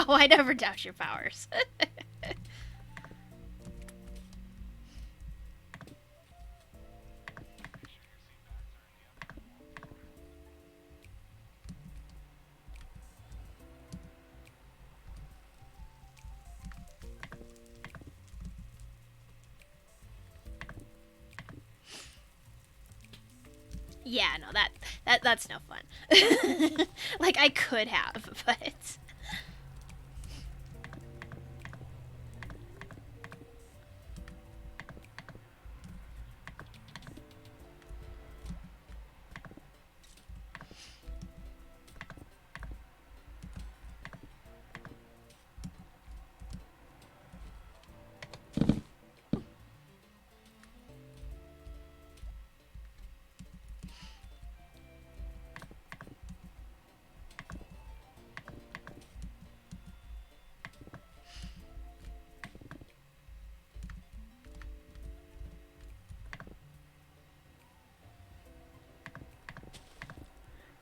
Oh, I never doubt your powers. Yeah, no, that's no fun. Like, I could have, but...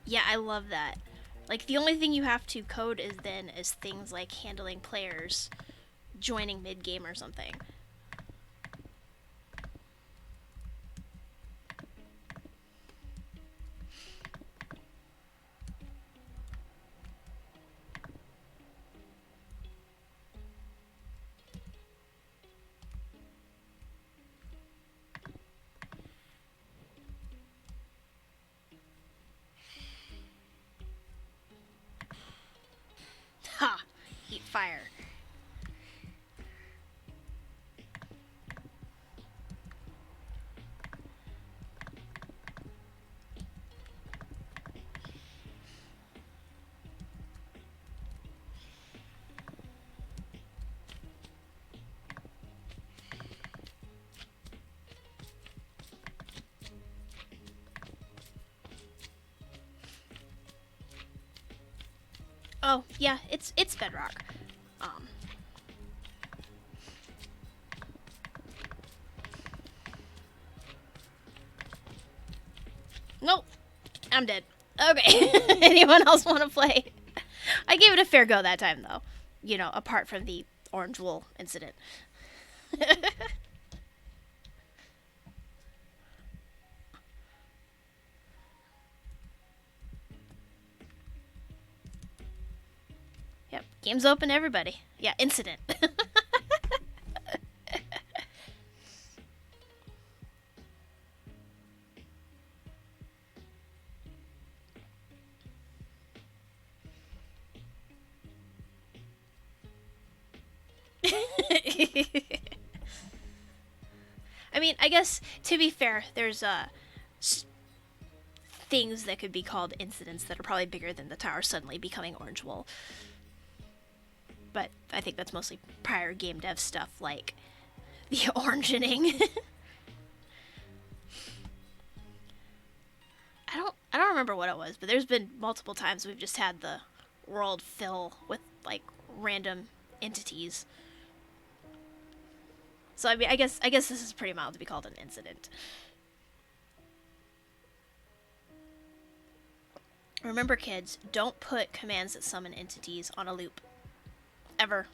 Yeah, I love that. Like, the only thing you have to code is things like handling players joining mid-game or something. fire. Oh, yeah, it's bedrock. Um, nope, I'm dead. Okay, anyone else want to play? I gave it a fair go that time, though. You know, apart from the orange wool incident. Yep, game's open to everybody. Yeah, incident. I mean, I guess to be fair, there's things that could be called incidents that are probably bigger than the tower suddenly becoming orange wool. But I think that's mostly prior game dev stuff like the orangening. I don't remember what it was, but there's been multiple times we've just had the world fill with like random entities. So I mean, I guess this is pretty mild to be called an incident. Remember, kids, don't put commands that summon entities on a loop. Ever.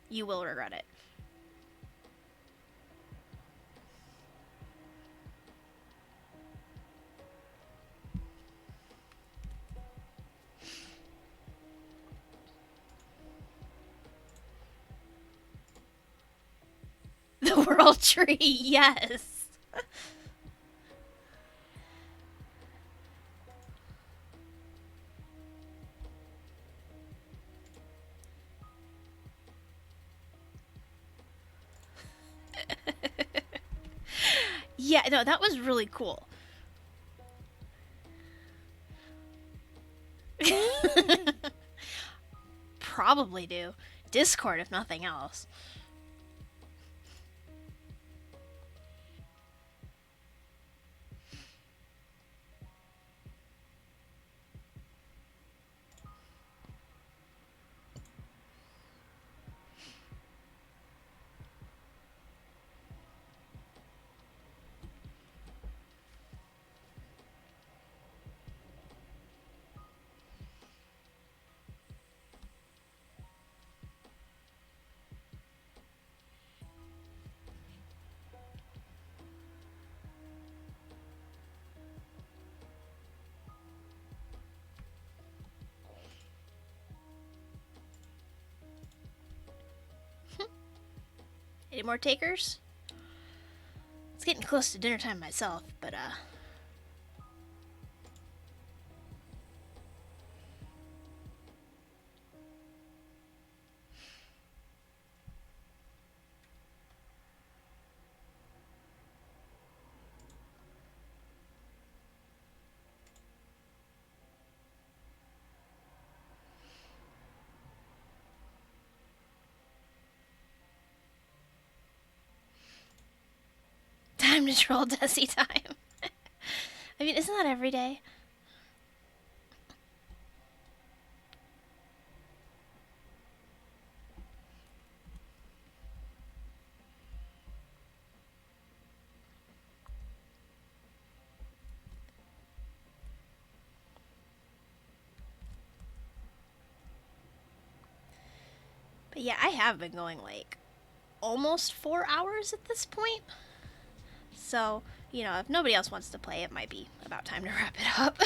You will regret it. The world tree, yes. Yeah, no, that was really cool. Probably do. Discord, if nothing else. Any more takers? It's getting close to dinner time myself, but time to troll Deci time. I mean, isn't that every day? But yeah, I have been going like almost 4 hours at this point. So, you know, if nobody else wants to play, it might be about time to wrap it up.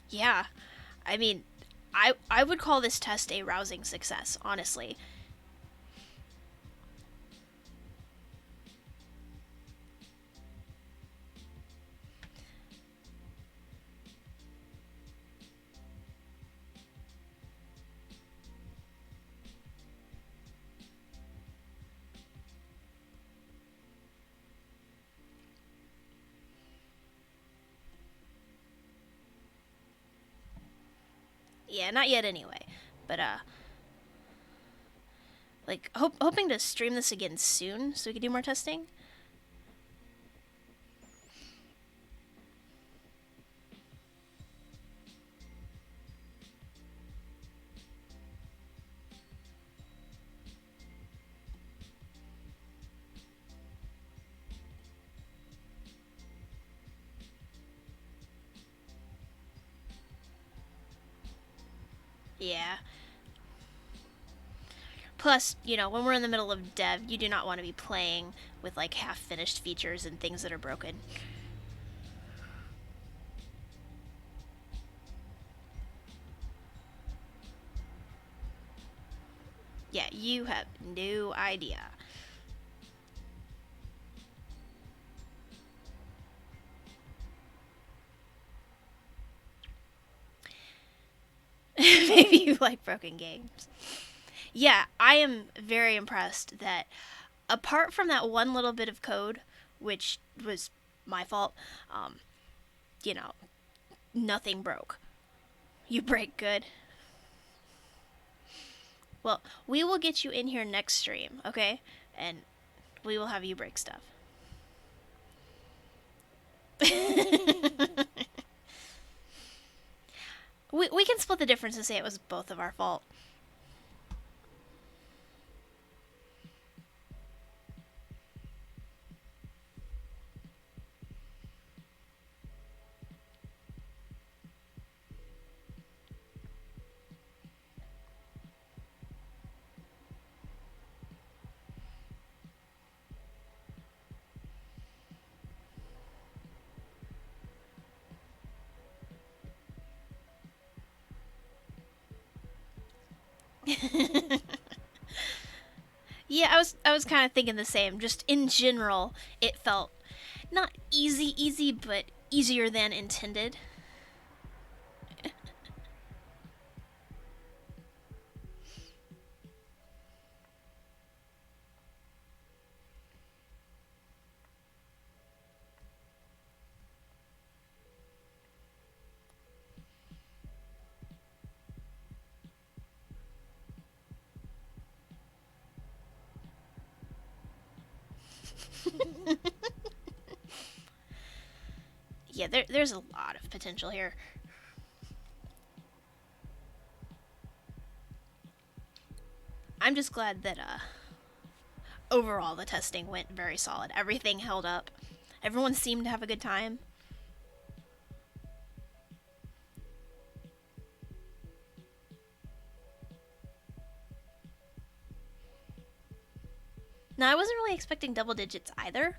Yeah, I mean, I would call this test a rousing success, honestly. Yeah, not yet anyway. But like hoping to stream this again soon so we can do more testing. Yeah. Plus, you know, when we're in the middle of dev, you do not want to be playing with like half finished features and things that are broken. Yeah, you have no idea. Maybe you like broken games. Yeah, I am very impressed that apart from that one little bit of code, which was my fault, um, you know, nothing broke. You break good. Well, we will get you in here next stream, okay? And we will have you break stuff. We can split the difference and say it was both of our fault. Yeah, I was kind of thinking the same. Just in general, it felt not easy, but easier than intended. Yeah, there's a lot of potential here. I'm just glad that overall the testing went very solid. Everything held up. Everyone seemed to have a good time. Now, I wasn't really expecting double digits either.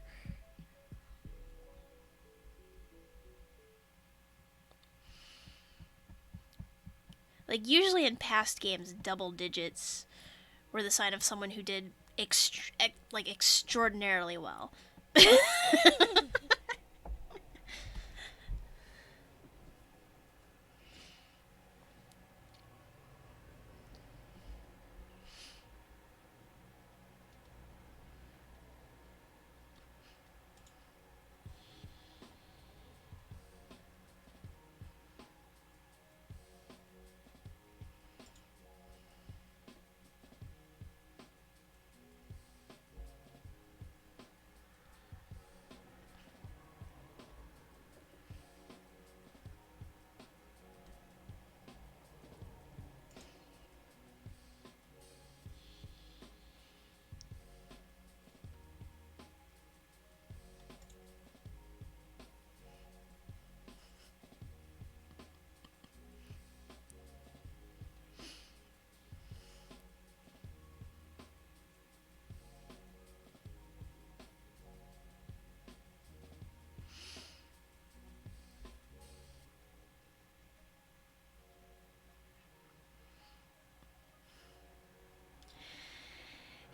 Like, usually in past games, double digits were the sign of someone who did extraordinarily well.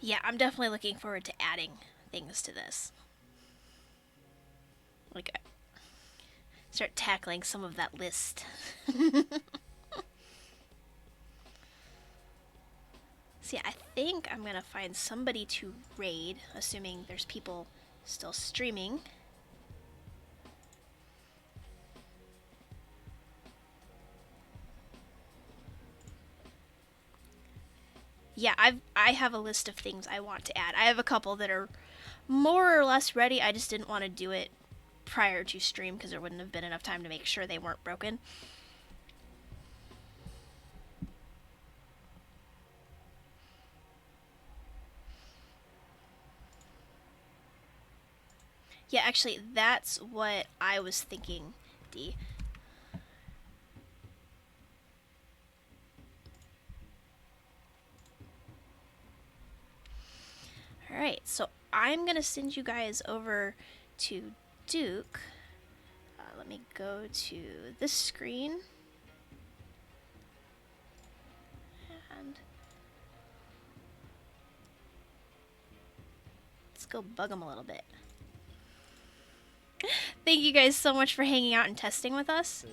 Yeah, I'm definitely looking forward to adding things to this. Like, start tackling some of that list. See, I think I'm gonna find somebody to raid, assuming there's people still streaming. Yeah, I have a list of things I want to add. I have a couple that are more or less ready. I just didn't want to do it prior to stream because there wouldn't have been enough time to make sure they weren't broken. Yeah, actually, that's what I was thinking, D. Alright, so I'm going to send you guys over to Duke. Let me go to this screen. And let's go bug him a little bit. Thank you guys so much for hanging out and testing with us.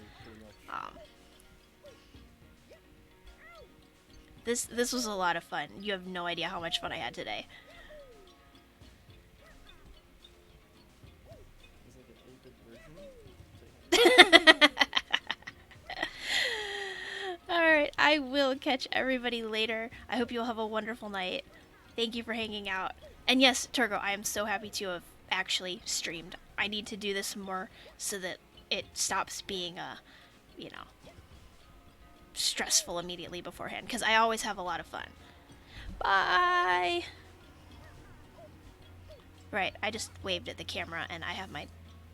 This was a lot of fun. You have no idea how much fun I had today. Alright, I will catch everybody later. I hope you'll have a wonderful night. Thank you for hanging out. And yes, Turgo, I am so happy to have actually streamed. I need to do this more so that it stops being you know, stressful immediately beforehand, because I always have a lot of fun. Bye! Right, I just waved at the camera and I have my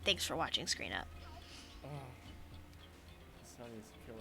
thanks for watching screen up. Oh, this song is killer.